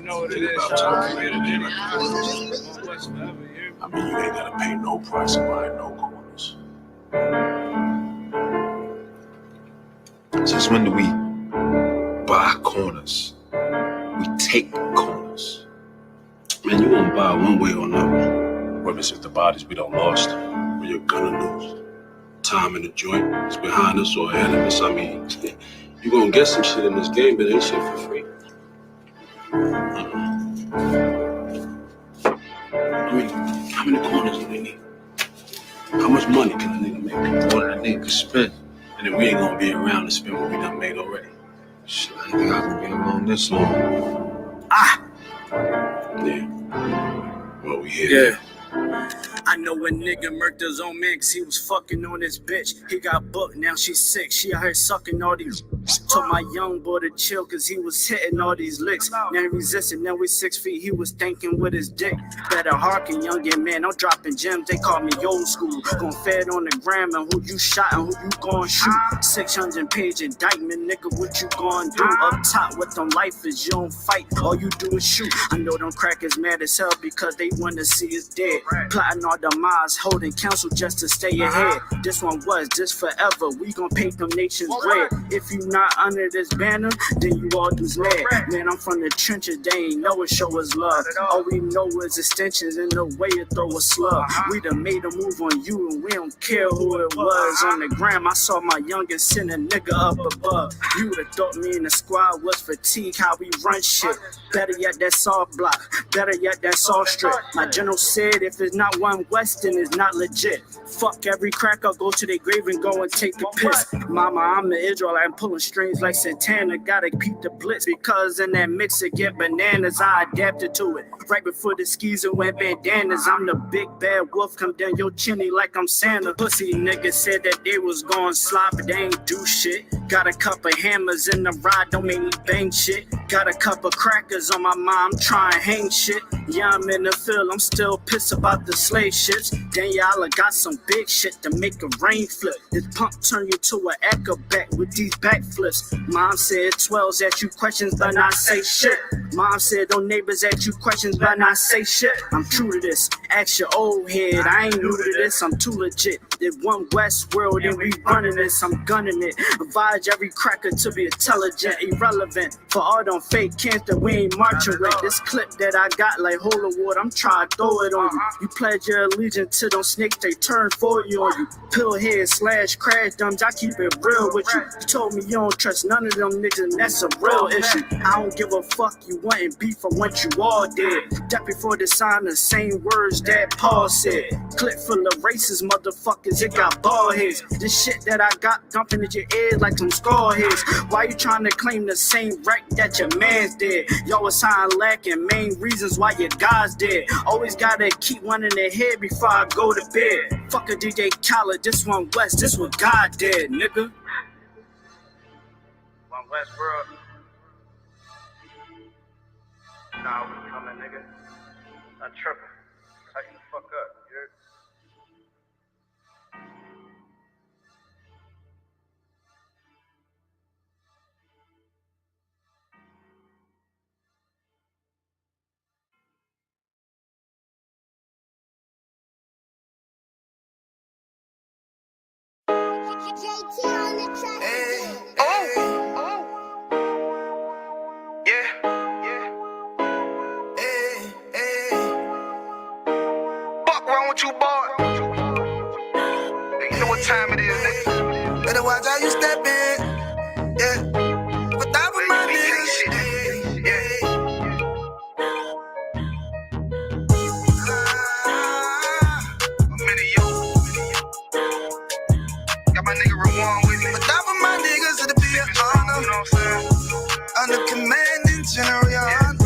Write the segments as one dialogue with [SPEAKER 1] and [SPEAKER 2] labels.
[SPEAKER 1] know what it is. I
[SPEAKER 2] mean, you ain't gotta pay no price to buy no corners. Since when do we buy corners? We take corners.
[SPEAKER 3] Man, you won't buy one way or another.
[SPEAKER 2] Whether it's the bodies we don't lost, or you're gonna lose.
[SPEAKER 3] Time in the joint is behind us or ahead of us. I mean, you gonna get some shit in this game, but ain't shit for free. I mean, how many corners do they need? How much money can a nigga make?
[SPEAKER 1] More than a nigga can spend.
[SPEAKER 3] And then we ain't gonna be around to spend what we done made already.
[SPEAKER 1] Shit, I ain't think I can be around this long.
[SPEAKER 3] Yeah. Well, we here.
[SPEAKER 1] Yeah.
[SPEAKER 4] I know a nigga murked his own man cause he was fucking on his bitch. He got booked, now she's sick. She out here sucking all these. Told my young boy to chill cause he was hitting all these licks. Now he resisted, now we 6 feet. He was thinking with his dick. Better hearken, youngin' man. I'm dropping gems, they call me old school. Gon' fed on the gram and who you shot and who you gon' shoot. 600-page indictment, nigga, what you gon' do? Up top with them lifers, you don't fight, all you do is shoot. I know them crackers mad as hell because they wanna see us dead. Plotting our demise, holding counsel just to stay ahead. This one was, this forever. We gon' paint them nations red. If you not under this banner, then you all just mad. Man, I'm from the trenches, they ain't know it show us love. All we know is extensions and the way you throw a slug. We done made a move on you and we don't care who it was. On the gram, I saw my youngest send a nigga up above. You would've thought me and the squad was fatigue, how we run shit. Better yet, that saw block. Better yet, that saw strip. My general said if it's not one West, then it's not legit. Fuck every cracker, go to their grave and go and take a piss. Mama, I'm an Israelite, I'm pulling strings like Santana. Gotta keep the blitz because in that mix it get bananas. I adapted to it. Right before the skis and went bandanas. I'm the big bad wolf, come down your chimney like I'm Santa. Pussy niggas said that they was gon' slide, but they ain't do shit. Got a couple hammers in the ride, don't make me bang shit. Got a couple crackers on my mind, I'm trying to hang shit. Yeah, I'm in the field, I'm still pissed about the slave ships. Daniela got some big shit to make a rain flip. This pump turn you to an acrobat with these backflips. Mom said 12s ask you questions but not say shit. Mom said don't neighbors ask you questions but not say shit. I'm true to this, ask your old head. I ain't new to this, I'm too legit. There's one West world and we running this, I'm gunning it. Advise every cracker to be intelligent, irrelevant. For all them fake cancer we ain't marching with. This clip that I got like holy water, I'm trying to throw it on you. You pledge your allegiance to them snakes, they turn for you on you. Pillhead / crash dumps, I keep it real with you. You told me you don't trust none of them niggas, and that's a real issue. I don't give a fuck, you wantin' beef from what you all did. That before they signed the same words that Paul said. Clip full of racist motherfuckers, it got bald heads. This shit that I got dumping in your ears like some skull heads. Why you trying to claim the same wreck that your man's did? Y'all was sign lacking, main reasons why your guys dead. Always gotta keep one in the head before I go to bed. Fuck a DJ Khaled, this one West, this what God did, nigga.
[SPEAKER 5] One West world. Nah, we coming, nigga. Not tripping. Tighten the fuck up, you heard?
[SPEAKER 6] JT on the track.
[SPEAKER 7] Hey, fuck wrong with you, boy? You know what time it is, nigga. Better watch how you step in. Yeah. But that was my niggas. Got my nigga Rawan with me. But that was my niggas, it'll be an honor. You know what I'm saying? Under commanding General YAHANNA.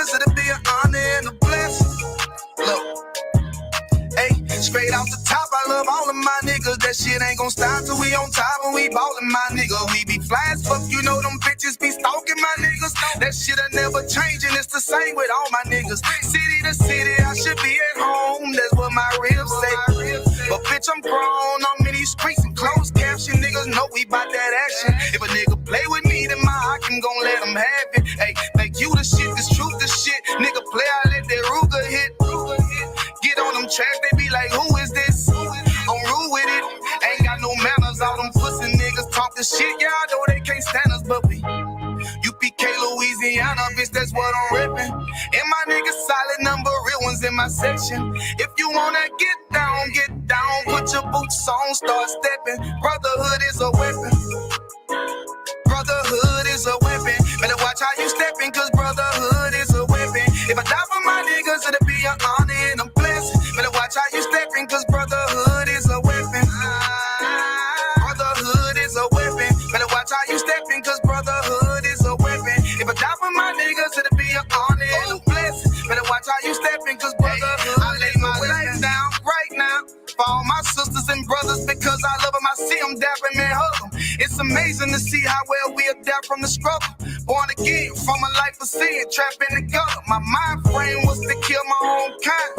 [SPEAKER 7] It'll be an honor and a blessing. Look, hey, straight off the top, I love all of my niggas. That shit ain't gon' stop till we on top and we ballin', my nigga. We be fly as fuck, you know them bitches be stalking my niggas. That shit'll never change and it's the same with all my niggas. City to city, I should be at home. That's what my ribs say. But bitch, I'm grown, I'm in these streets and clothes the shit, yeah, I know they can't stand us, but we UPK, Louisiana, bitch, that's what I'm reppin'. And my niggas solid number, real ones in my section. If you wanna get down, put your boots on, start stepping. Brotherhood is a weapon. Brotherhood is a weapon. Better watch how you steppin', cause brotherhood is a weapon. If I die for my niggas, it'll be an honor and a blessing. Better watch how you steppin', cause brotherhood is a weapon. Brotherhood is a weapon. Better watch how you steppin', cause brotherhood is a weapon. If I die for my niggas, it'll be an honor and a blessing. Better watch how you steppin', cause brotherhood. I lay my life down right now for all my sisters and brothers, because I love them. I see them dapping and hug them. It's amazing to see how well we adapt from the struggle. Born again from a life of sin, trapped in the gutter. My mind frame was to kill my own kind.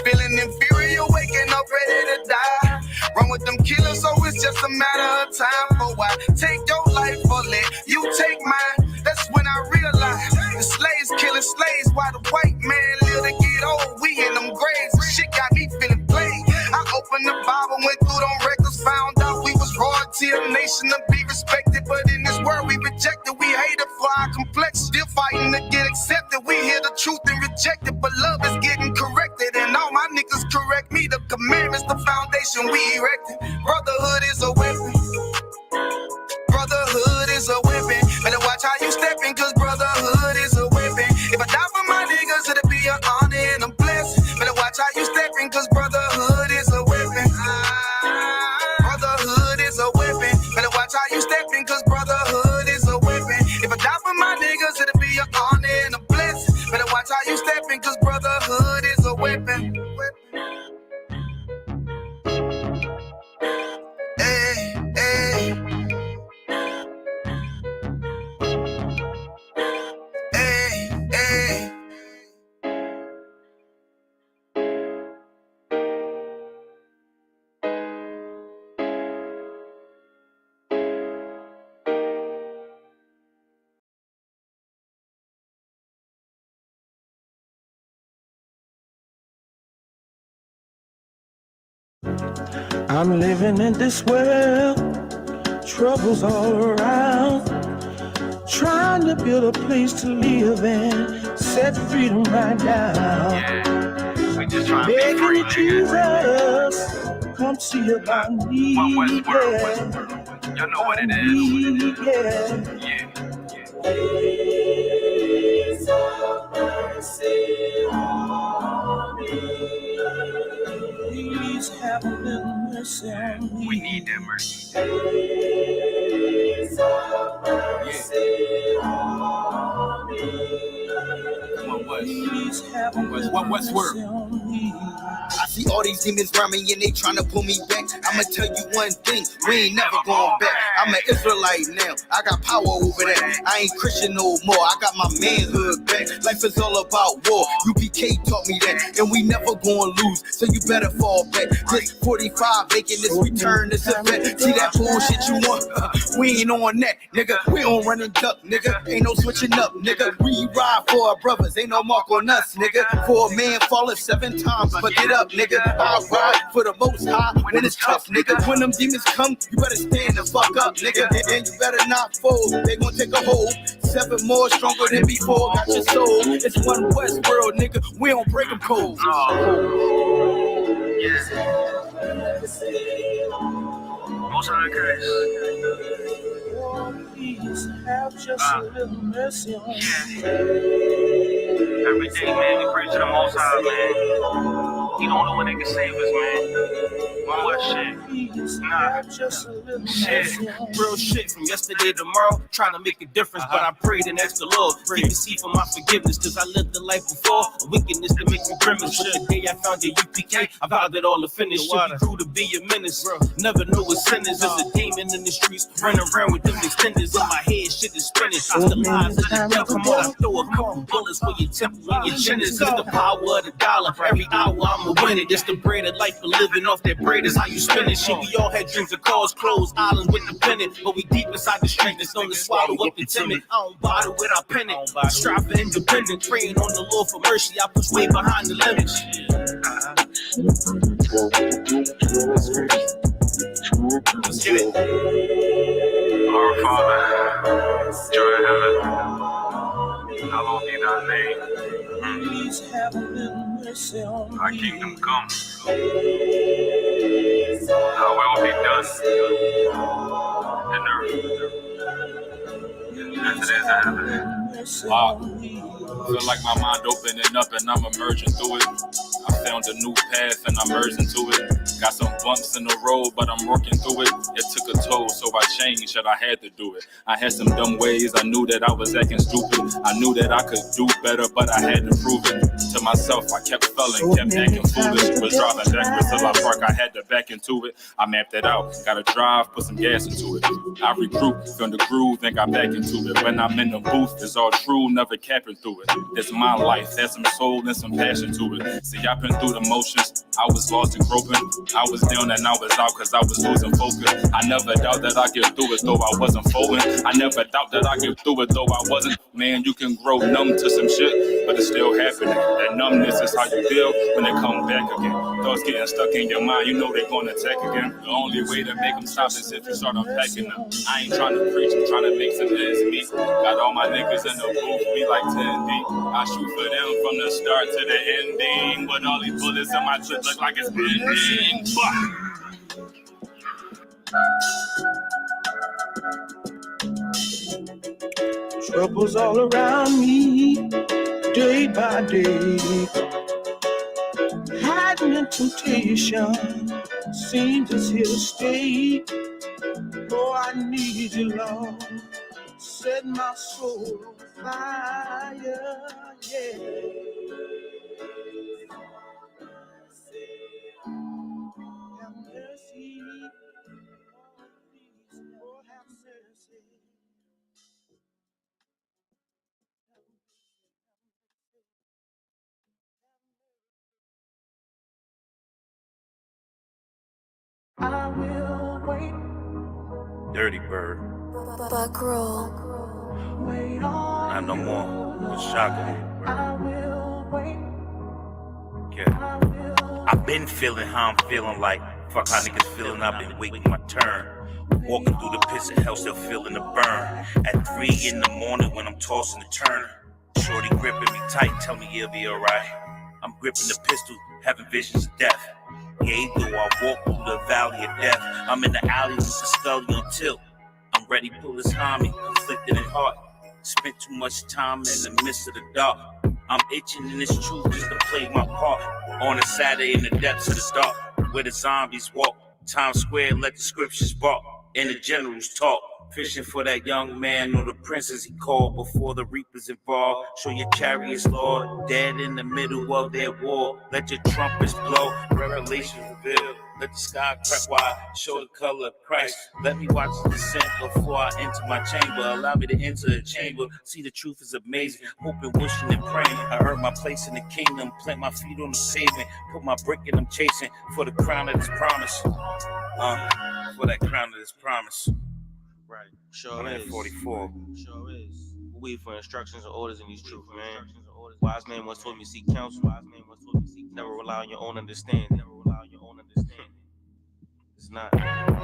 [SPEAKER 7] Feeling inferior, waking up ready to die. Run with them killers, so it's just a matter of time. For why take your life or let you take mine? That's when I realized the slaves killing slaves while the white man live to get old. We in them graves, and shit got me feeling played. I opened the Bible, went through them records, found out we was royalty, a nation to be respected. But in this world we rejected, we hated for our complex. Still fighting to get accepted. We hear the truth and reject it, but love is getting corrected. And all my niggas correct me. The commandments, the foundation we erected. Brotherhood is a weapon. Brotherhood is a weapon. Better watch how you steppin', cause brotherhood is a weapon. If I die for my niggas, it'll be an honor and a blessing. Better watch how you steppin', cause brotherhood is a weapon. Brotherhood is a weapon. Better watch how you steppin', cause brotherhood is a weapon. If I die for my niggas, it'll be an honor and a blessing. Better watch how you steppin', cause brotherhood is a weapon. Hey, hey.
[SPEAKER 8] I'm living in this world, troubles all around, trying to build a place to live and set freedom right now.
[SPEAKER 5] Yeah, we just trying to be
[SPEAKER 8] Begging
[SPEAKER 5] free,
[SPEAKER 8] Jesus, come see about me.
[SPEAKER 5] One Westworld. You know what it is. Yeah.
[SPEAKER 8] Please have mercy on me. Please have a little mercy on me.
[SPEAKER 5] We need that mercy.
[SPEAKER 8] Please have mercy on me. Please have a little mercy on me.
[SPEAKER 9] I see all these demons around me and they trying to pull me back. I'ma tell you one thing, we ain't never going back. I'm an Israelite now, I got power over that. I ain't Christian no more, I got my manhood back. Life is all about war, UPK taught me that. And we never gonna lose, so you better fall back. This 45 making this return, this event. See that bullshit you want? We ain't on that, nigga. We don't run and duck, nigga. Ain't no switching up, nigga. We ride for our brothers, ain't no mark on us, nigga. For a man falling 7 times, but get up, nigga. I ride for the most high when it's tough, nigga. When them demons come, you better stand the fuck up, nigga. And you better not fold, they gon' take a hold. 7 more stronger than before, got your soul. It's one West world, nigga. We don't break them cold.
[SPEAKER 5] Most of the Christ.
[SPEAKER 8] Please have just a little mercy on me.
[SPEAKER 5] Every day, man, we pray to the Most High, man. He don't know when they can save us, man. One more shit. Nah.
[SPEAKER 8] Shit.
[SPEAKER 10] Real shit from yesterday to tomorrow. Trying to make a difference, but I prayed and asked the Lord. Keep me see for my forgiveness, cause I lived the life before. A wickedness to make me grimace. But the day I found the UPK, I vowed it all to finish. Should be crew to be a menace. Never know what sinners. There's a demon in the streets, running around with them extenders. In my head, shit is spinning. It's the lies of the devil. Come on, I throw a couple bullets for your temple and your chin. It's the power of the dollar. Every hour I'ma win it. It's the bread of life, but living off that bread is how you spend it. Shit, we all had dreams of cars, clothes, islands with the pennant. But we deep inside the strength that's known to swallow up the timid. I don't bother with our pennant. I strive for independence. Praying on the Lord for mercy. I push way behind the limits.
[SPEAKER 5] Let's get it.
[SPEAKER 8] please have a little mercy on me.
[SPEAKER 5] Our kingdom come. Thy will be done in earth as it is in heaven.
[SPEAKER 11] Wow. Feel like my mind opening up and I'm emerging through it. I found a new path and I'm merging to it. Got some bumps in the road, but I'm working through it. It took a toll, so I changed, and I had to do it. I had some dumb ways, I knew that I was acting stupid. I knew that I could do better, but I had to prove it to myself. I kept failing, kept acting foolish. Was driving backwards till I park, I had to back into it. I mapped it out, gotta drive, put some gas into it. I regroup, found the groove, then got back into it. When I'm in the booth, it's all true, never capping through it. It's my life, there's some soul and some passion to it. See, I've been through the motions, I was lost and groping. I was down and I was out cause I was losing focus. I never doubt that I get through it though I wasn't folding. I never doubt that I get through it though I wasn't. Man, you can grow numb to some shit, but it's still happening. That numbness is how you feel when they come back again. Thoughts getting stuck in your mind, you know they're gonna attack again. The only way to make them stop is if you start unpacking them. I ain't trying to preach, I'm trying to make some ends meet. Got all my niggas in the booth, we like 10 deep. I shoot for them from the start to the ending. But all these bullets in my clip look like it's ending.
[SPEAKER 8] Troubles all around me, day by day. Hiding in temptation seems it's here to stay. Oh, I need you, Lord. Set my soul on fire, yeah. Have mercy, oh, have mercy. I will wait.
[SPEAKER 5] Dirty Bird.
[SPEAKER 6] Buckroll.
[SPEAKER 8] Wait on.
[SPEAKER 5] Not no more. It's shocking.
[SPEAKER 8] I will wait.
[SPEAKER 5] Yeah. I've been feeling how I'm feeling like. Fuck how niggas feeling, I've been waiting my turn. Walking through the pits of hell, still feeling the burn. At 3 in the morning when I'm tossing and turning. Shorty gripping me tight, tell me it'll be alright. I'm gripping the pistol, having visions of death. Yeah, though I walk through the valley of death. I'm in the alley with the scully on tilt. I'm ready to pull this homie, conflicted in heart. Spent too much time in the midst of the dark. I'm itching in this truth just to play my part. On a Saturday in the depths of the dark, where the zombies walk. Times Square, let the scriptures bark. And the generals talk. Fishing for that young man or the princess he called before the reapers involved. Show your chariots, Lord, dead in the middle of their war. Let your trumpets blow, revelation reveal. Let the sky crack wide, show the color of Christ. Let me watch the descent before I enter my chamber. Allow me to enter the chamber. See, the truth is amazing. Hoping, wishing, and praying. I earn my place in the kingdom. Plant my feet on the pavement. Put my brick in, I'm chasing for the crown of this promise. For that crown of this promise.
[SPEAKER 10] Right. Sure is.
[SPEAKER 5] 44.
[SPEAKER 10] Sure is. We wait for instructions and orders in these truths, man. Wise man once told me seek counsel. Never rely on your own understanding. It's not.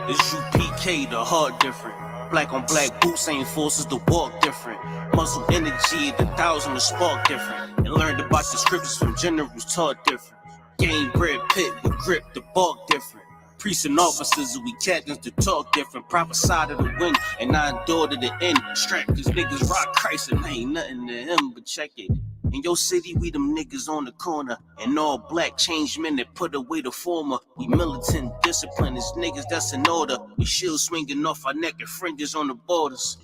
[SPEAKER 10] This UPK, the heart different. Black on black boots ain't forces to walk different. Muscle energy, the 1,000 to spark different. And learned about the scriptures from generals taught different. Game bred pit with grip, the bark different. Priests and officers, we captains to talk different. Proper side of the wind, and I endure to the end. Strap cause niggas rock Christ and ain't nothing to him, but check it. In your city, we them niggas on the corner. And all black change men that put away the former. We militant, disciplined, as niggas that's in order. We shield swinging off our neck and fringes on the borders.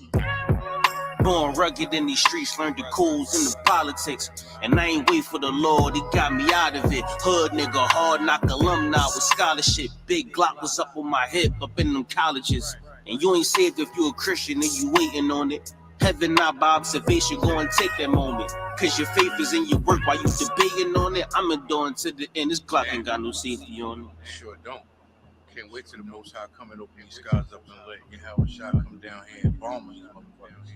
[SPEAKER 10] Born rugged in these streets, learned the codes and the politics. And I ain't wait for the Lord, he got me out of it. Hood nigga, hard knock alumni with scholarship. Big Glock was up on my hip, up in them colleges. And you ain't saved if you a Christian and you waiting on it. Heaven not by observation, go and take that moment. Cause your faith is in your work while you debating on it. I'm enduring to the end, this Glock ain't got no safety on it.
[SPEAKER 1] Sure don't. Can't wait till the Most High come and open these skies up and let Yahweh come down here and bomb these motherfuckers.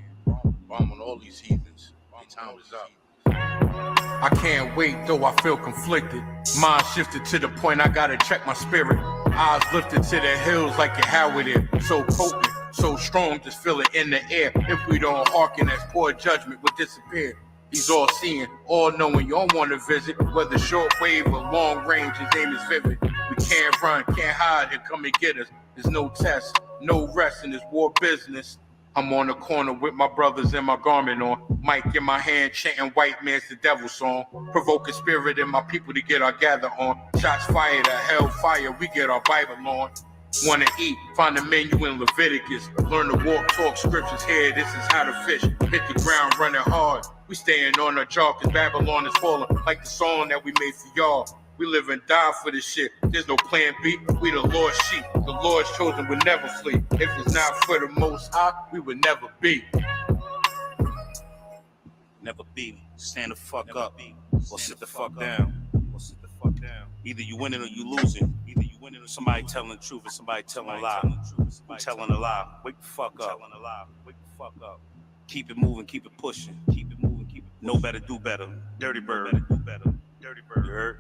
[SPEAKER 1] Bomb on all these heathens. Their time is up.
[SPEAKER 12] I can't wait, though I feel conflicted. Mind shifted to the point I gotta check my spirit. Eyes lifted to the hills like Yahweh there. So potent, so strong, just feel it in the air. If we don't hearken, as poor judgment would disappear. He's all seeing, all knowing. You don't want to visit, whether short wave or long range, his aim is vivid. We can't run, can't hide, he'll come and get us. There's no test, no rest in this war business. I'm on the corner with my brothers and my garment on. Mic in my hand, chanting white man's the devil song. Provoking spirit in my people to get our gather on. Shots fired at hellfire, we get our Bible on. Wanna eat, find the menu in Leviticus. Learn to walk, talk scriptures here, this is how to fish. Hit the ground running hard. We staying on our job cause Babylon is falling. Like the song that we made for y'all. We live and die for this shit. There's no plan B. We the Lord's sheep. The Lord's chosen would never flee. If it's not for the Most High, we would never be.
[SPEAKER 5] Never be. Stand the fuck up or sit the fuck down. Either you winning or you losing. Somebody telling the truth or somebody telling a lie. I'm telling a lie. Wake the fuck up. Keep it moving, keep it pushing. Know better, do better. Dirty bird. You heard?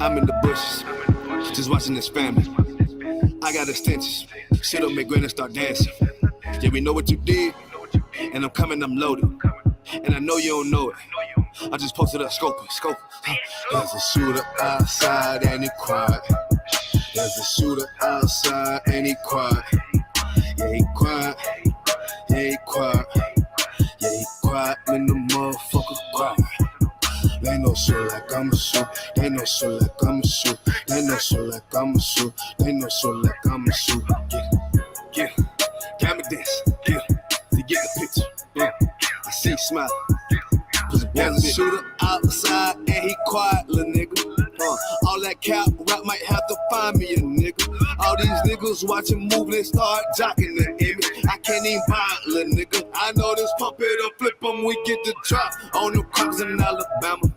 [SPEAKER 13] I'm in the bushes, just watching this family. I got extensions, sit up, make grin and start dancing. Yeah, we know what you did, and I'm coming, I'm loaded. And I know you don't know it. I just posted up, scoping. There's a shooter outside and he quiet. There's a shooter outside and he quiet. Yeah, he quiet. Yeah, he quiet. Yeah, he quiet when the motherfucker quiet. They know so like I'ma shoot. They know so like I'ma shoot. They know so like I'ma shoot. They know so like I'ma shoot. Yeah. Got me this. Yeah. To get the picture. Yeah. I see you smiling. There's a shooter outside and he quiet, little nigga. All that cap rap might have to find me a nigga. All these niggas watching moving and start jocking the image. I can't even buy it, little nigga. I know this pump it'll flip them, we get the drop on the cops in Alabama.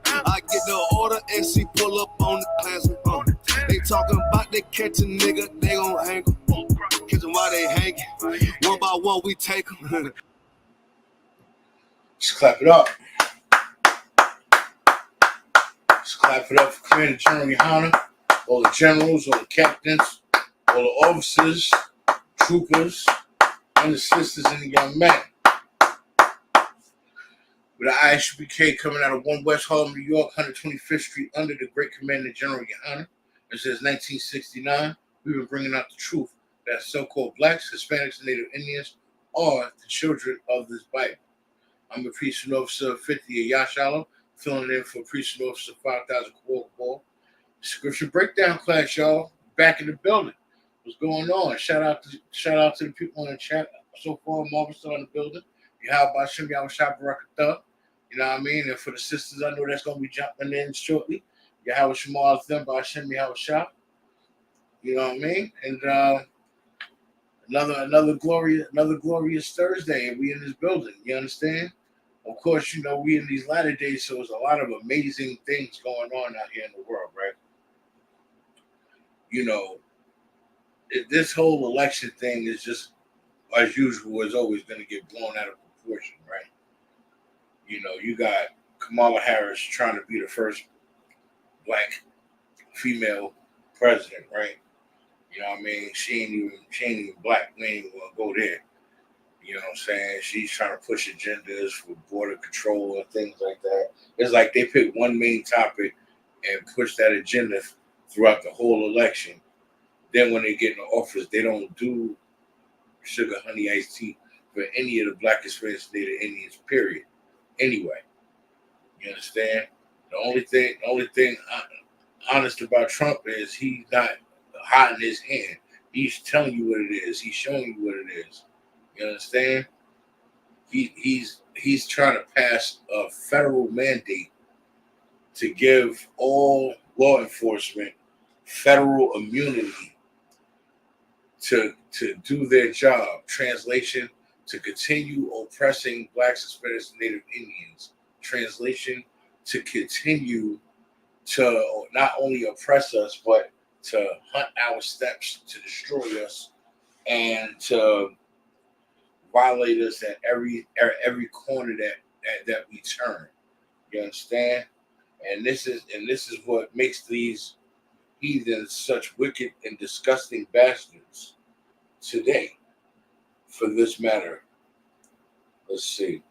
[SPEAKER 13] I get the order and she pull up on the Klansman. They talking about they catch a nigga, they gon' hang em. Catch them while they hanging. One by one we take them.
[SPEAKER 1] Just clap it up. Just clap it up for Commander General YAHANNA, all the generals, all the captains, all the officers, troopers, and the sisters and the young men. With the ISUPK coming out of 1 West Harlem, New York, 125th Street, under the great Commander General YAHANNA. And since 1969, we've been bringing out the truth that so-called blacks, Hispanics, and Native Indians are the children of this Bible. I'm a Precinct Officer 50 at Yashala, filling in for Precinct Officer 5000 Ball. Scripture breakdown class, y'all. Back in the building. What's going on? Shout out to the people in the chat so far. Marvin still in the building. Yahweh Shem Yahweh Barakatah. You know what I mean? And for the sisters, I know that's going to be jumping in shortly. Yahweh Shemal them by Shem Yahweh Shah. You know what I mean? And another glorious Thursday, and we in this building. You understand? Of course, you know, we in these latter days, so there's a lot of amazing things going on out here in the world, right? You know, this whole election thing is just, as usual, is always going to get blown out of proportion, right? You know, you got Kamala Harris trying to be the first black female president, right? You know what I mean? She ain't even black. We ain't even gonna go there. You know what I'm saying? She's trying to push agendas for border control and things like that. It's like they pick one main topic and push that agenda throughout the whole election. Then when they get in the office, they don't do sugar, honey, iced tea for any of the black Hispanics, Native Indians, period. Anyway, you understand? The only thing honest about Trump is he's not hiding his hand. He's telling you what it is. He's showing you what it is. You understand? He's trying to pass a federal mandate to give all law enforcement federal immunity to do their job. Translation: to continue oppressing Blacks, Hispanics, and Native Indians. Translation: to continue to not only oppress us, but to hunt our steps, to destroy us, and to violate us at every corner that we turn. You understand? And this is what makes these heathens such wicked and disgusting bastards today. For this matter, let's see.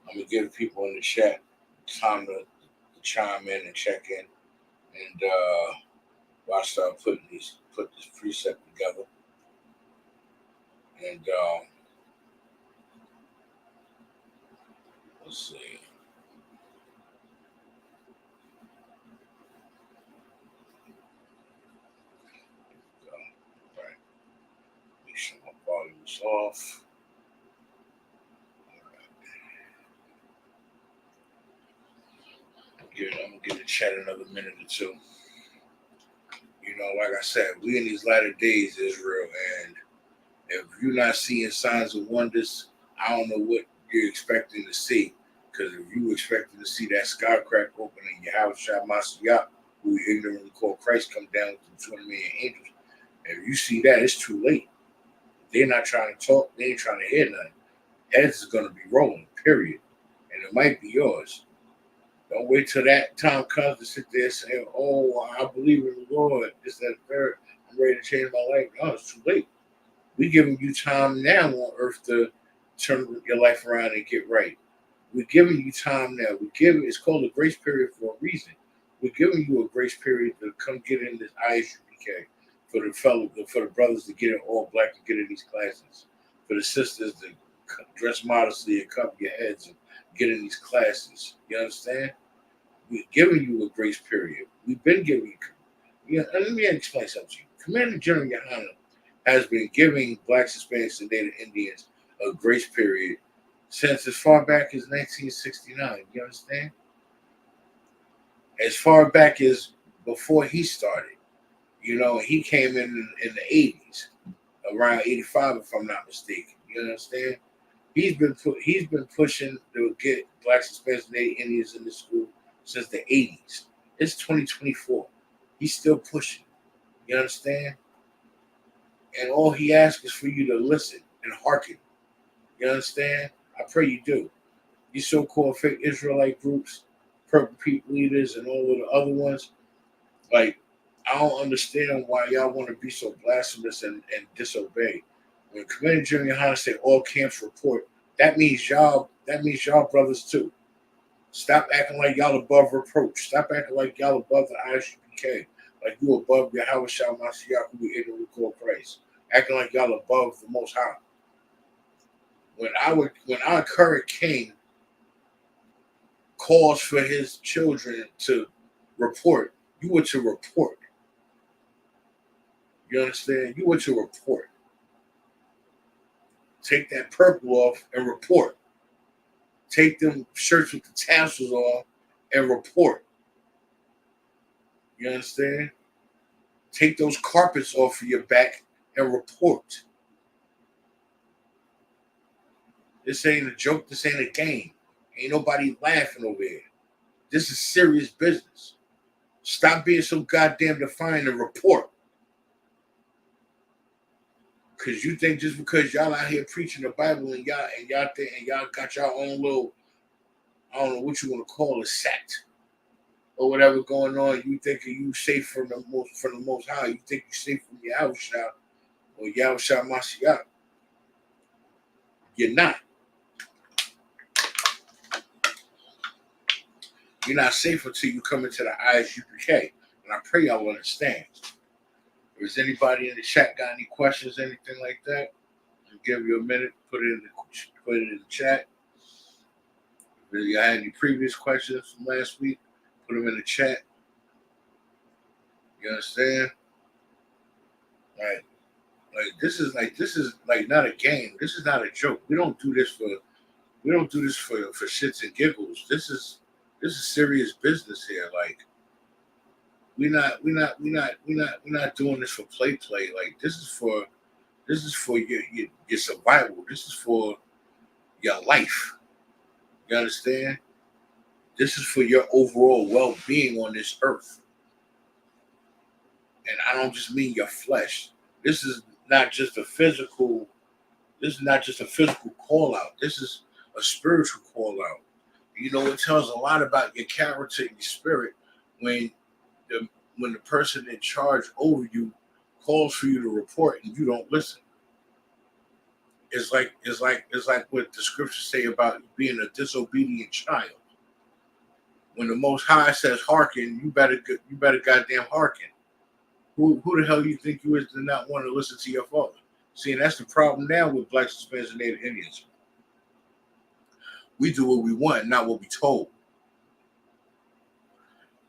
[SPEAKER 1] I'm gonna give people in the chat time to chime in and check in, and while I start put this precept together, and let's see. Right. Make sure my volume is off. I'm gonna give the chat another minute or two. You know, like I said, we in these latter days, Israel, and if you're not seeing signs of wonders, I don't know what you're expecting to see. Because if you expecting to see that sky crack open and Yahushua Mashiach, who we ignorantly call Christ, come down with the 20 million angels, if you see that, it's too late. They're not trying to talk. They ain't trying to hear nothing. Heads is going to be rolling, period. And it might be yours. Don't wait till that time comes to sit there and say, oh, I believe in the Lord. This, that, third. I'm ready to change my life. No, it's too late. We're giving you time now on earth to turn your life around and get right. We're giving you time now. It's called a grace period for a reason. We're giving you a grace period to come get in this ISUPK, for the brothers to get in all black to get in these classes, for the sisters to dress modestly and cover your heads and get in these classes. You understand? We're giving you a grace period. We've been giving you. Let me explain something to you. Commander General YAHANNA has been giving Blacks, Hispanics, and Native Indians a grace period since as far back as 1969. You understand? As far back as before he started. You know, he came in the 80s, around 85, if I'm not mistaken. You understand? He's been pushing to get Blacks, Hispanics, and Native Indians in the school since the 80s. It's 2024. He's still pushing. You understand? And all he asks is for you to listen and hearken. You understand? I pray you do. These so-called fake Israelite groups, Purple People leaders, and all of the other ones, like, I don't understand why y'all want to be so blasphemous and disobey. When Commander General YAHANNA said all camps report, that means y'all brothers too. Stop acting like y'all above reproach. Stop acting like y'all above the ISUPK, like you above Yahushua Mashiach, who we ignorantly call Christ. Acting like y'all above the Most High. When our current king calls for his children to report, you were to report. You understand? You were to report. Take that purple off and report. Take them shirts with the tassels off and report. You understand? Take those carpets off of your back and report. This ain't a joke. This ain't a game. Ain't nobody laughing over here. This is serious business. Stop being so goddamn defiant and report. Because you think just because y'all out here preaching the Bible and y'all got your own little, I don't know what you want to call a sect or whatever going on, you think you safe from the most high. You think you safe from Yahushua or Yahushua Mashiach. You're not. You're not safe until you come into the ISUPK. And I pray y'all understand. If there's anybody in the chat got any questions, anything like that, I'll give you a minute, put it in the chat. If you had any previous questions from last week, put them in the chat. You understand? This is not a game. This is not a joke. We don't do this for shits and giggles. This is serious business here. Like, We're not doing this for play. Like this is for your survival. This is for your life. You understand? This is for your overall well-being on this earth. And I don't just mean your flesh. This is not just a physical call out. This is a spiritual call out. You know, it tells a lot about your character and your spirit when the person in charge over you calls for you to report and you don't listen. It's like what the scriptures say about being a disobedient child. When the Most High says hearken, you better goddamn hearken. Who the hell you think you is to not want to listen to your father? See, and that's the problem now with blacks, Hispanics, and Native Indians. We do what we want, not what we told.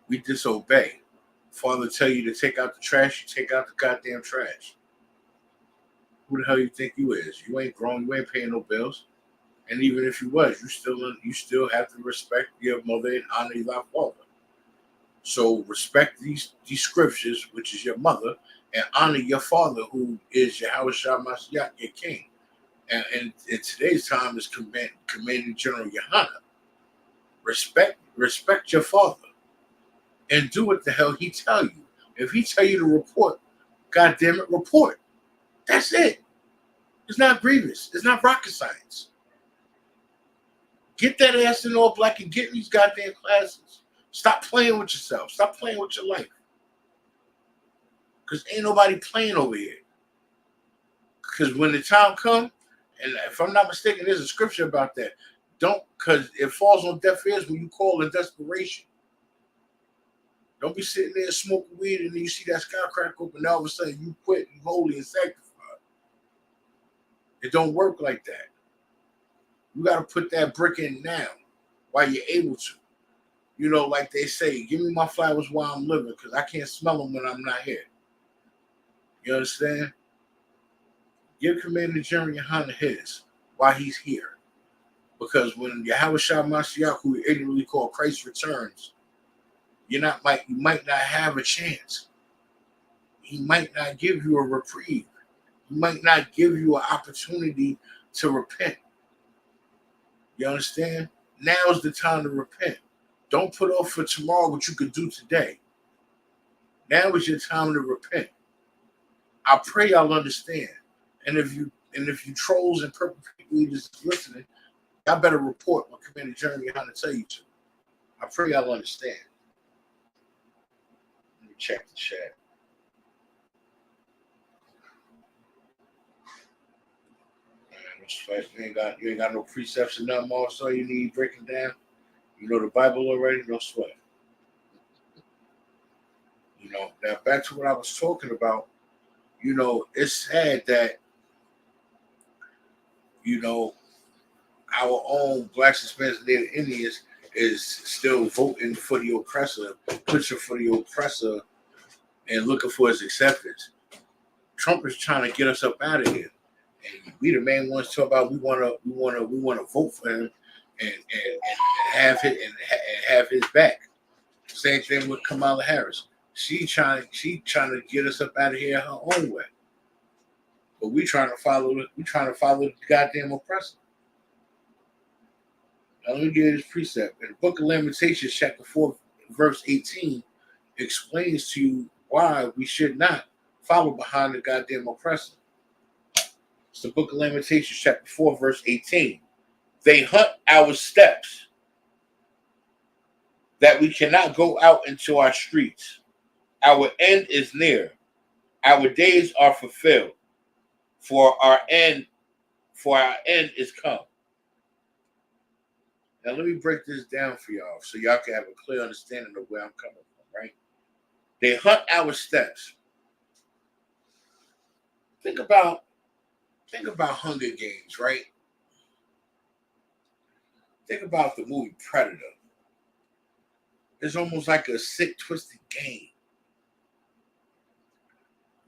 [SPEAKER 1] We disobey. Father tell you to take out the trash, you take out the goddamn trash. Who the hell you think you is? You ain't grown, you ain't paying no bills. And even if you was, you still have to respect your mother and honor thy father. So respect these scriptures, which is your mother, and honor your father, who is Yahawashi Mashiach, your king. And in today's time is Commanding General Yahanna. Respect your father. And do what the hell he tell you. If he tell you to report, God damn it, report. That's it. It's not grievous. It's not rocket science. Get that ass in all black and get in these goddamn classes. Stop playing with yourself. Stop playing with your life. Because ain't nobody playing over here. Because when the time comes, and if I'm not mistaken, there's a scripture about that. Because it falls on deaf ears when you call in desperation. Don't be sitting there smoking weed and then you see that sky crack open and all of a sudden you quit, you holy and sanctified. It don't work like that. You got to put that brick in now while you're able to. You know, like they say, give me my flowers while I'm living because I can't smell them when I'm not here. You understand? Give Commander General Yahanna his while he's here. Because when Yahawashi Mashiach, who we ignorantly call Christ, returns, you might not have a chance. He might not give you a reprieve. He might not give you an opportunity to repent. You understand? Now's the time to repent. Don't put off for tomorrow what you could do today. Now is your time to repent. I pray y'all understand. And if you trolls and purple people just listening, y'all better report what Commander General Yahanna tell you to. I pray y'all understand. Let me check the chat. You ain't got no precepts and nothing more, so you need breaking down. You know the Bible already, no sweat. You know, now back to what I was talking about, you know, it's sad that, you know, our own blacks, Hispanics, and Native Indians is still voting for the oppressor, pushing for the oppressor, and looking for his acceptance. Trump is trying to get us up out of here. And we the main ones talk about we want to vote for him and have his back. Same thing with Kamala Harris. She trying to get us up out of here her own way. But we trying to follow the goddamn oppressor. Now let me give you this precept. In the Book of Lamentations, chapter 4, verse 18, explains to you why we should not follow behind the goddamn oppressor. It's the Book of Lamentations, chapter 4, verse 18. They hunt our steps, that we cannot go out into our streets. Our end is near. Our days are fulfilled. For our end is come. Now let me break this down for y'all so y'all can have a clear understanding of where I'm coming from, right? They hunt our steps. Think about Hunger Games, right? Think about the movie Predator. It's almost like a sick, twisted game.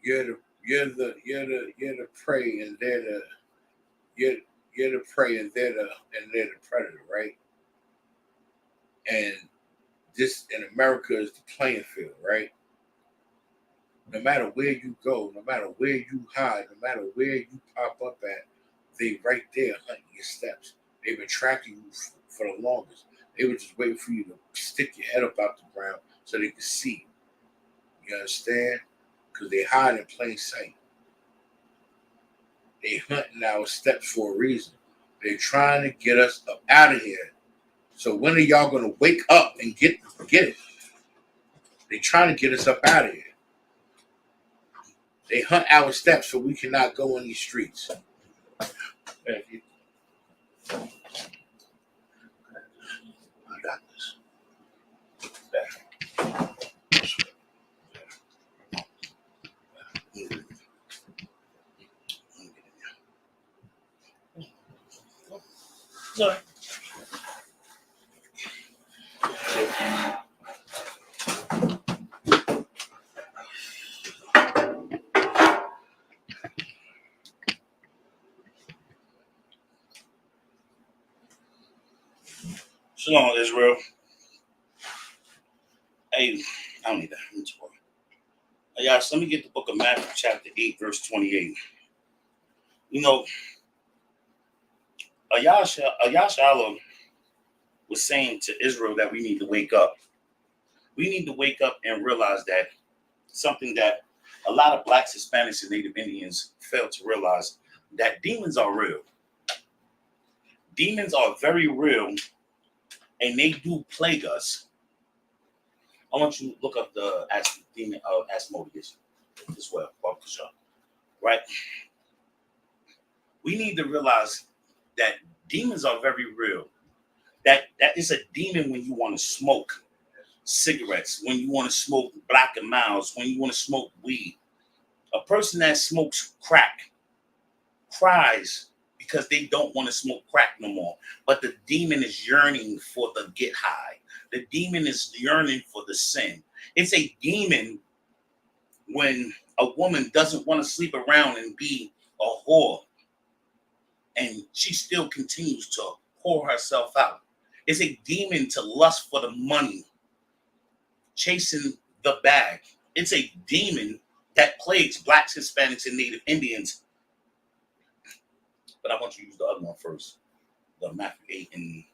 [SPEAKER 1] You're the prey, and they're the prey, and they're the predator, right? And this in America is the playing field, right? No matter where you go, no matter where you hide, no matter where you pop up at, they right there hunting your steps. They've been tracking you for the longest. They were just waiting for you to stick your head up out the ground so they could see you. You understand? Because they hide in plain sight. They hunting our steps for a reason. They're trying to get us up out of here. So when are y'all gonna wake up and get it? They trying to get us up out of here. They hunt our steps so we cannot go in these streets. I got this.
[SPEAKER 5] Sorry. Shalom, Israel. Hey, I don't need that. Hey, guys, let me get the book of Matthew, chapter 8, verse 28. You know, Ayashala was saying to Israel that we need to wake up. We need to wake up and realize that something that a lot of blacks, Hispanics, and Native Indians fail to realize, that demons are real. Demons are very real, and they do plague us. I want you to look up the demon of Asmodeus as well, right? We need to realize that demons are very real. That is a demon when you want to smoke cigarettes, when you want to smoke Black and Milds, when you want to smoke weed. A person that smokes crack cries because they don't want to smoke crack no more. But the demon is yearning for the get high. The demon is yearning for the sin. It's a demon when a woman doesn't want to sleep around and be a whore, and she still continues to whore herself out. It's a demon to lust for the money, chasing the bag. It's a demon that plagues Blacks, Hispanics, and Native Indians. But I want you to use the other one first. The Matthew 8 and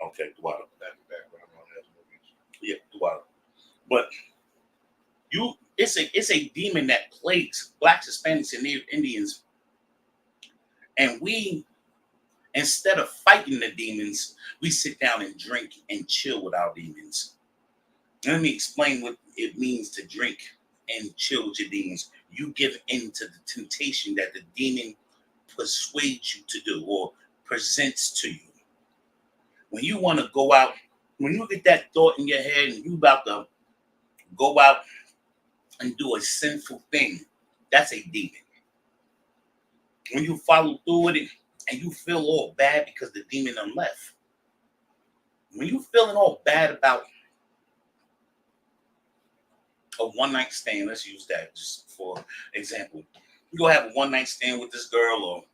[SPEAKER 5] okay, Dwada. Yeah, Dwada. But it's a demon that plagues Blacks, Hispanics, and Native Indians. And we, instead of fighting the demons, we sit down and drink and chill with our demons. Let me explain what it means to drink and chill with your demons. You give in to the temptation that the demon persuades you to do or presents to you. When you want to go out, when you get that thought in your head and you about to go out and do a sinful thing, that's a demon. When you follow through with it and you feel all bad because the demon done left. When you feeling all bad about a one-night stand, let's use that just for example. You go have a one-night stand with this girl, or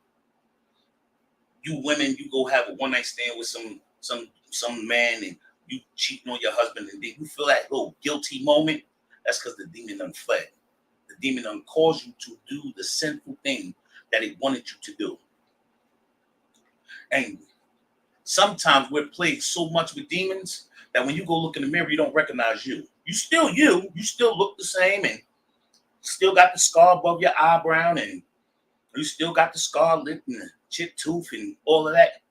[SPEAKER 5] you women, you go have a one-night stand with some man and you cheating on your husband, and then you feel that little guilty moment. That's because the demon done fled. The demon done caused you to do the sinful thing that it wanted you to do. And sometimes we're plagued so much with demons that when you go look in the mirror, you don't recognize you. You still you. You still look the same, and still got the scar above your eyebrow, and you still got the scar lip and the chipped tooth and all of that.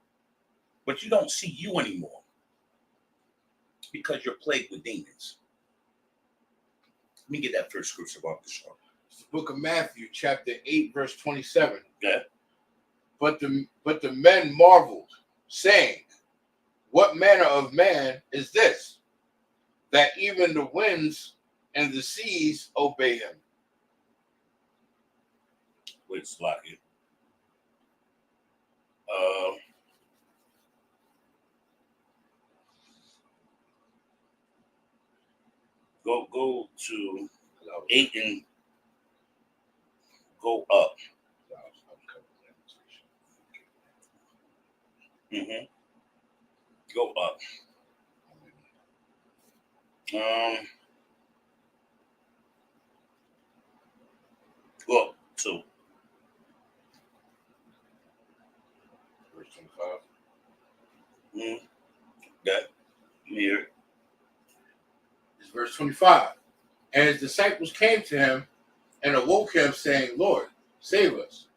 [SPEAKER 5] But you don't see you anymore because you're plagued with demons. Let me get that first scripture about the show.
[SPEAKER 1] It's the book of Matthew, chapter 8, verse 27.
[SPEAKER 5] Yeah.
[SPEAKER 1] But the men marveled, saying, what manner of man is this, that even the winds and the seas obey him?
[SPEAKER 5] Wait, Slocky. Go to 8 and go up. Go up. Well, 2.
[SPEAKER 1] Verse 25.
[SPEAKER 5] That here.
[SPEAKER 1] It's verse 25. And his disciples came to him and awoke him, saying, Lord, save us.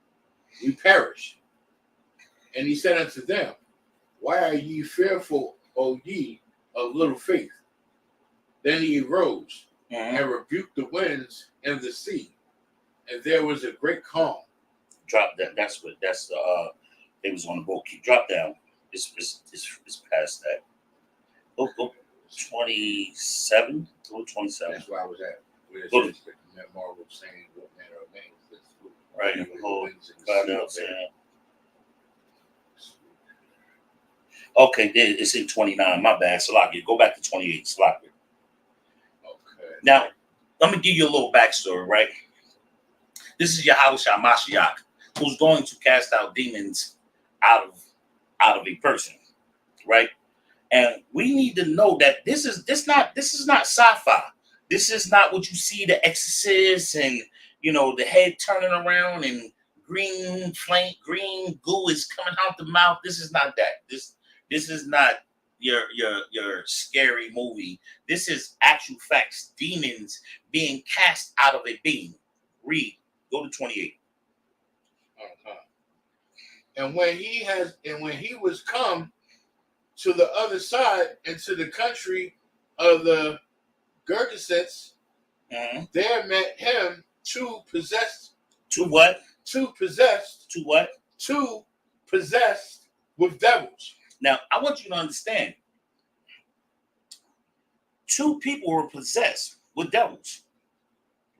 [SPEAKER 1] We perish. And he said unto them, Why are ye fearful, O ye of little faith? Then he arose and rebuked the winds and the sea, and there was a great calm.
[SPEAKER 5] Drop that. That's the they was on the boat. Keep drop down. It's past that. Go 27. Go 27.
[SPEAKER 1] That's where I was at. Where it
[SPEAKER 5] Go
[SPEAKER 1] says that Marvel saying, What manner of man is this?
[SPEAKER 5] Right. Okay, it's in 29. My bad. Salaki. Go back to 28. Salaki.
[SPEAKER 1] Okay.
[SPEAKER 5] Now, let me give you a little backstory, right? This is Yahushua Mashiach, who's going to cast out demons out of a person, right? And we need to know that this is not sci-fi. This is not what you see the Exorcist and the head turning around and green goo is coming out the mouth. This is not that. This is not your scary movie. This is actual facts. Demons being cast out of a being. Read. Go to 28.
[SPEAKER 1] And when he was come to the other side into the country of the Gergesenes, there met him two possessed.
[SPEAKER 5] Two what?
[SPEAKER 1] Two possessed.
[SPEAKER 5] Two what?
[SPEAKER 1] Two possessed with devils.
[SPEAKER 5] Now, I want you to understand. 2 people were possessed with devils,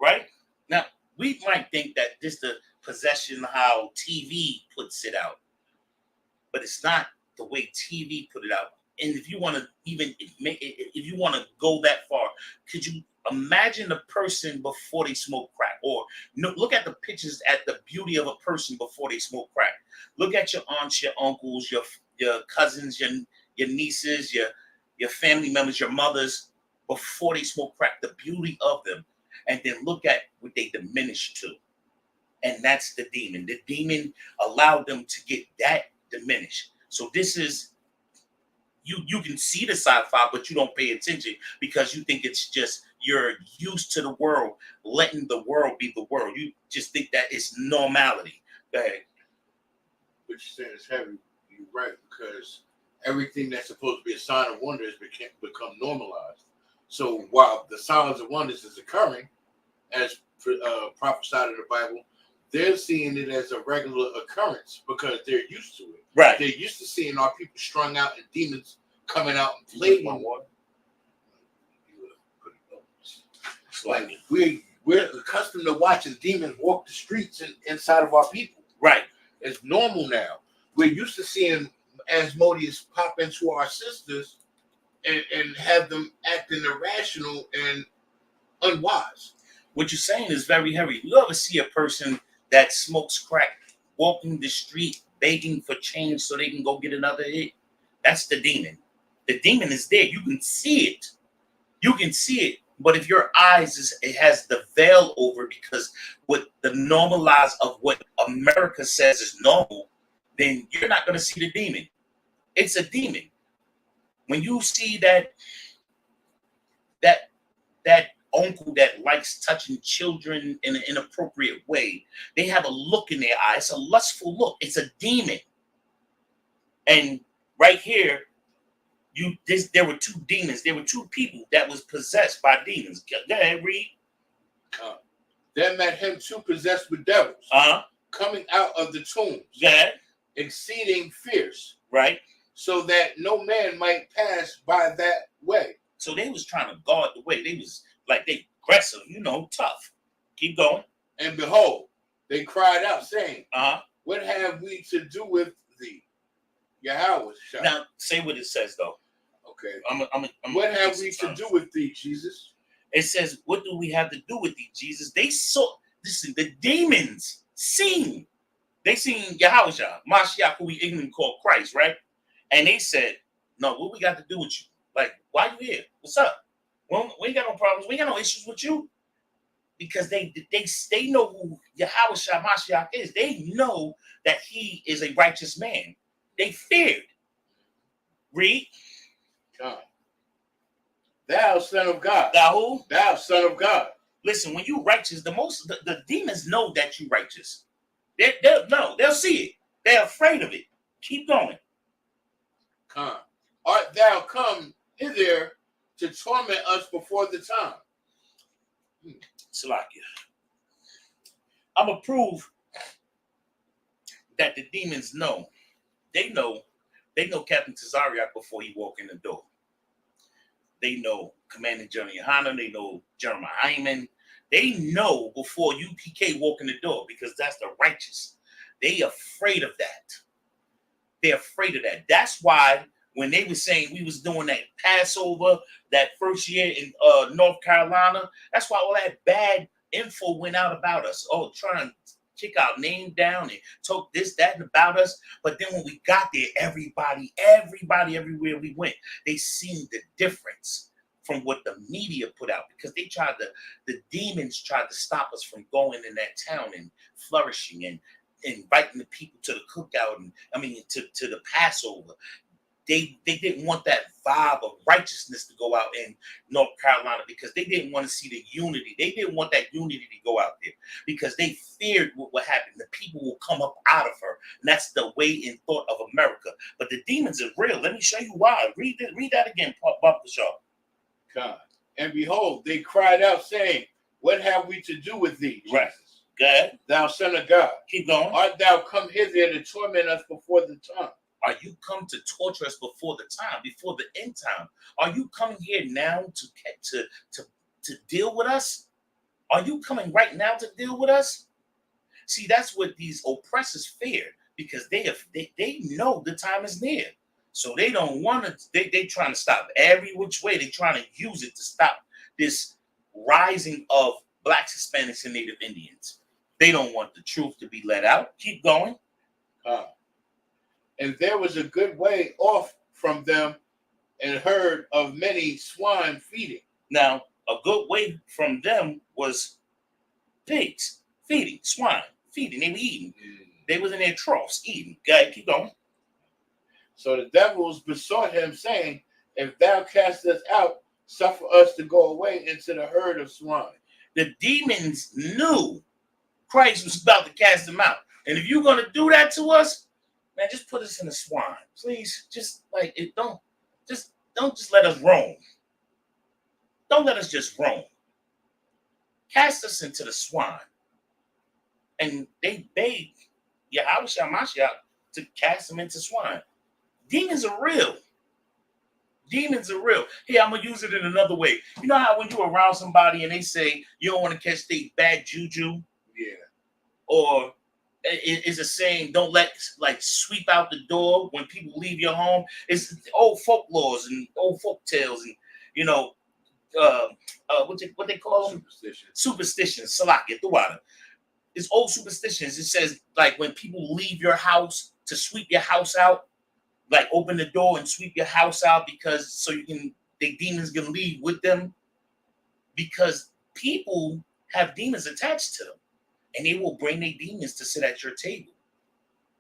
[SPEAKER 5] right? Now, we might think that this is the possession how TV puts it out, but it's not the way TV put it out. And if you want to if you want to go that far, could you imagine a person before they smoke crack? Or look at the pictures at the beauty of a person before they smoke crack. Look at your aunts, your uncles, your cousins, your nieces, your family members, your mothers before they smoke crack. The beauty of them, and then look at what they diminished to, and that's the demon. The demon allowed them to get that diminished. So this is. You can see the sci-fi, but you don't pay attention because you think it's just you're used to the world, letting the world be the world. You just think that it's normality. Go ahead.
[SPEAKER 1] What you're saying is heavy. You're right, because everything that's supposed to be a sign of wonder has become normalized. So while the signs of wonders is occurring, as prophesied in the Bible, they're seeing it as a regular occurrence because they're used to it.
[SPEAKER 5] Right.
[SPEAKER 1] They're used to seeing our people strung out and demons coming out and plaguing. Like we're accustomed to watching demons walk the streets inside of our people.
[SPEAKER 5] Right.
[SPEAKER 1] It's normal now. We're used to seeing Asmodeus pop into our sisters and have them acting irrational and unwise.
[SPEAKER 5] What you're saying is very heavy. You ever see a person that smokes crack walking the street begging for change so they can go get another hit? That's the demon. The demon is there. You can see it. You can see it. But if your eyes it has the veil over because what the normalize of what America says is normal, then you're not going to see the demon. It's a demon. When you see that uncle that likes touching children in an inappropriate way, they have a look in their eye. It's a lustful look. It's a demon. And right here, there were 2 demons. There were 2 people that was possessed by demons. Go ahead, read.
[SPEAKER 1] There met him 2 possessed with devils, coming out of the tombs, exceeding fierce,
[SPEAKER 5] right?
[SPEAKER 1] So that no man might pass by that way.
[SPEAKER 5] So they was trying to guard the way. They was like they aggressive, tough. Keep going.
[SPEAKER 1] And behold, they cried out, saying, What have we to do with thee, Yahweh?
[SPEAKER 5] Now say what it says though.
[SPEAKER 1] Okay. What have we to do with thee, Jesus?
[SPEAKER 5] It says, what do we have to do with thee, Jesus? They saw, listen, the demons seen. They seen Yahweh, Mashiach, who we ignorantly call Christ, right? And they said, no, what we got to do with you? Like, why you here? What's up? Well, we ain't got no problems. We ain't got no issues with you.
[SPEAKER 14] because they know who Yahushua Mashiach is. They know that he is a righteous man. They feared. Read.
[SPEAKER 1] God. Thou son of God.
[SPEAKER 14] Thou who?
[SPEAKER 1] Thou son of God.
[SPEAKER 14] Listen, when you righteous, the demons know that you righteous. They'll see it. They're afraid of it. Keep going.
[SPEAKER 1] Come. Art thou come hither to torment us before the time?
[SPEAKER 14] Salakia. I'm going to prove that the demons know. They know Captain Tazariak before he walk in the door. They know Commanding General YAHANNA. They know Jeremiah Hyman. They know before UPK walk in the door because that's the righteous. They afraid of that. They're afraid of that. That's why when they were saying we was doing that Passover that first year in North Carolina, that's why all that bad info went out about us. Oh, trying to kick our name down and talk this, that, and about us. But then when we got there, everybody, everywhere we went, they seen the difference from what the media put out because they the demons tried to stop us from going in that town and flourishing and inviting the people to the cookout and to the Passover. They didn't want that vibe of righteousness to go out in North Carolina because they didn't want to see the unity. They didn't want that unity to go out there because they feared what would happen. The people will come up out of her. And that's the way and thought of America. But the demons are real. Let me show you why. Read that again, Bob Shaw.
[SPEAKER 1] God. And behold, they cried out, saying, what have we to do with thee?
[SPEAKER 14] Right. Go ahead.
[SPEAKER 1] Thou son of God.
[SPEAKER 14] Keep going.
[SPEAKER 1] Art thou come hither to torment us before the time?
[SPEAKER 14] Are you come to torture us before the time, before the end time? Are you coming here now to deal with us? Are you coming right now to deal with us? See, that's what these oppressors fear because they know the time is near. So they don't want to. They trying to stop every which way. They trying to use it to stop this rising of Blacks, Hispanics, and Native Indians. They don't want the truth to be let out. Keep going.
[SPEAKER 1] And there was a good way off from them and herd of many swine feeding.
[SPEAKER 14] Now, a good way from them was pigs feeding, swine feeding. They were eating. They was in their troughs eating. Go ahead, keep going.
[SPEAKER 1] So the devils besought him, saying, if thou cast us out, suffer us to go away into the herd of swine.
[SPEAKER 14] The demons knew Christ was about to cast them out. And if you're going to do that to us, man, just put us in the swine. Please, just like it. Don't just let us roam. Don't let us just roam. Cast us into the swine. And they begged Yahushua Mashiach to cast them into swine. Demons are real. Demons are real. Hey, I'm going to use it in another way. You know how when you're around somebody and they say you don't want to catch the bad juju?
[SPEAKER 1] Yeah.
[SPEAKER 14] Or is a saying, don't let sweep out the door when people leave your home. It's old folklores and old folk tales and, what they call them? Superstitions. Salakia, Duwada. It's old superstitions. It says, when people leave your house to sweep your house out, open the door and sweep your house out the demons can leave with them because people have demons attached to them. And they will bring their demons to sit at your table.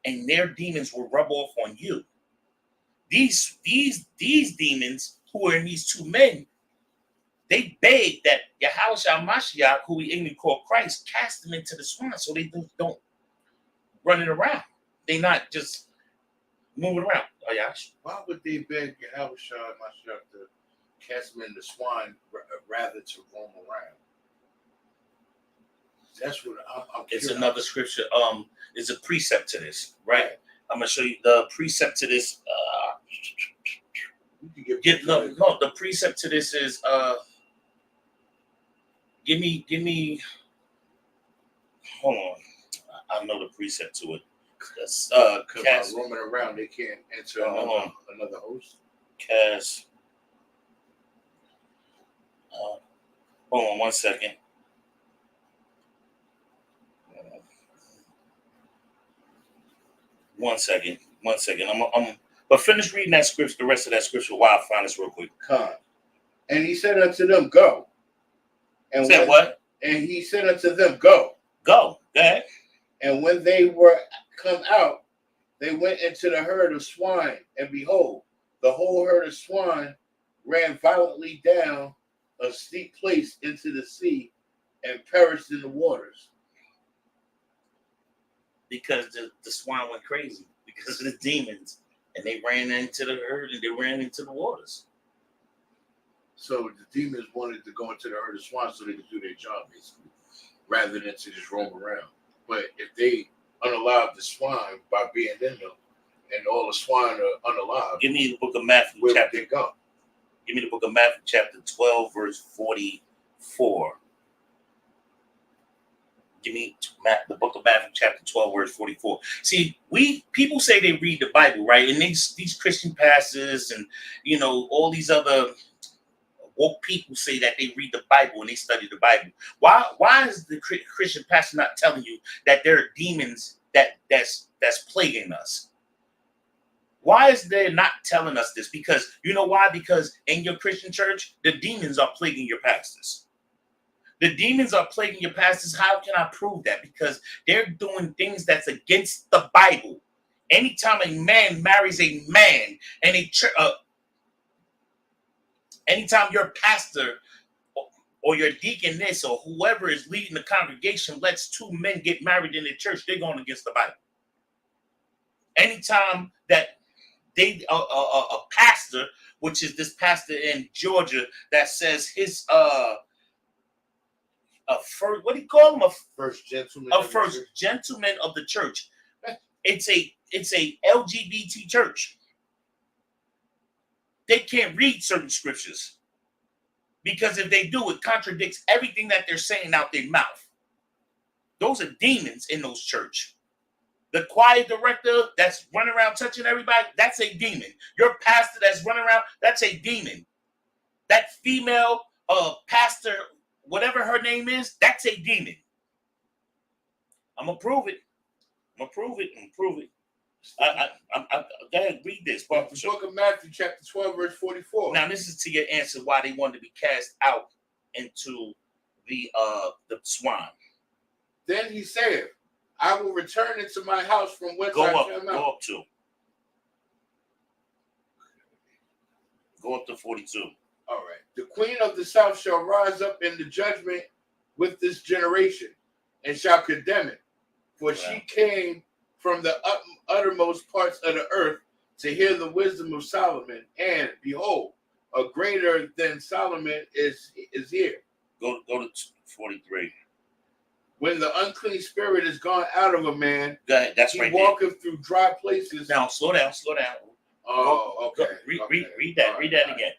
[SPEAKER 14] And their demons will rub off on you. These demons who are in these two men, they begged that Yahushua Mashiach, who we even call Christ, cast them into the swine so they don't run it around. They not just moving around. Oh, yeah.
[SPEAKER 1] Why would they beg Yahushua Mashiach to cast them in the swine rather to roam around? That's what I'm
[SPEAKER 14] It's another scripture. It's a precept to this, right? I'm gonna show you the precept to this. The precept to this is give me. Hold on, I know the precept to it.
[SPEAKER 1] Because by roaming around, they can't enter another host.
[SPEAKER 14] Cast. Hold on 1 second. One second. But finish reading that scripture, the rest of that scripture, while I find this real quick.
[SPEAKER 1] And he said unto them, go. And
[SPEAKER 14] said what?
[SPEAKER 1] And he said unto them, Go.
[SPEAKER 14] Go ahead.
[SPEAKER 1] And when they were come out, they went into the herd of swine, and behold, the whole herd of swine ran violently down a steep place into the sea and perished in the waters.
[SPEAKER 14] Because the swine went crazy because of the demons, and they ran into the herd and they ran into the waters.
[SPEAKER 1] So the demons wanted to go into the herd of swine so they could do their job, basically, rather than to just roam around. But if they unalive the swine by being in them, and all the swine are unalive,
[SPEAKER 14] give me the book of Matthew,
[SPEAKER 1] where
[SPEAKER 14] chapter.
[SPEAKER 1] would they go?
[SPEAKER 14] Give me the book of Matthew, chapter 12, verse 44. Give me the book of Matthew, chapter 12, verse 44. See, people say they read the Bible, right? And these Christian pastors and all these other woke people say that they read the Bible and they study the Bible. Why is the Christian pastor not telling you that there are demons that's plaguing us? Why is they not telling us this? Because you know why? Because in your Christian church, the demons are plaguing your pastors. The demons are plaguing your pastors. How can I prove that? Because they're doing things that's against the Bible. Anytime a man marries a man and anytime your pastor or your deaconess or whoever is leading the congregation lets two men get married in the church, they're going against the Bible. Anytime that a pastor, which is this pastor in Georgia, that says his first, what do you call him? A first gentleman of the church. It's a LGBT church. They can't read certain scriptures because if they do, it contradicts everything that they're saying out their mouth. Those are demons in those church. The choir director that's running around touching everybody, that's a demon. Your pastor that's running around, that's a demon. That female pastor, whatever her name is, that's a demon. I'm going to prove it. I'm going to prove it. Go ahead, read this.
[SPEAKER 1] The book of Matthew, chapter 12, verse 44.
[SPEAKER 14] Now, this is to your answer why they wanted to be cast out into the swine.
[SPEAKER 1] Then he said, I will return into my house from whence I came out.
[SPEAKER 14] Go up to 42.
[SPEAKER 1] All right. The queen of the south shall rise up in the judgment with this generation and shall condemn it. For she came from the uttermost parts of the earth to hear the wisdom of Solomon. And behold, a greater than Solomon is here.
[SPEAKER 14] Go to 43.
[SPEAKER 1] When the unclean spirit is gone out of a man,
[SPEAKER 14] that's
[SPEAKER 1] he
[SPEAKER 14] right
[SPEAKER 1] walketh through dry places.
[SPEAKER 14] Now, slow down.
[SPEAKER 1] Oh, okay.
[SPEAKER 14] Read that again.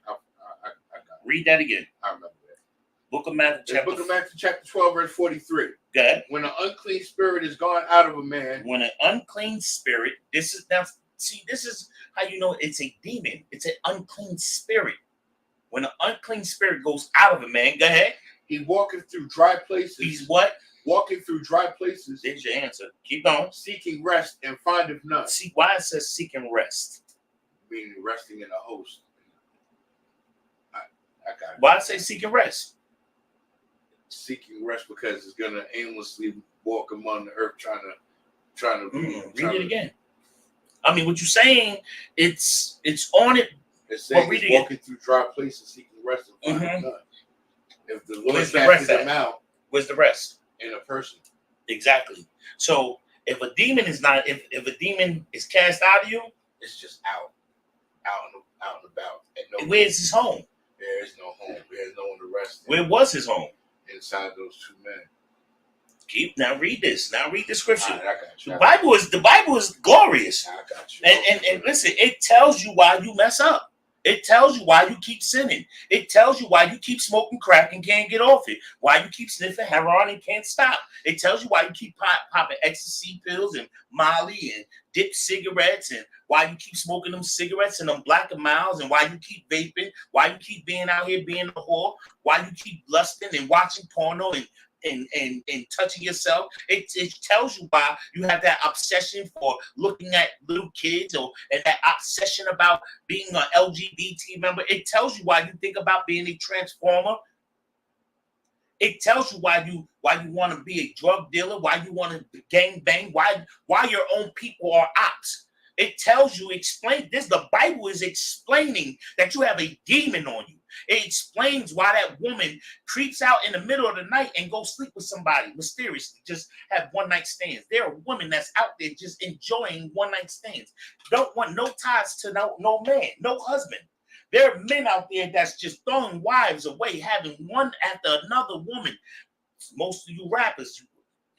[SPEAKER 14] Read that again.
[SPEAKER 1] I remember that.
[SPEAKER 14] Book of Matthew,
[SPEAKER 1] chapter 12, verse 43.
[SPEAKER 14] Go ahead.
[SPEAKER 1] When an unclean spirit is gone out of a man.
[SPEAKER 14] When an unclean spirit, this is how you know it's a demon. It's an unclean spirit. When an unclean spirit goes out of a man, go ahead.
[SPEAKER 1] He walketh through dry places.
[SPEAKER 14] He's what?
[SPEAKER 1] Walking through dry places.
[SPEAKER 14] There's your answer. Keep going.
[SPEAKER 1] Seeking rest and findeth none.
[SPEAKER 14] See why it says seeking rest?
[SPEAKER 1] Meaning resting in a host. I got it.
[SPEAKER 14] Why I say seeking rest?
[SPEAKER 1] Seeking rest because it's gonna aimlessly walk among the earth trying to
[SPEAKER 14] read it again. I mean, what you're saying, it's on it.
[SPEAKER 1] It's saying it's walking through dry places, seeking rest and finding none. If the Lord casts them out,
[SPEAKER 14] where's the rest?
[SPEAKER 1] In a person.
[SPEAKER 14] Exactly. So if a demon is not, if a demon is cast out of you,
[SPEAKER 1] it's just out and about.
[SPEAKER 14] Where's his home?
[SPEAKER 1] There is no home. There's no one to rest in.
[SPEAKER 14] Where was his home?
[SPEAKER 1] Inside those two men.
[SPEAKER 14] Now read this. Now read the scripture.
[SPEAKER 1] Right, I got you.
[SPEAKER 14] The Bible is glorious.
[SPEAKER 1] I got you.
[SPEAKER 14] And listen, it tells you why you mess up. It tells you why you keep sinning. It tells you why you keep smoking crack and can't get off it. Why you keep sniffing heroin and can't stop. It tells you why you keep popping ecstasy pills and Molly and dip cigarettes, and why you keep smoking them cigarettes and them Black and Milds, and why you keep vaping, why you keep being out here being a whore, why you keep lusting and watching porno and touching yourself. It tells you why you have that obsession for looking at little kids, and that obsession about being an LGBT member. It tells you why you think about being a transformer. It tells you why you want to be a drug dealer, why you want to gang bang, why your own people are ops. It tells you, explain this. The Bible is explaining that you have a demon on you. It explains why that woman creeps out in the middle of the night and go sleep with somebody mysteriously, just have one night stands. There are women that's out there just enjoying one night stands. Don't want no ties to no man, no husband. There are men out there that's just throwing wives away, having one after another woman. Most of you rappers,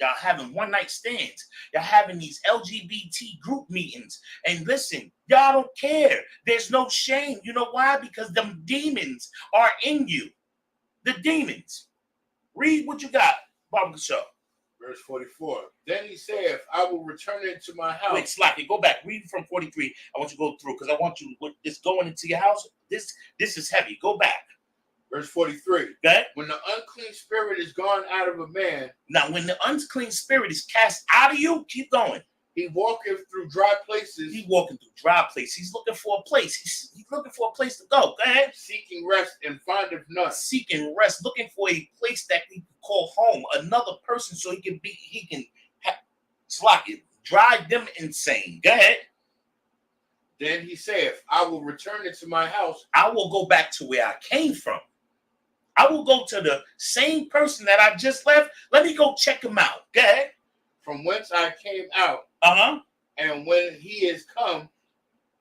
[SPEAKER 14] y'all having one night stands. Y'all having these LGBT group meetings. And listen, y'all don't care. There's no shame. You know why? Because them demons are in you. The demons. Read what you got, Barbara Shaw.
[SPEAKER 1] Verse 44. Then he said, I will return it to my house.
[SPEAKER 14] Wait, Slocky, go back. Read from 43. I want you to go through because I want you with this going into your house. This is heavy. Go back.
[SPEAKER 1] Verse 43.
[SPEAKER 14] Okay?
[SPEAKER 1] When the unclean spirit is gone out of a man.
[SPEAKER 14] Now, when the unclean spirit is cast out of you, keep going.
[SPEAKER 1] He walketh through dry places.
[SPEAKER 14] He's walking through dry places. He's looking for a place. He's looking for a place to go. Go ahead.
[SPEAKER 1] Seeking rest and findeth none.
[SPEAKER 14] Seeking rest, looking for a place that he can call home, another person, so he can drive them insane. Go ahead.
[SPEAKER 1] Then he saith, I will return it to my house.
[SPEAKER 14] I will go back to where I came from. I will go to the same person that I just left. Let me go check him out. Go ahead.
[SPEAKER 1] From whence I came out.
[SPEAKER 14] And
[SPEAKER 1] when he is come,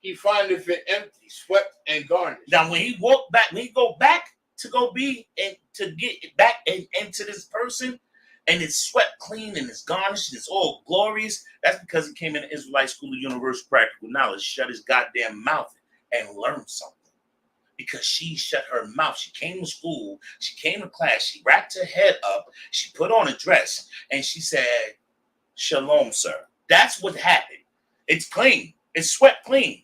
[SPEAKER 1] he findeth it empty, swept and garnished.
[SPEAKER 14] Now, when he go back to go be and to get back into this person, and it's swept clean and it's garnished and it's all glorious, that's because he came in the Israelite School of Universal Practical Knowledge, shut his goddamn mouth and learned something. Because she shut her mouth. She came to school, she came to class, she wrapped her head up, she put on a dress, and she said, Shalom, sir. That's what happened. It's clean. It's swept clean.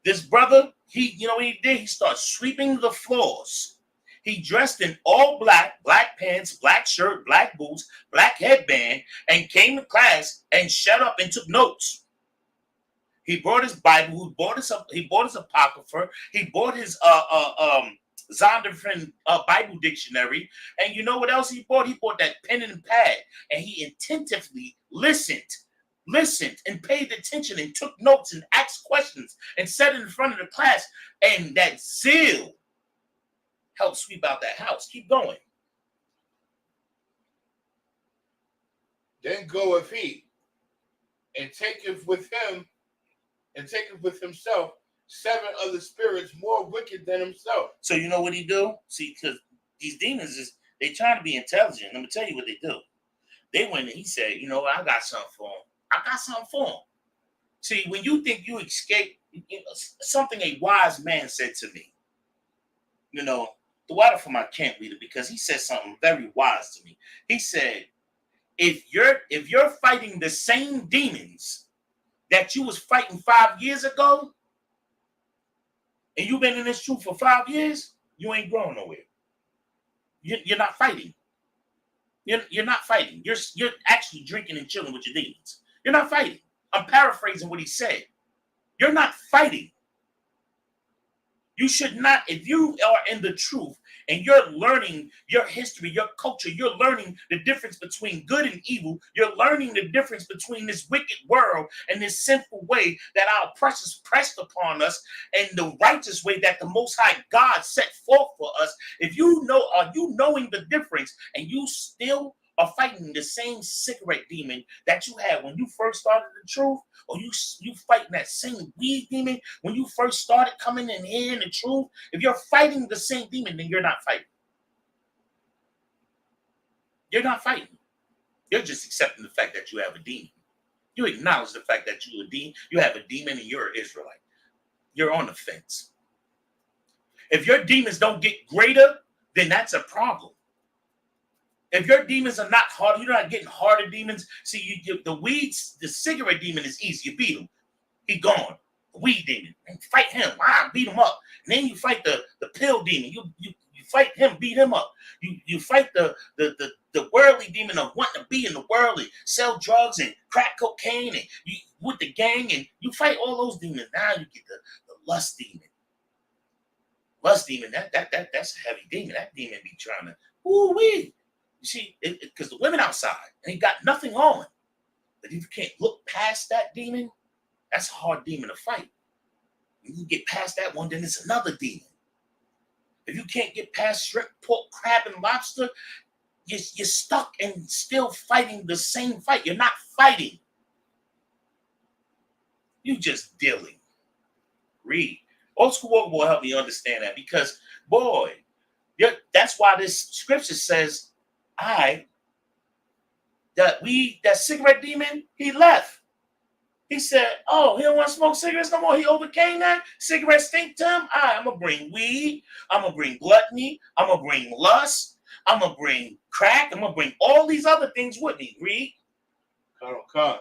[SPEAKER 14] This brother, you know what he did? He started sweeping the floors. He dressed in all black, black pants, black shirt, black boots, black headband, and came to class and shut up and took notes. He brought his Bible, he bought his Apocrypha, he bought his Zondervan Bible dictionary, and you know what else he bought? He bought that pen and pad, and he attentively listened and paid attention and took notes and asked questions and said it in front of the class, and that zeal helped sweep out that house. Keep going.
[SPEAKER 1] Then goeth he, and taketh with himself 7 other spirits more wicked than himself.
[SPEAKER 14] So you know what he do? See, because these demons they trying to be intelligent. Let me tell you what they do. They went and he said, you know what, I got something for him. See, when you think you escape, something a wise man said to me, the water for my camp leader, because he said something very wise to me. He said, if you're fighting the same demons that you was fighting 5 years ago, and you've been in this truth for 5 years, you ain't growing nowhere. You're not fighting. You're not fighting. You're actually drinking and chilling with your demons. You're not fighting. I'm paraphrasing what he said. You're not fighting. You should not, if you are in the truth and you're learning your history, your culture, you're learning the difference between good and evil, you're learning the difference between this wicked world and this sinful way that our oppressors pressed upon us and the righteous way that the Most High God set forth for us. If you are you knowing the difference and you still are fighting the same cigarette demon that you had when you first started the truth, or you fighting that same weed demon when you first started coming in hearing the truth, if you're fighting the same demon, then you're not fighting. You're not fighting. You're just accepting the fact that you have a demon. You acknowledge the fact that you have a demon and you're an Israelite. You're on the fence. If your demons don't get greater, then that's a problem. If your demons are not hard, you're not getting harder demons. See, the cigarette demon is easy. You beat him. He gone. The weed demon. And fight him. Beat him up. And then you fight the pill demon. You fight him, beat him up. You fight the worldly demon of wanting to be in the world and sell drugs and crack cocaine and you with the gang, and you fight all those demons. Now you get the lust demon. Lust demon, that's a heavy demon. That demon be trying to, Ooh-wee. You see, because the women outside, and he got nothing on. But if you can't look past that demon, that's a hard demon to fight. If you get past that one, then it's another demon. If you can't get past shrimp, pork, crab, and lobster, you're stuck and still fighting the same fight. You're not fighting. You're just dealing. Read. Old school walk will help me understand that because, boy, that's why this scripture says, that cigarette demon, he left. He said, oh, he don't want to smoke cigarettes no more. He overcame that. Cigarettes stink to him. I'm going to bring weed. I'm going to bring gluttony. I'm going to bring lust. I'm going to bring crack. I'm going to bring all these other things with me. Read.
[SPEAKER 12] Come.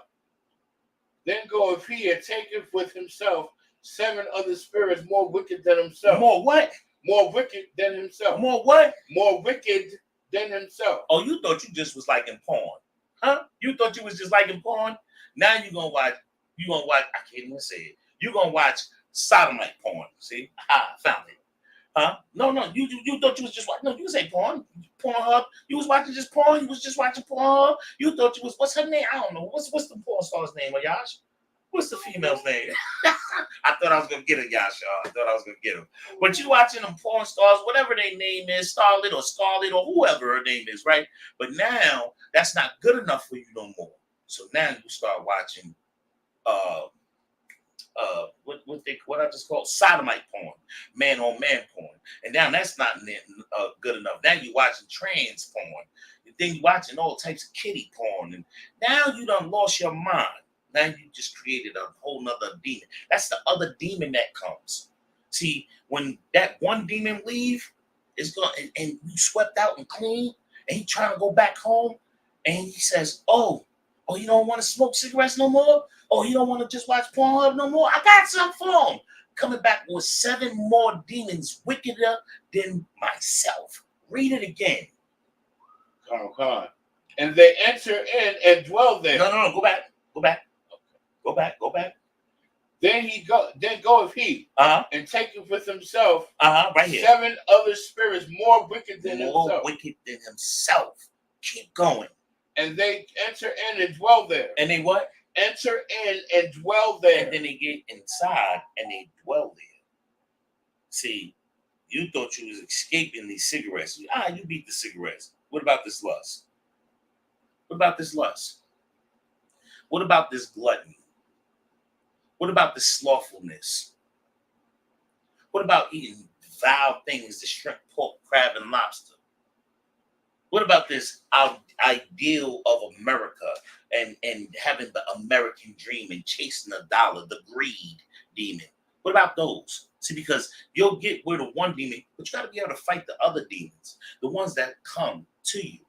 [SPEAKER 12] Then goeth he and taketh with himself 7 other spirits more wicked than himself.
[SPEAKER 14] More what?
[SPEAKER 12] More wicked than himself.
[SPEAKER 14] More what?
[SPEAKER 12] More wicked than himself.
[SPEAKER 14] Oh, you thought you just was liking porn. Huh? You thought you was just liking porn? Now you're going to watch, I can't even say it. You're going to watch sodomite porn. See? I found it. Huh? No, you thought you was just watching. No, you say porn. Pornhub. You was watching just porn. You was just watching Pornhub. You thought you was, what's her name? I don't know. What's the porn star's name, Yash? What's the female's name? I thought I was going to get her, Yash. I thought I was going to get her. But you watching them porn stars, whatever their name is, Starlet or Scarlet or whoever her name is, right? But now, that's not good enough for you no more. So now you start watching what I just called sodomite porn, man on man porn, and now that's not good enough. Now you're watching trans porn, and then you're watching all types of kiddie porn, and now you done lost your mind. Now you just created a whole nother demon. That's the other demon that comes. See, when that one demon leave, is going and you swept out and clean, and he trying to go back home, and he says, "Oh, you don't want to smoke cigarettes no more? Oh, you don't want to just watch Pornhub no more? I got something for him." Coming back with 7 more demons wickeder than myself. Read it again.
[SPEAKER 12] Come. And they enter in and dwell there.
[SPEAKER 14] No, go back. Go back.
[SPEAKER 12] Then goeth he and taketh with himself
[SPEAKER 14] right here.
[SPEAKER 12] 7 other spirits more wicked than himself.
[SPEAKER 14] More wicked than himself. Keep going.
[SPEAKER 12] And they enter in and dwell there.
[SPEAKER 14] And they what?
[SPEAKER 12] Enter in and dwell there.
[SPEAKER 14] And then they get inside and they dwell there. See, you thought you was escaping these cigarettes. You beat the cigarettes. What about this lust? What about this lust? What about this gluttony? What about this slothfulness? What about eating vile things, the shrimp, pork, crab, and lobster? What about this ideal of America and having the American dream and chasing the dollar, the greed demon? What about those? See, because you'll get rid of one demon, but you got to be able to fight the other demons, the ones that come to you.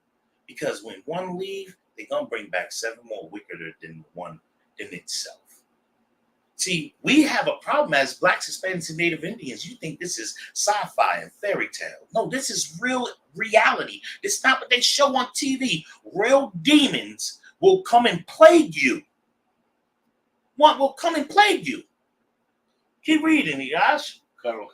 [SPEAKER 14] Because when one leave, they're going to bring back 7 more wickeder than one than itself. See, we have a problem as Blacks, Hispanics, and Native Indians. You think this is sci-fi and fairy tale. No, this is real reality. It's not what they show on TV. Real demons will come and plague you. What will come and plague you? Keep reading, Yash.
[SPEAKER 12] Come.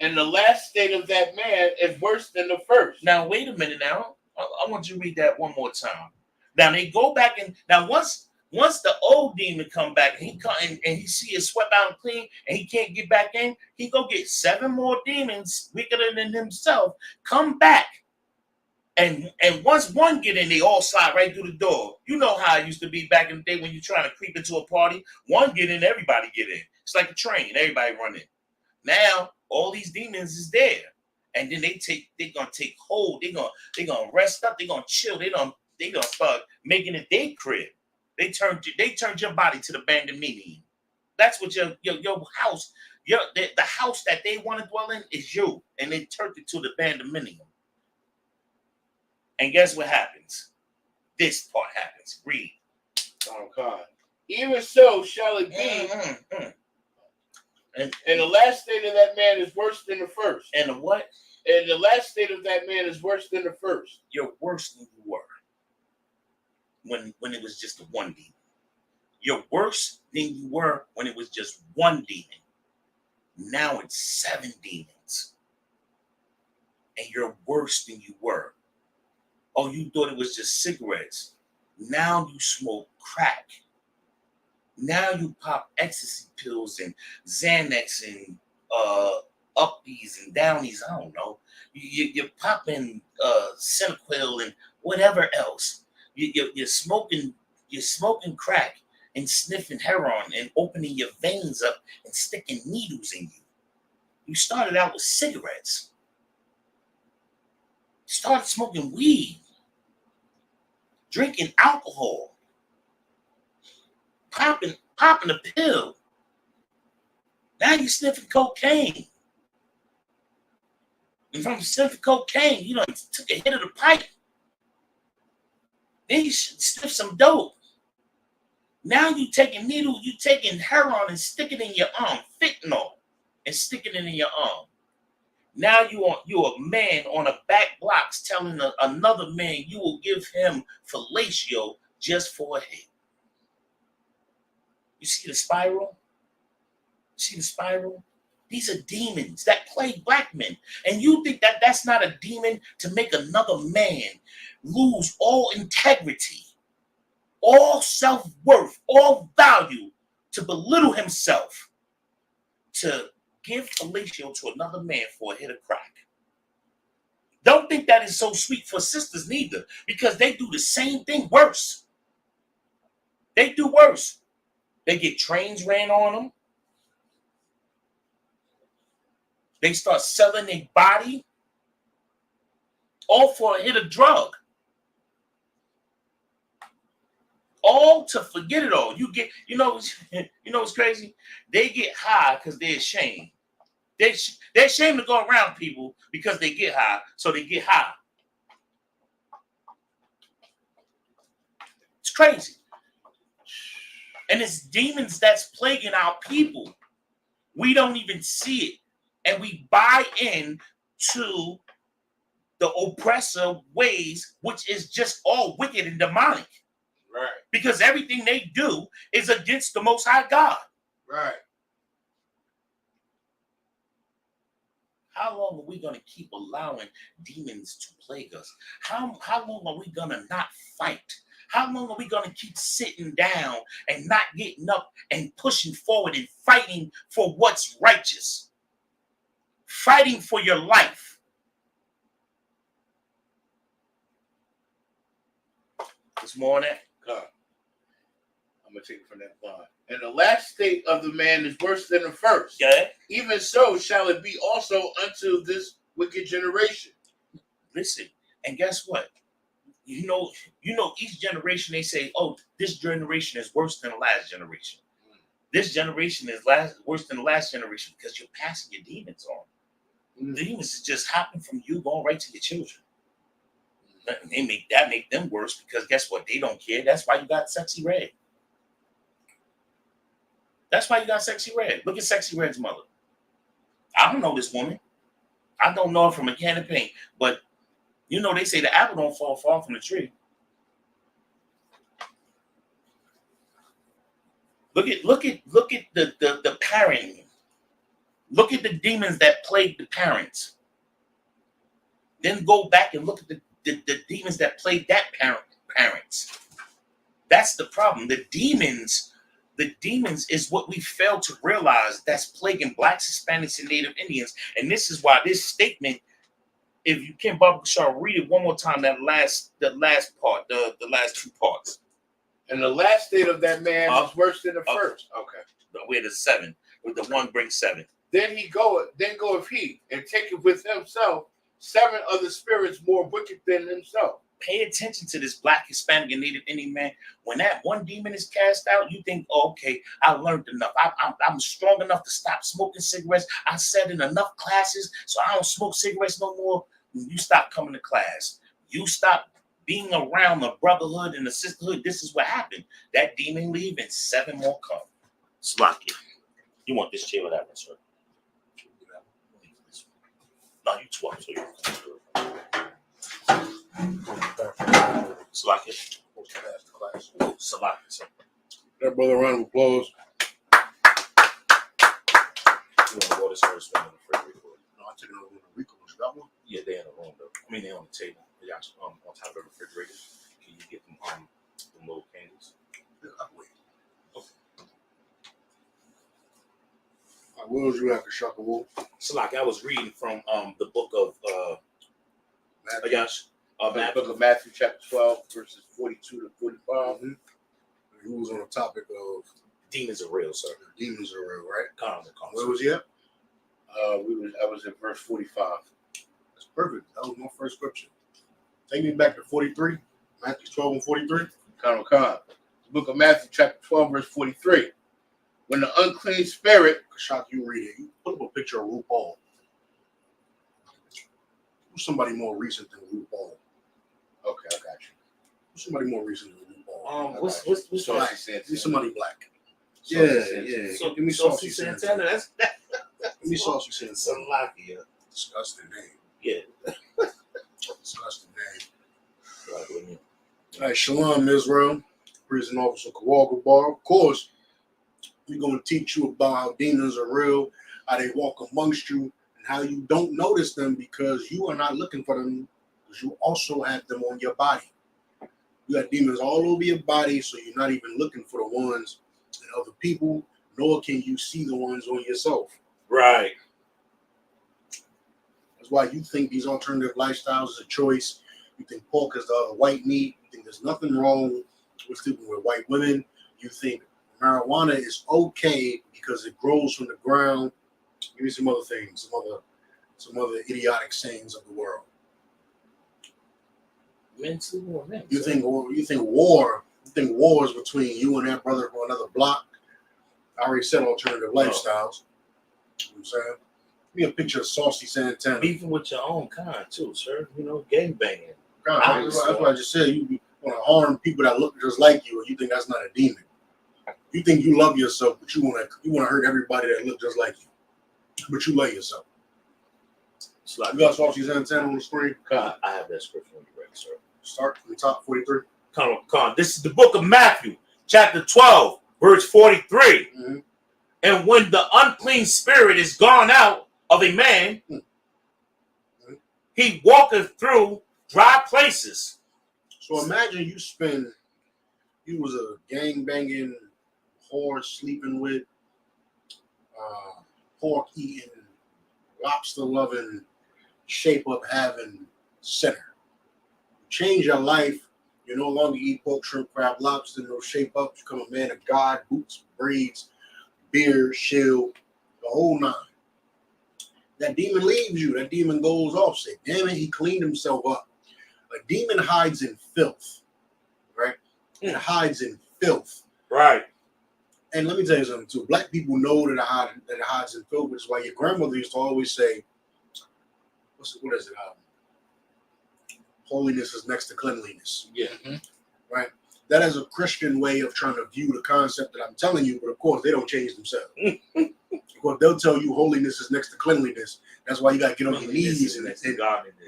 [SPEAKER 12] And the last state of that man is worse than the first.
[SPEAKER 14] Now, wait a minute now. I want you to read that one more time. Now, they go back and... Now, once the old demon come back and he see it swept out and clean and he can't get back in, he go get 7 more demons wickeder than himself, come back. And once one get in, they all slide right through the door. You know how it used to be back in the day when you're trying to creep into a party. One get in, everybody get in. It's like a train, everybody run in. Now, all these demons is there. And then they're gonna take hold, they're gonna rest up, they're gonna chill, they gonna start making it their crib. They turned your body to the bandeminium. That's what your house, the house that they want to dwell in is you, and they turned it to the bandeminium. And guess what happens? This part happens. Read.
[SPEAKER 12] Oh God. Even so shall it be. And the last state of that man is worse than the first.
[SPEAKER 14] And the what?
[SPEAKER 12] And the last state of that man is worse than the first.
[SPEAKER 14] You're worse than you were when it was just the one demon. You're worse than you were when it was just one demon. Now it's 7 demons. and you're worse than you were. Oh, you thought it was just cigarettes. Now you smoke crack. Now you pop ecstasy pills and Xanax and uppies and downies. I don't know. You're popping Cinequil and whatever else. You're smoking crack and sniffing heroin and opening your veins up and sticking needles in you. You started out with cigarettes. You started smoking weed, drinking alcohol, popping a pill. Now you're sniffing cocaine. And from sniffing cocaine, you took a hit of the pipe. Then you sniff some dope. Now you taking needle, you taking heroin and stick it in your arm, fentanyl, and sticking it in your arm. Now you're a man on a back blocks telling another man you will give him fellatio just for a hit. You see the spiral? See the spiral? These are demons that plague black men. And you think that that's not a demon to make another man lose all integrity, all self-worth, all value, to belittle himself, to give fellatio to another man for a hit of crack. Don't think that is so sweet for sisters neither, because they do the same thing worse. They do worse. They get trains ran on them. They start selling their body, all for a hit of drug. All to forget it all. You know what's crazy? They get high because they're ashamed. They're ashamed to go around people because they get high, so they get high. It's crazy. And it's demons that's plaguing our people. We don't even see it. And we buy in to the oppressor ways, which is just all wicked and demonic.
[SPEAKER 1] Right.
[SPEAKER 14] Because everything they do is against the Most High God.
[SPEAKER 1] Right.
[SPEAKER 14] How long are we going to keep allowing demons to plague us? How long are we going to not fight? How long are we going to keep sitting down and not getting up and pushing forward and fighting for what's righteous? Fighting for your life. There's more on that?
[SPEAKER 1] God. I'm going to take it from that line. And the last state of the man is worse than the first.
[SPEAKER 14] Okay.
[SPEAKER 1] Even so shall it be also unto this wicked generation.
[SPEAKER 14] Listen, and guess what? You know, each generation they say, oh, this generation is worse than the last generation. This generation is worse than the last generation because you're passing your demons on. The demons is just hopping from you going right to your children. That make them worse because guess what? They don't care. That's why you got Sexy Red. That's why you got Sexy Red. Look at Sexy Red's mother. I don't know this woman. I don't know her from a can of paint. But they say the apple don't fall far from the tree. Look at the parenting. Look at the demons that plague the parents. Then go back and look at the demons that plague that parents. That's the problem. The demons is what we fail to realize that's plaguing Blacks, Hispanics, and Native Indians. And this is why this statement, if you can, Baba Bashar, read it one more time, the last part, the last two parts.
[SPEAKER 1] And the last state of that man is worse than the first. Okay.
[SPEAKER 14] We're the 7. The 1 brings 7.
[SPEAKER 1] Then goeth he, and taketh with himself 7 other spirits more wicked than himself.
[SPEAKER 14] Pay attention to this Black, Hispanic, and Native Indian man. When that one demon is cast out, you think, oh, okay, I learned enough. I'm strong enough to stop smoking cigarettes. I sat in enough classes, so I don't smoke cigarettes no more. You stop coming to class. You stop being around the brotherhood and the sisterhood. This is what happened. That demon leave and 7 more come. Slocky. You want this chair or that one, sir? No, you 12, so you Slocky. Slocky, sir.
[SPEAKER 1] That brother, round of applause.
[SPEAKER 14] You want to go this first one in the refrigerator?
[SPEAKER 15] No, I took it over to Rico. You got one?
[SPEAKER 14] Yeah, they're in the room though. I mean, they're on the table. They're on top of the refrigerator. Can you get them little candies?
[SPEAKER 15] Yeah, I'll wait. What was you after Shaka Wolf?
[SPEAKER 14] So like I was reading from the book of
[SPEAKER 1] Book of Matthew, chapter 12, verses 42 to 45.
[SPEAKER 15] Mm-hmm. Who was on the topic of
[SPEAKER 14] demons are real, sir.
[SPEAKER 15] Demons are real, right?
[SPEAKER 14] Calm.
[SPEAKER 15] Where was he at?
[SPEAKER 1] I was at verse 45.
[SPEAKER 15] That's perfect. That was my first scripture. Take me back to 43. Matthew 12 and 43.
[SPEAKER 1] Khan. Book of Matthew, chapter 12, verse 43. When the unclean spirit,
[SPEAKER 15] Kashak, you read it. You put up a picture of RuPaul. Who's somebody more recent than RuPaul?
[SPEAKER 1] Okay, I got you.
[SPEAKER 15] Who's somebody more recent than RuPaul?
[SPEAKER 14] What's
[SPEAKER 15] black? Who's somebody black?
[SPEAKER 14] So,
[SPEAKER 15] give me
[SPEAKER 14] Saucy
[SPEAKER 15] Santana.
[SPEAKER 14] Santana.
[SPEAKER 15] Give me Saucy Santana.
[SPEAKER 14] Salakia.
[SPEAKER 15] Disgusting name.
[SPEAKER 14] Yeah.
[SPEAKER 15] Disgusting name. All right, Shalom, Israel. Prison Officer Kawaga Bar. Of course, we're going to teach you about how demons are real, how they walk amongst you, and how you don't notice them because you are not looking for them, because you also have them on your body. You got demons all over your body, so you're not even looking for the ones in other people, nor can you see the ones on yourself.
[SPEAKER 14] Right.
[SPEAKER 15] That's why you think these alternative lifestyles is a choice. You think pork is the other white meat. You think there's nothing wrong with sleeping with white women. You think marijuana is okay because it grows from the ground. Give me some other things, some other idiotic sayings of the world.
[SPEAKER 14] Men sleeping with men.
[SPEAKER 15] You think war is between you and that brother from another block. I already said alternative lifestyles. You know what I'm saying? Give me a picture of Saucy Santana.
[SPEAKER 14] Beefing with your own kind too, sir. You know, gang banging.
[SPEAKER 15] That's what I just said. You want to harm people that look just like you, and you think that's not a demon. You think you love yourself, but you want to hurt everybody that look just like you. But you love yourself. You got Saucy Santana on the screen?
[SPEAKER 14] I have that scripture when you're ready, sir.
[SPEAKER 15] Start from the top 43.
[SPEAKER 14] Come. This is the book of Matthew, chapter 12, verse 43.
[SPEAKER 15] Mm-hmm.
[SPEAKER 14] And when the unclean spirit is gone out of a man, he walketh through dry places.
[SPEAKER 15] So imagine you was a gang banging, whore sleeping with, pork eating, lobster loving, shape up having sinner. Change your life. You no longer eat pork, shrimp, crab, lobster, no shape up. You become a man of God, boots, braids, beard, shield, the whole nine. That demon leaves you. That demon goes off. Say, damn it, he cleaned himself up. A demon hides in filth, right? It hides in filth.
[SPEAKER 14] Right.
[SPEAKER 15] And let me tell you something too. Black people know that it hides in filth, which is why your grandmother used to always say, what is it? Holiness is next to cleanliness.
[SPEAKER 14] Yeah.
[SPEAKER 15] Right? That is a Christian way of trying to view the concept that I'm telling you, but of course they don't change themselves. Of course, they'll tell you holiness is next to cleanliness. That's why you got to get on your knees.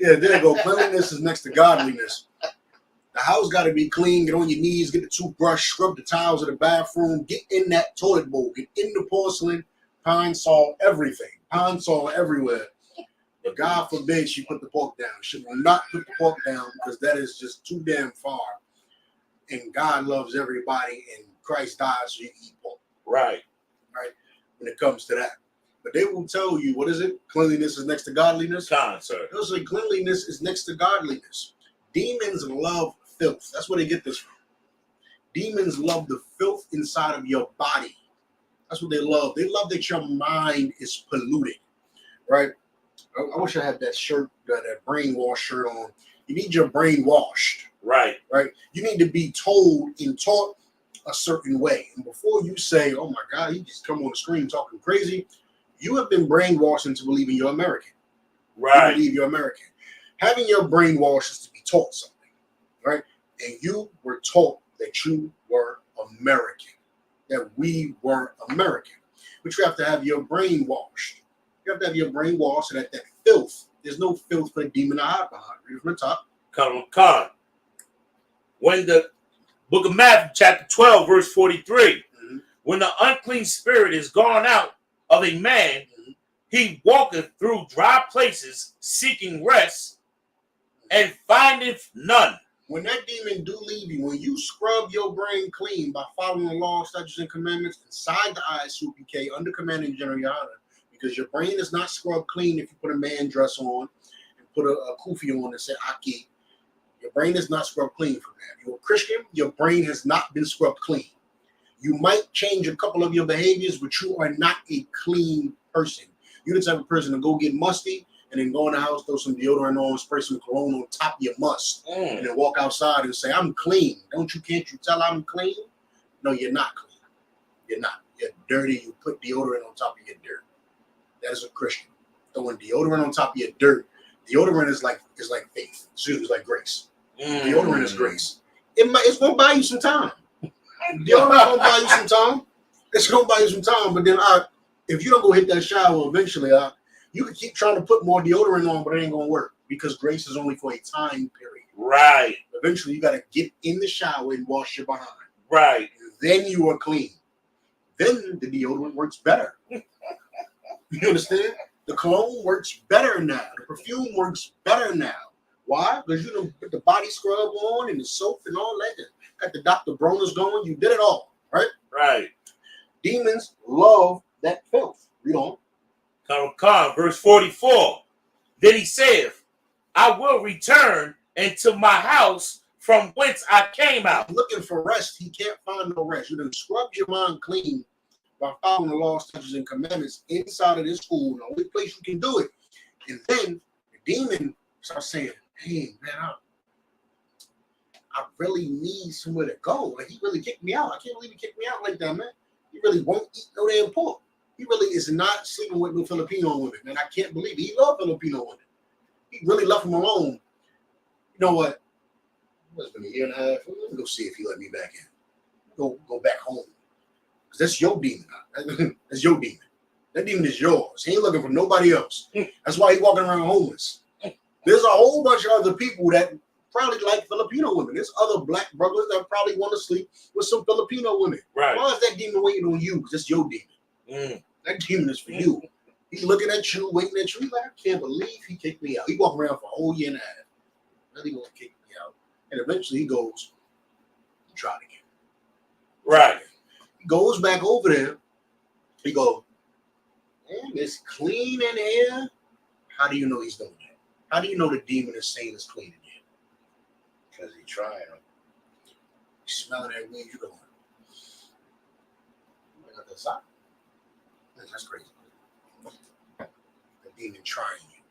[SPEAKER 15] Yeah, there you go. Cleanliness is next to godliness. The house got to be clean. Get on your knees, get the toothbrush, scrub the tiles of the bathroom, get in that toilet bowl, get in the porcelain, pine sol, everything. Pine sol everywhere. But God forbid she put the pork down. She will not put the pork down because that is just too damn far. And God loves everybody, and Christ died so you eat pork.
[SPEAKER 14] Right.
[SPEAKER 15] When it comes to that. But they will tell you, what is it? Cleanliness is next to godliness?
[SPEAKER 14] Sir.
[SPEAKER 15] They'll say cleanliness is next to godliness. Demons love filth. That's where they get this from. Demons love the filth inside of your body. That's what they love. They love that your mind is polluted, right? I wish I had that shirt, that brainwash shirt on. You need your brain washed.
[SPEAKER 14] Right.
[SPEAKER 15] You need to be told and taught a certain way. And before you say, oh my God, he just come on the screen talking crazy, you have been brainwashed into believing you're American.
[SPEAKER 14] Right.
[SPEAKER 15] You believe you're American. Having your brainwash is to be taught something, right? And you were taught that you were American, that we were American. But you have to have your brain washed. You have to have your brain washed so that filth, there's no filth for a demon to hide behind. Read from the top.
[SPEAKER 14] Come. When the book of Matthew, chapter 12, verse 43, when the unclean spirit is gone out of a man, He walketh through dry places, seeking rest, and findeth none.
[SPEAKER 15] When that demon do leave you, when you scrub your brain clean by following the law, statutes, and commandments inside the ISUPK under Commanding General YAHANNA, because your brain is not scrubbed clean if you put a man dress on and put a kufi on and say Aki. Your brain is not scrubbed clean from that. If you're a Christian, your brain has not been scrubbed clean. You might change a couple of your behaviors, but you are not a clean person. You're the type of person to go get musty and then go in the house, throw some deodorant on, spray some cologne on top of your must, and then walk outside and say, I'm clean. Can't you tell I'm clean? No, you're not clean. You're not. You're dirty. You put deodorant on top of your dirt. That is a Christian. Throwing deodorant on top of your dirt. Deodorant is like faith. It's like grace. Deodorant is grace. It's gonna buy you some time. Deodorant gonna buy you some time. It's gonna buy you some time, but then if you don't go hit that shower eventually, you can keep trying to put more deodorant on, but it ain't gonna work because grace is only for a time period.
[SPEAKER 14] Right.
[SPEAKER 15] Eventually, you gotta get in the shower and wash your behind.
[SPEAKER 14] Right.
[SPEAKER 15] Then you are clean. Then the deodorant works better. You understand? The cologne works better now. The perfume works better now. Why? Because you don't put the body scrub on and the soap and all that. Got the Dr. Broners going. You did it all, right?
[SPEAKER 14] Right.
[SPEAKER 15] Demons love that filth. Read on.
[SPEAKER 14] Verse 44. Then he saith, I will return into my house from whence I came out.
[SPEAKER 15] Looking for rest, he can't find no rest. You done scrubbed your mind clean by following the law, statutes, and commandments inside of this school. The only place you can do it. And then the demon starts saying, hey, man, I really need somewhere to go. Like, he really kicked me out. I can't believe he kicked me out like that, man. He really won't eat no damn pork. He really is not sleeping with no Filipino women, man. I can't believe it. He loved Filipino women. He really left them alone. You know what? It's been a year and a half. Let me go see if he let me back in. Go back home. Because that's your demon. That's your demon. That demon is yours. He ain't looking for nobody else. That's why he walking around homeless. There's a whole bunch of other people that probably like Filipino women. There's other black brothers that probably want to sleep with some Filipino women.
[SPEAKER 14] Right.
[SPEAKER 15] Why is that demon waiting on you? Because that's your demon. That demon is for you. He's looking at you, waiting at you. He's like, I can't believe he kicked me out. He walked around for a whole year and a half. Really gonna kick me out. And eventually he goes, try it again.
[SPEAKER 14] Right.
[SPEAKER 15] He goes back over there. He goes, man, it's clean in here. How do you know he's doing that? How do you know the demon is saying it's clean in here? Because he's trying. You smelling that weed, you're going, I got that sock. That's crazy. The demon trying you.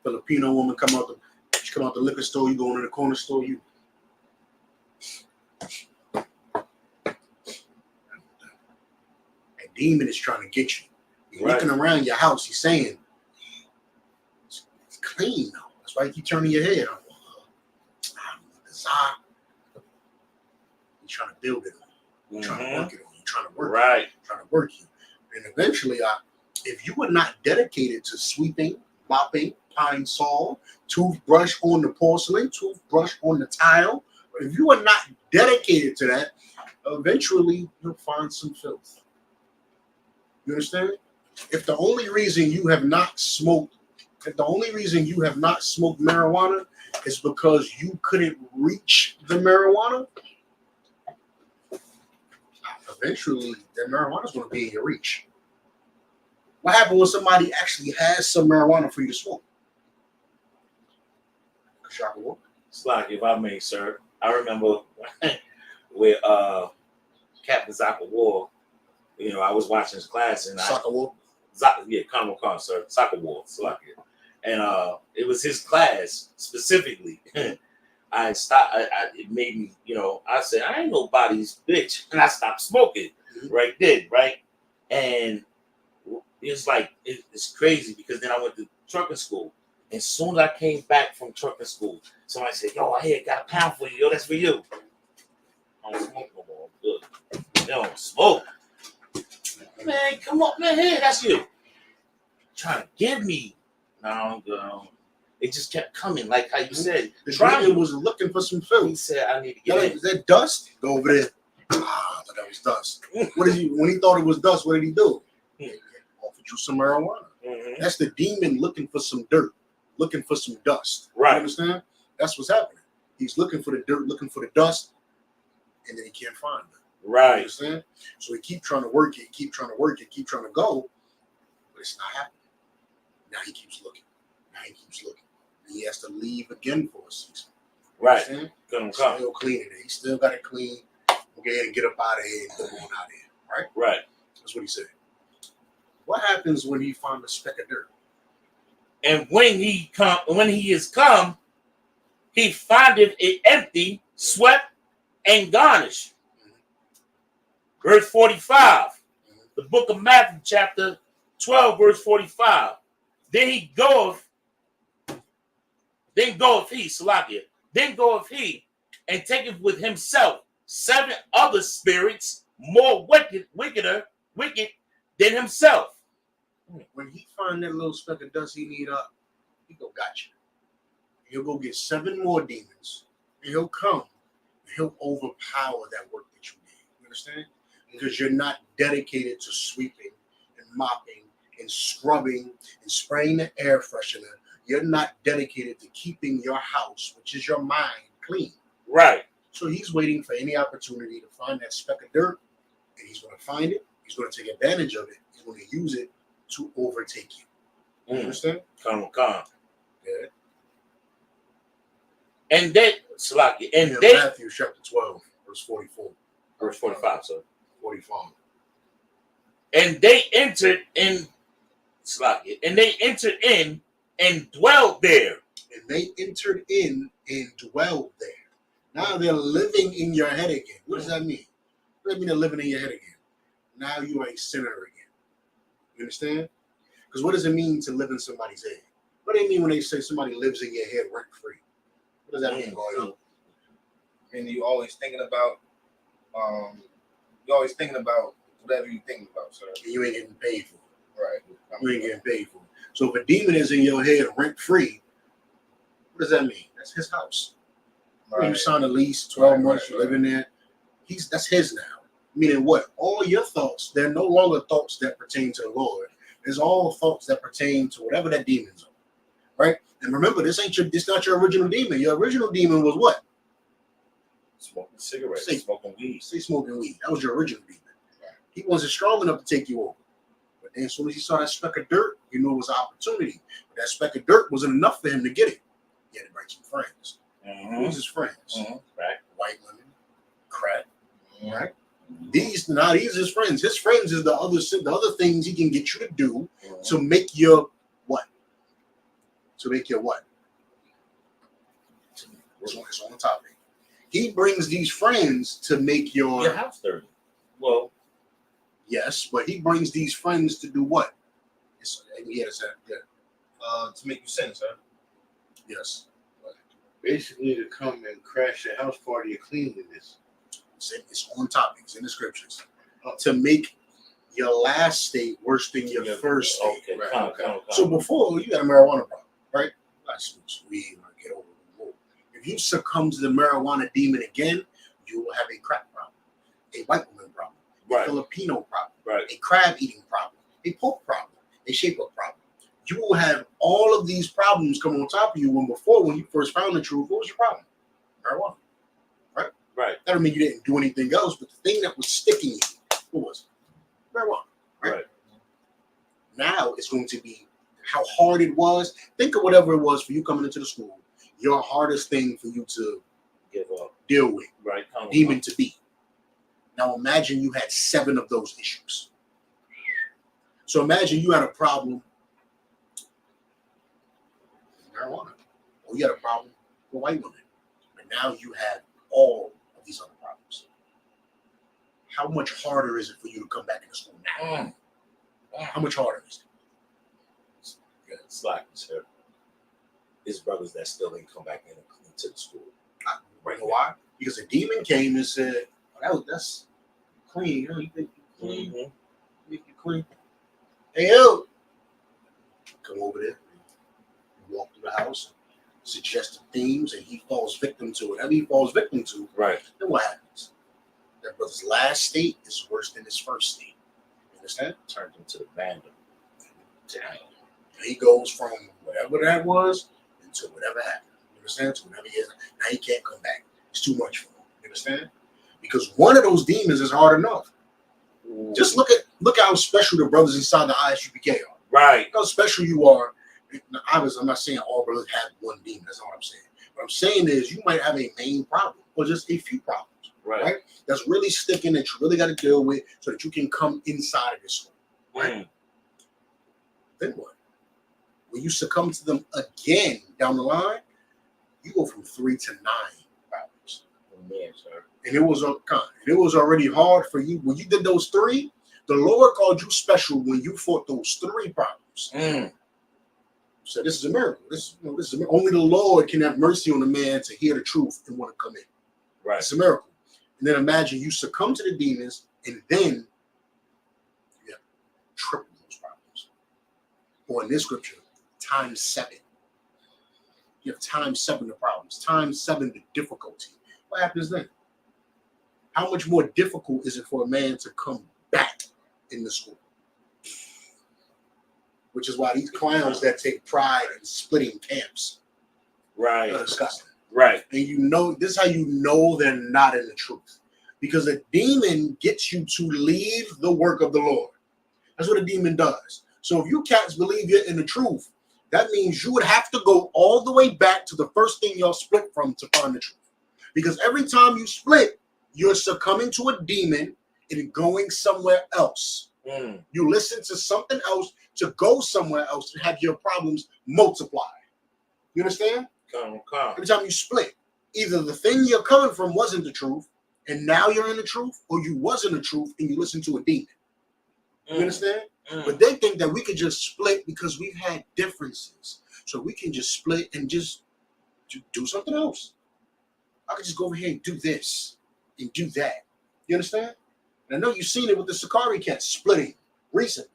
[SPEAKER 15] Filipino woman come out the liquor store, you go into the corner store, you. That demon is trying to get you. He's looking around your house, he's saying, it's clean though. That's why you keep turning your head. He's trying to build it on you. He's trying to work it on you. Trying to work you. Trying to work you. And eventually, if you were not dedicated to sweeping, mopping, pine saw, toothbrush on the porcelain, toothbrush on the tile, if you are not dedicated to that, eventually you'll find some filth. You understand? If the only reason you have not smoked marijuana is because you couldn't reach the marijuana, eventually that marijuana is going to be in your reach. What happened when somebody actually has some marijuana for you to smoke?
[SPEAKER 14] It's like, if I may, sir, I remember with Captain Zaka War, I was watching his class and
[SPEAKER 15] Soccer War?
[SPEAKER 14] Common Khan, sir. Soccer War, and it was his class specifically. I stopped. It made me, I said, I ain't nobody's bitch, and I stopped smoking right then, right? And it's like it's crazy because then I went to trucking school, and as soon as I came back from trucking school, somebody said, "Yo, I here got a pound for you. Yo, that's for you." I don't smoke no more. Good. You don't smoke, man. Come on, man. Here, that's you. Trying to give me. No, girl. It just kept coming, like how you said.
[SPEAKER 15] The dragon was looking for some food.
[SPEAKER 14] He said, "I need to get in."
[SPEAKER 15] Is that dust? Go over there. I thought that was dust. When he thought it was dust, what did he do? Off juice some marijuana. That's the demon looking for some dirt, looking for some dust.
[SPEAKER 1] Right.
[SPEAKER 15] You understand? That's what's happening. He's looking for the dirt, looking for the dust, and then he can't find it.
[SPEAKER 1] Right.
[SPEAKER 15] You understand? So he keep trying to work it, keep trying to work it, keep trying to go, but it's not happening. Now he keeps looking. Now he keeps looking. And he has to leave again for a season.
[SPEAKER 1] Right.
[SPEAKER 15] Still cleaning it. He still got it clean. Okay, and get up out of here and go on out of here. Right?
[SPEAKER 1] Right.
[SPEAKER 15] That's what he said. What happens when he finds a speck of dirt?
[SPEAKER 1] And when he is come, he findeth it empty, swept, and garnished. Verse 45. The book of Matthew, chapter 12, verse 45. Then goeth he, and taketh with himself 7 other spirits more wicked than himself.
[SPEAKER 15] When he find that little speck of dust he need up, he go, gotcha. He'll go get 7 more demons, and he'll come, and he'll overpower that work that you did. You understand? Because you're not dedicated to sweeping and mopping and scrubbing and spraying the air freshener. You're not dedicated to keeping your house, which is your mind, clean.
[SPEAKER 1] Right. So
[SPEAKER 15] he's waiting for any opportunity to find that speck of dirt, and he's going to find it. He's going to take advantage of it. He's going to use it to overtake you. You understand?
[SPEAKER 1] Come.
[SPEAKER 15] Yeah.
[SPEAKER 1] And they,
[SPEAKER 15] Matthew chapter 12, verse 44.
[SPEAKER 1] Verse 45, sir.
[SPEAKER 15] 45.
[SPEAKER 1] And they entered in, and dwelled there.
[SPEAKER 15] And they entered in and dwelled there. Now they're living in your head again. What does that mean? What does that mean they're living in your head again? Now you are a sinner again. You understand? Because what does it mean to live in somebody's head? What do they mean when they say somebody lives in your head rent free? What does that mean, boy?
[SPEAKER 16] And you're always thinking about whatever you're thinking about, sir.
[SPEAKER 15] And you ain't getting paid for it.
[SPEAKER 16] Right.
[SPEAKER 15] You ain't getting paid for it. So if a demon is in your head rent free, what does that mean? That's his house. Right. You sign a lease, 12 months, you live in there. That's his now. Meaning what? All your thoughts, they're no longer thoughts that pertain to the Lord. It's all thoughts that pertain to whatever that demon's on. Right? And remember, this not your original demon. Your original demon was what?
[SPEAKER 1] Smoking cigarettes, smoking weed.
[SPEAKER 15] Say smoking weed. That was your original demon. Right. He wasn't strong enough to take you over. But then as soon as he saw that speck of dirt, you knew it was an opportunity. But that speck of dirt wasn't enough for him to get it. He had to bring some friends. Who was his friends?
[SPEAKER 1] Right.
[SPEAKER 15] White women, crack. Right. These are his friends. His friends is the other things he can get you to do to make your what? To make your what? It's on the topic. He brings these friends to make your
[SPEAKER 1] house dirty. Well,
[SPEAKER 15] yes, but he brings these friends to do what?
[SPEAKER 16] To make you sin, sir.
[SPEAKER 15] Yes.
[SPEAKER 1] Basically, to come and crash your house party of cleanliness.
[SPEAKER 15] It's on topic. It's in the scriptures. To make your last state worse than your first state.
[SPEAKER 1] Okay.
[SPEAKER 15] Right? So before, you got a marijuana problem, right? I smoke some weed and I get over the mold. If you succumb to the marijuana demon again, you will have a crack problem, a white woman problem, a Filipino problem, a crab eating problem, a pork problem, a shape-up problem. You will have all of these problems come on top of you when you first found the truth, what was your problem? Marijuana. Right. That don't mean you didn't do anything else, but the thing that was sticking you, what was it? Marijuana. Right. Now it's going to be how hard it was. Think of whatever it was for you coming into the school. Your hardest thing for you to
[SPEAKER 1] give up,
[SPEAKER 15] deal with, demon to beat. Now imagine you had 7 of those issues. So imagine you had a problem with marijuana, or you had a problem with white women, but now you have all of these other problems. How much harder is it for you to come back into school now? How much harder is it?
[SPEAKER 1] Yeah, it's like his brothers that still didn't come back into the school.
[SPEAKER 15] You know why? Because a demon came and said, that's clean. You know, you think you're clean? You think you're clean? Hey, yo! Come over there. You walk through the house, suggest themes, and he falls victim to whatever he falls victim to.
[SPEAKER 1] Right.
[SPEAKER 15] Then what happens? That brother's last state is worse than his first state. You understand?
[SPEAKER 1] Turned him to the vandal.
[SPEAKER 15] He goes from whatever that was into whatever happened. You understand? To whatever he is. Now he can't come back. It's too much for him. You understand? Because one of those demons is hard enough. Just look how special the brothers inside the ISUPK are.
[SPEAKER 1] Right.
[SPEAKER 15] Look how special you are. Now, obviously, I'm not saying all brothers have one demon. That's not what I'm saying. What I'm saying is you might have a main problem or just a few problems. Right? That's really sticking that you really got to deal with so that you can come inside of this one. Right? Then what? When you succumb to them again down the line, you go from 3 to 9 problems.
[SPEAKER 1] Man, sir.
[SPEAKER 15] And it was already hard for you. When you did those 3, the Lord called you special when you fought those 3 problems. So this is a miracle. This is a miracle. Only the Lord can have mercy on a man to hear the truth and want to come in.
[SPEAKER 1] Right.
[SPEAKER 15] It's a miracle. And then imagine you succumb to the demons, and then you have triple those problems. Or in this scripture, times 7. You have times 7 the problems, times 7 the difficulty. What happens then? How much more difficult is it for a man to come back in the school? Which is why these clowns that take pride in splitting camps are disgusting.
[SPEAKER 1] Right.
[SPEAKER 15] And you know, this is how you know they're not in the truth. Because a demon gets you to leave the work of the Lord. That's what a demon does. So if you cats believe you're in the truth, that means you would have to go all the way back to the first thing y'all split from to find the truth. Because every time you split, you're succumbing to a demon and going somewhere else. You listen to something else to go somewhere else and have your problems multiply. You understand? Every time you split, either the thing you're coming from wasn't the truth, and now you're in the truth, or you wasn't the truth and you listen to a demon. You understand? But they think that we could just split because we've had differences. So we can just split and just do something else. I could just go over here and do this and do that. You understand? And I know you've seen it with the Sakari cats splitting recently.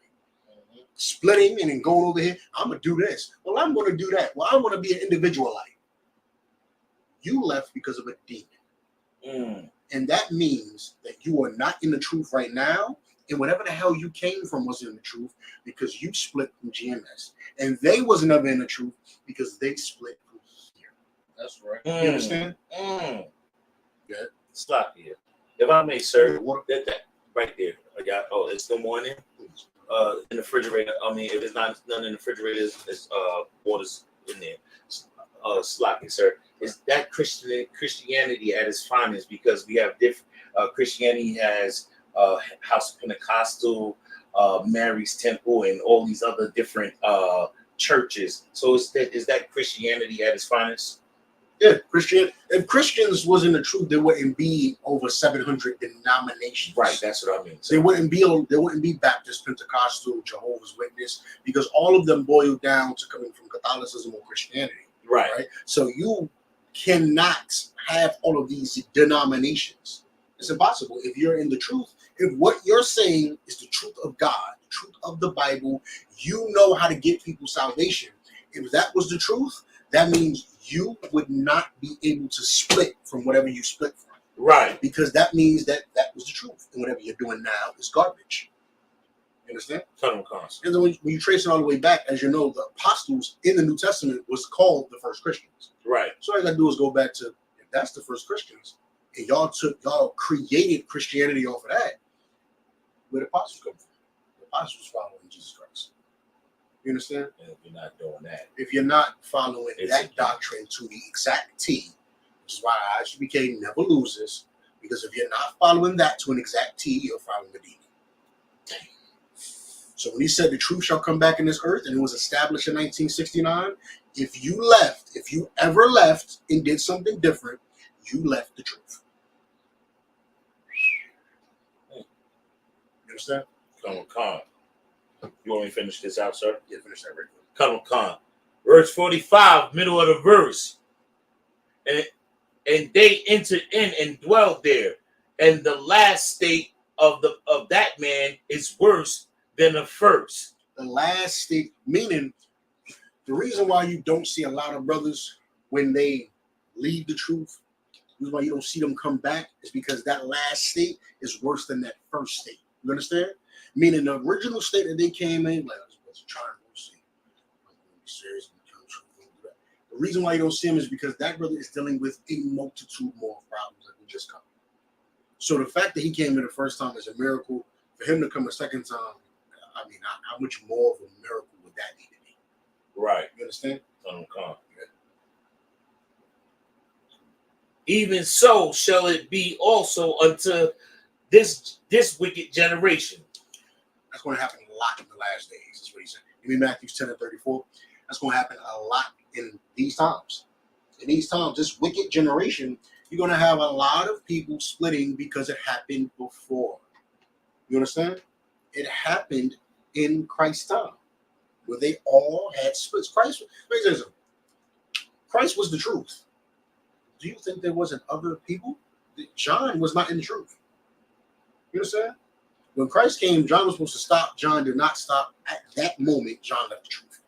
[SPEAKER 15] Splitting and then going over here. I'm going to do this. Well, I'm going to do that. Well, I'm going to be an individualite. You left because of a demon. And that means that you are not in the truth right now. And whatever the hell you came from wasn't in the truth because you split from GMS. And they wasn't ever in the truth because they split from here.
[SPEAKER 16] That's right.
[SPEAKER 15] You understand?
[SPEAKER 1] Yeah. Stop here. If I may, sir, that right there. It's still morning. In the refrigerator. I mean, if it's not none in the refrigerator, it's water's in there. Sloppy, sir. Is that Christianity at its finest? Because we have different. Christianity has House of Pentecostal, Mary's Temple, and all these other different churches. So is that Christianity at its finest?
[SPEAKER 15] Yeah, if Christians wasn't the truth, there wouldn't be over 700 denominations.
[SPEAKER 1] Right, that's what I mean.
[SPEAKER 15] There wouldn't be Baptist, Pentecostal, Jehovah's Witness, because all of them boil down to coming from Catholicism or Christianity. Right. So you cannot have all of these denominations. It's impossible. If you're in the truth, if what you're saying is the truth of God, the truth of the Bible, you know how to get people salvation. If that was the truth, that means you would not be able to split from whatever you split from.
[SPEAKER 1] Right.
[SPEAKER 15] Because that means that was the truth. And whatever you're doing now is garbage. You understand? And then when you trace it all the way back, as you know, the apostles in the New Testament was called the first Christians.
[SPEAKER 1] Right.
[SPEAKER 15] So all you got to do is go back to, if that's the first Christians, and y'all created Christianity off of that, where the apostles come from? The apostles following Jesus Christ. You understand?
[SPEAKER 1] And if you're not doing that.
[SPEAKER 15] If you're not following that doctrine to the exact T, which is why ISUPK never loses, because if you're not following that to an exact T, you're following the demon. So when he said the truth shall come back in this earth, and it was established in 1969, if you ever left and did something different, you left the truth. You understand?
[SPEAKER 1] Colonel Khan. You want me to finish this out, sir?
[SPEAKER 15] Yeah, finish that right quick.
[SPEAKER 1] Colonel Khan. Verse 45, middle of the verse. And they entered in and dwelled there. And the last state of that man is worse than the first.
[SPEAKER 15] The last state, meaning the reason why you don't see a lot of brothers when they leave the truth, the reason why you don't see them come back is because that last state is worse than that first state. You understand? Meaning the original state that they came in, like, was trying to adversaries. The reason why you don't see him is because that brother is dealing with a multitude more problems that we just covered. So the fact that he came in the first time is a miracle. For him to come a second time, I mean, how much more of a miracle would that need to be?
[SPEAKER 14] Right.
[SPEAKER 15] You understand?
[SPEAKER 14] Yeah. Even so shall it be also unto this wicked generation.
[SPEAKER 15] That's going to happen a lot in the last days. That's what he said. You mean Matthew 10 and 34? That's going to happen a lot in these times. In these times, this wicked generation, you're going to have a lot of people splitting because it happened before. You understand? It happened in Christ's time, where they all had splits. Christ was the truth. Do you think there wasn't other people? John was not in the truth. You understand? When Christ came, John was supposed to stop. John did not stop. At that moment, John left the truth.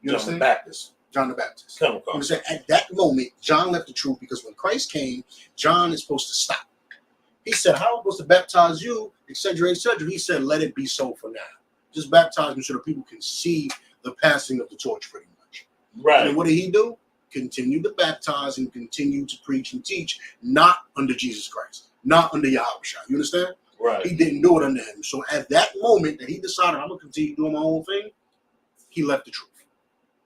[SPEAKER 15] You
[SPEAKER 14] John
[SPEAKER 15] understand?
[SPEAKER 14] the Baptist.
[SPEAKER 15] John the Baptist.
[SPEAKER 14] Come
[SPEAKER 15] You understand? At that moment, John left the truth because when Christ came, John is supposed to stop. He said, how am I supposed to baptize you? Etc., etc. He said, let it be so for now. Just baptize me so that people can see the passing of the torch pretty much.
[SPEAKER 14] Right.
[SPEAKER 15] And what did he do? Continue to baptize and continue to preach and teach, not under Jesus Christ, not under Yahushua. You understand?
[SPEAKER 14] Right.
[SPEAKER 15] He didn't do it under him. So at that moment that he decided, I'm going to continue doing my own thing, he left the truth.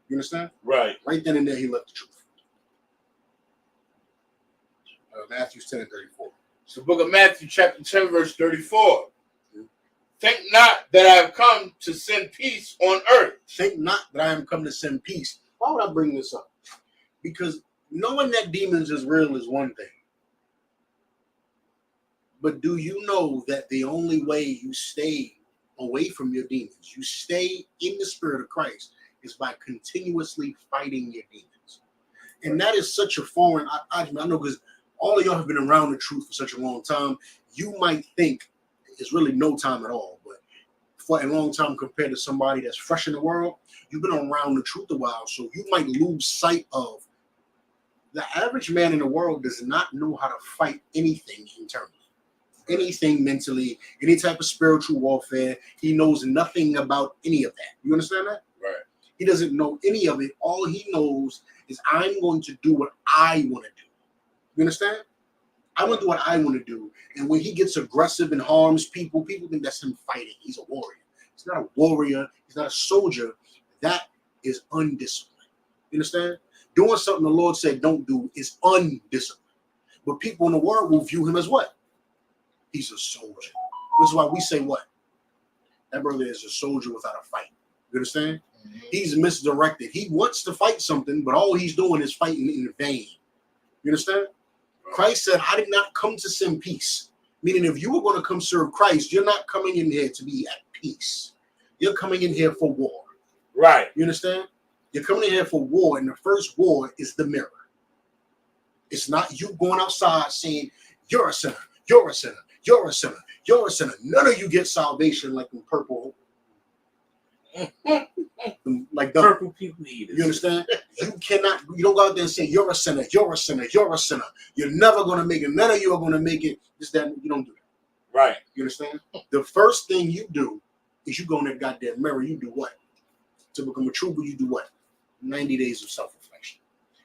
[SPEAKER 15] You understand?
[SPEAKER 14] Right.
[SPEAKER 15] Right then and there, he left the truth. Matthew 10 and 34.
[SPEAKER 1] It's the book of Matthew, chapter 10, verse 34. Think not that I have come to send peace on earth.
[SPEAKER 15] Think not that I am come to send peace. Why would I bring this up? Because knowing that demons is real is one thing. But do you know that the only way you stay away from your demons, you stay in the spirit of Christ, is by continuously fighting your demons? And that is such a foreign, I know, because all of y'all have been around the truth for such a long time. You might think it's really no time at all, but for a long time compared to somebody that's fresh in the world, you've been around the truth a while, so you might lose sight of the average man in the world does not know how to fight anything internally, anything mentally, any type of spiritual warfare. He knows nothing about any of that. You understand that?
[SPEAKER 1] Right.
[SPEAKER 15] He doesn't know any of it. All he knows is I'm going to do what I want to do. You understand? I want to do what I want to do. And when he gets aggressive and harms people, people think that's him fighting. He's a warrior. He's not a warrior. He's not a soldier. That is undisciplined. You understand? Doing something the Lord said don't do is undisciplined. But people in the world will view him as what? He's a soldier. Which is why we say what? That brother is a soldier without a fight. You understand? Mm-hmm. He's misdirected. He wants to fight something, but all he's doing is fighting in vain. You understand? Christ said, I did not come to send peace. Meaning if you were going to come serve Christ, you're not coming in here to be at peace. You're coming in here for war.
[SPEAKER 14] Right.
[SPEAKER 15] You understand? You're coming in here for war, and the first war is the mirror. It's not you going outside saying, you're a sinner, you're a sinner, you're a sinner, you're a sinner. None of you get salvation like the purple. Like the
[SPEAKER 14] purple people eaters.
[SPEAKER 15] You understand? You don't go out there and say, you're a sinner, you're a sinner, you're a sinner. You're never going to make it. None of you are going to make it. Just that you don't do that.
[SPEAKER 14] Right.
[SPEAKER 15] You understand? The first thing you do is you go in that goddamn mirror. You do what? To become a trooper, you do what? 90 days of self-reflection.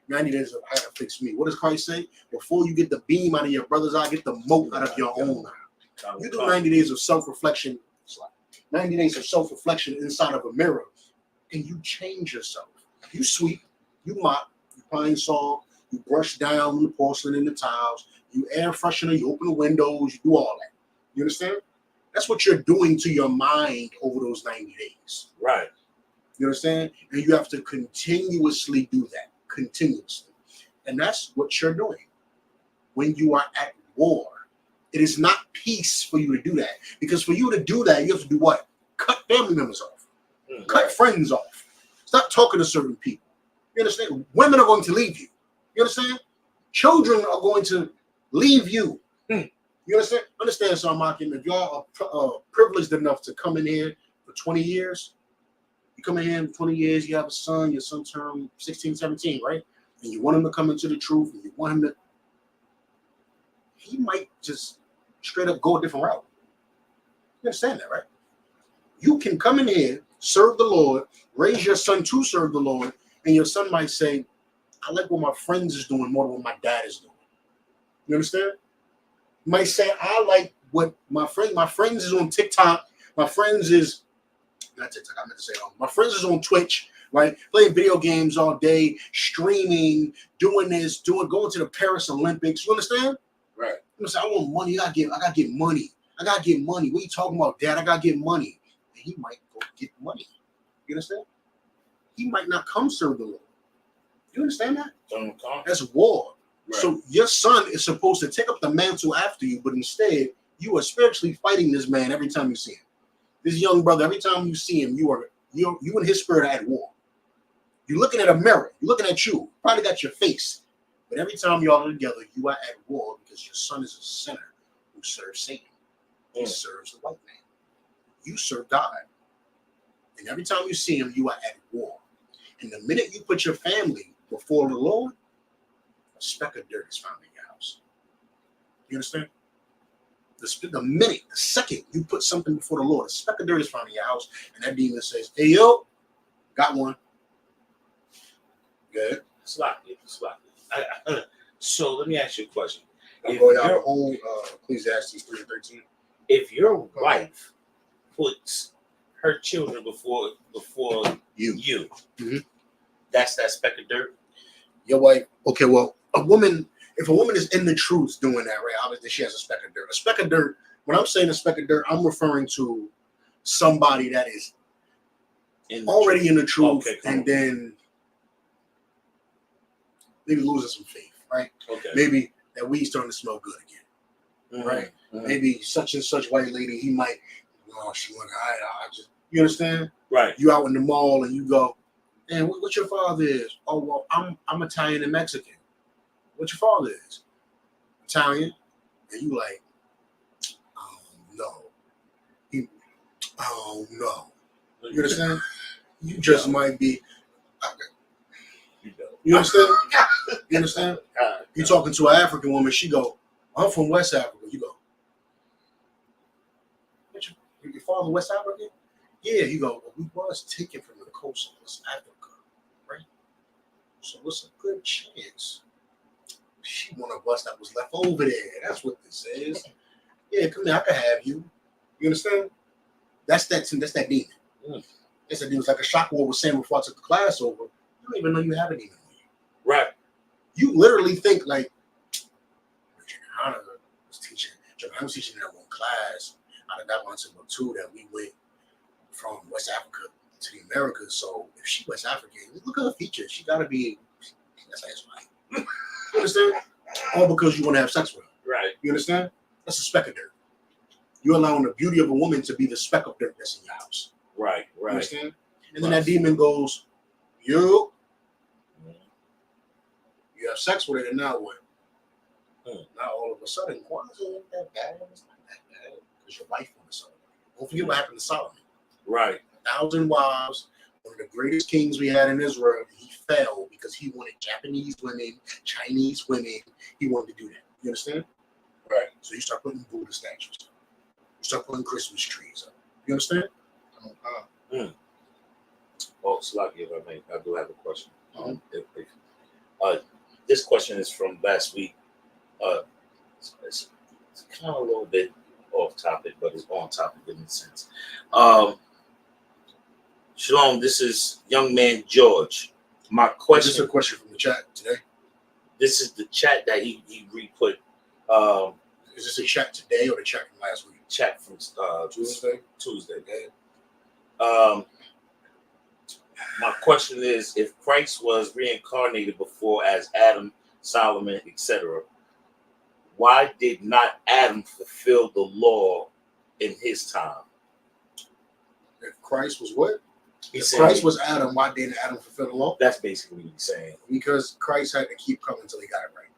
[SPEAKER 15] 90 days of how to fix me. What does Christ say? Before you get the beam out of your brother's eye, get the mote out of your own eye. You do 90 days of self-reflection. 90 days of self-reflection inside of a mirror, and you change yourself. You sweep, you mop, you pine saw, you brush down the porcelain and the tiles, you air freshener, you open the windows, you do all that. You understand? That's what you're doing to your mind over those 90 days.
[SPEAKER 14] Right.
[SPEAKER 15] You understand? And you have to continuously do that. Continuously. And that's what you're doing when you are at war. It is not peace for you to do that. Because for you to do that, you have to do what? Cut family members off. Cut friends off. Stop talking to certain people. You understand? Women are going to leave you. You understand? Children are going to leave you. You understand? Understand, Sarmakim, if y'all are privileged enough to come in here for 20 years, you come in here for 20 years, you have a son, your son turned 16, 17, right? And you want him to come into the truth, and you want him to, he might just straight up go a different route. You understand that, right? You can come in here, serve the Lord, Raise your son to serve the Lord, and your son might say, I like what my friends is doing more than what my dad is doing. You understand? You might say, I like what my friends is on TikTok. My friends is not TikTok. I meant to say, my friends is on Twitch, right? Playing video games all day, streaming, doing this, going to the Paris Olympics. You understand?
[SPEAKER 1] Right.
[SPEAKER 15] You know, say, I want money. I gotta get money. I gotta get money. What are you talking about, Dad? I gotta get money. And he might go get money. You understand? He might not come serve the Lord. You understand that? That's war. Right. So your son is supposed to take up the mantle after you, but instead you are spiritually fighting this man every time you see him. This young brother, every time you see him, you and his spirit are at war. You're looking at a mirror. You're looking at you. Probably got your face. But every time y'all are together, you are at war because your son is a sinner who serves Satan. He serves the white man. You serve God. And every time you see him, you are at war. And the minute you put your family before the Lord, a speck of dirt is found in your house. You understand? The second you put something before the Lord, a speck of dirt is found in your house, and that demon says, hey, yo, got one. Good.
[SPEAKER 1] Slap it. So let me ask you a question.
[SPEAKER 15] If your whole Ecclesiastes 3:13.
[SPEAKER 1] If your wife puts her children before you,
[SPEAKER 15] mm-hmm.
[SPEAKER 1] That's that speck of dirt.
[SPEAKER 15] Your wife, okay, well, if a woman is in the truth doing that, right? Obviously, she has a speck of dirt. A speck of dirt. When I'm saying a speck of dirt, I'm referring to somebody that is already in the truth, and then maybe losing some faith, right?
[SPEAKER 1] Okay.
[SPEAKER 15] Maybe that weed's starting to smell good again, right? Mm-hmm. Maybe such and such white lady, he might, she went, I just, you understand?
[SPEAKER 1] Right.
[SPEAKER 15] You out in the mall and you go, man, what your father is? Oh, well, I'm Italian and Mexican. What your father is? Italian. And you like, oh no. Oh no. You understand? You just might be. You understand? You understand? You talking to an African woman, she go, I'm from West Africa. You go, your father West African? Yeah, you go, well, we was taken from the coast of West Africa, right? So what's a good chance she one of us that was left over there? That's what this is. Yeah, come here, I can have you. You understand? That's that demon. That's that demon. It's like a shock war was saying before I took the class over. You don't even know you have a demon on you.
[SPEAKER 1] Right.
[SPEAKER 15] You literally think like YAHANNA was teaching. I was teaching in that one class out of that one to two that we went from West Africa to the Americas. So if she West African, look at her features. She gotta be. That's right. You understand? All because you want to have sex with her.
[SPEAKER 1] Right.
[SPEAKER 15] You understand? That's a speck of dirt. You're allowing the beauty of a woman to be the speck of dirt that's in your house.
[SPEAKER 1] Right.
[SPEAKER 15] You understand? And then that demon goes, you have sex with it, and now what? Now all of a sudden, Kwanzaa ain't that bad. It's not that bad because your wife on the Solomon. Don't forget what happened to Solomon.
[SPEAKER 1] Right.
[SPEAKER 15] 1,000 wives. One of the greatest kings we had in Israel. He fell because he wanted Japanese women, Chinese women. He wanted to do that. You understand?
[SPEAKER 1] Right.
[SPEAKER 15] So you start putting Buddha statues up. You start putting Christmas trees up. You understand?
[SPEAKER 1] Well, Slaki, if I do have a question. This question is from last week. It's kind of a little bit off topic, but it's on topic in a sense. Shalom, this is young man George. My question.
[SPEAKER 15] Is this a question from the chat today?
[SPEAKER 1] This is the chat that he re-put.
[SPEAKER 15] Is this a chat today or the chat from last week?
[SPEAKER 1] Chat from
[SPEAKER 15] Tuesday.
[SPEAKER 1] My question is, if Christ was reincarnated before as Adam, Solomon, etc., why did not Adam fulfill the law in his time?
[SPEAKER 15] If Christ was what?
[SPEAKER 1] If
[SPEAKER 15] Christ was Adam, why didn't Adam fulfill the law?
[SPEAKER 1] That's basically what he's saying.
[SPEAKER 15] Because Christ had to keep coming until he got it right.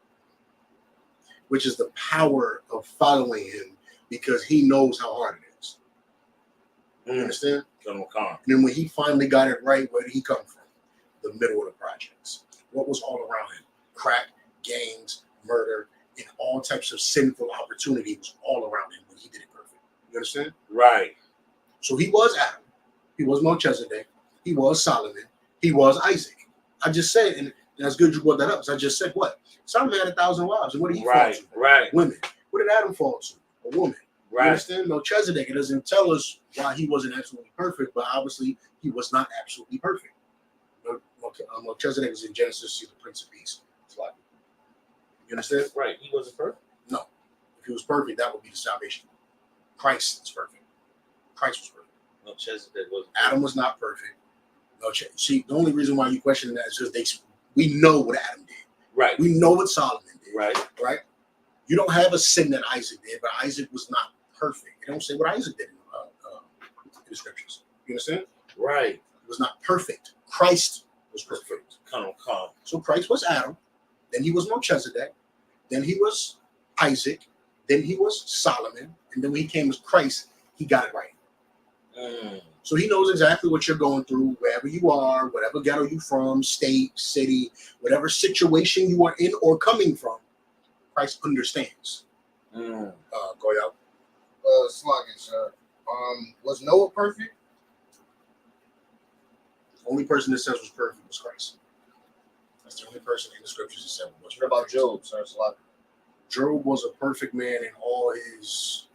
[SPEAKER 15] Which is the power of following him, because he knows how hard it is. You understand? And then when he finally got it right, where did he come from? The middle of the projects. What was all around him? Crack, gangs, murder, and all types of sinful opportunity was all around him when he did it perfect. You understand?
[SPEAKER 1] Right.
[SPEAKER 15] So he was Adam. He was Melchizedek. He was Solomon. He was Isaac. I just said, and that's good you brought that up. So I just said what? Solomon had 1,000 wives. And what did he fall to?
[SPEAKER 1] Right.
[SPEAKER 15] Women. What did Adam fall to? A woman.
[SPEAKER 1] Right.
[SPEAKER 15] You understand? Melchizedek, it doesn't tell us why he wasn't absolutely perfect, but obviously he was not absolutely perfect. Melchizedek was in Genesis, he's the Prince of Peace. It's like, you understand?
[SPEAKER 1] Right. He wasn't perfect.
[SPEAKER 15] No. If he was perfect, that would be the salvation. Christ is perfect. Christ was perfect.
[SPEAKER 1] Melchizedek was.
[SPEAKER 15] Adam was not perfect. See, the only reason why you question that is because we know what Adam did.
[SPEAKER 1] Right.
[SPEAKER 15] We know what Solomon did.
[SPEAKER 1] Right.
[SPEAKER 15] Right. You don't have a sin that Isaac did, but Isaac was not perfect. It don't say what Isaac did in the scriptures. You understand?
[SPEAKER 1] Right.
[SPEAKER 15] It was not perfect. Christ was perfect.
[SPEAKER 1] Come.
[SPEAKER 15] So Christ was Adam, then he was Melchizedek, then he was Isaac, then he was Solomon, and then when he came as Christ, he got it right. So he knows exactly what you're going through, wherever you are, whatever ghetto you're from, state, city, whatever situation you are in or coming from. Christ understands. Go out.
[SPEAKER 16] Sluggish. Was Noah perfect?
[SPEAKER 15] The only person that says was perfect was Christ. That's the only person in the scriptures that said was perfect.
[SPEAKER 16] What about Job, sir? Sluggish.
[SPEAKER 15] Job was a perfect man in all his.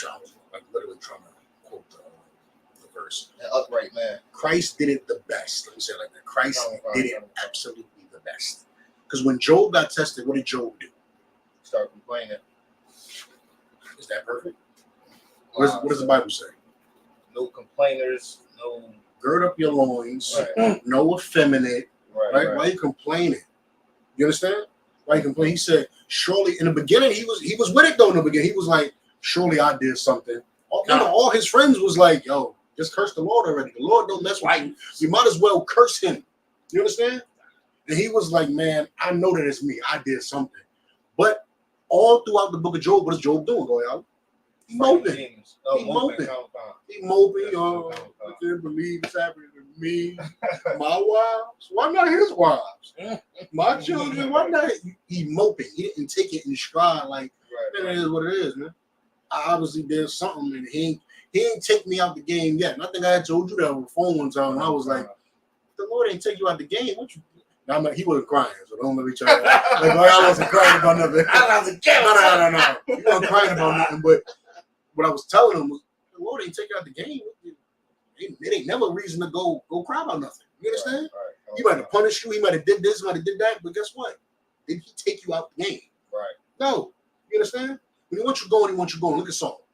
[SPEAKER 15] I was like literally trying to quote the verse.
[SPEAKER 16] An upright man.
[SPEAKER 15] Christ did it the best. Let me say it like that. Christ did it absolutely the best. Because when Job got tested, what did Job do?
[SPEAKER 16] Start complaining.
[SPEAKER 15] Is that perfect? What does the Bible say?
[SPEAKER 16] No complainers. No.
[SPEAKER 15] Gird up your loins.
[SPEAKER 16] Right.
[SPEAKER 15] No effeminate.
[SPEAKER 16] Right.
[SPEAKER 15] Why are you complaining? You understand? Why you complaining? He said, surely in the beginning, he was with it though in the beginning. He was like, surely I did something. All his friends was like, yo, just curse the Lord already. The Lord don't mess with you. You might as well curse him. You understand? And he was like, man, I know that it's me. I did something. But all throughout the book of Job, what is Job doing? Go out. He moping. He moping. He moping. I can't believe it's happening to me. My wives. Why not his wives? My children. Why not? He moping. He didn't take it in stride like, man, it is what it is, man. I obviously did something, and he ain't take me out the game yet. And I think I had told you that on the phone one time, and I was like, the Lord ain't take you out the game. What you? Now, he wasn't crying, so don't let me try that. Like, I wasn't crying about nothing. No. He wasn't crying about nothing, but what I was telling him was, the Lord ain't take you out the game. It ain't never a reason to go cry about nothing. You understand? Right. He might have punished you. He might have did this, might have did that, but guess what? Did he take you out the game? Right. No. You understand? When he wants you going, he wants you going. Look at Saul.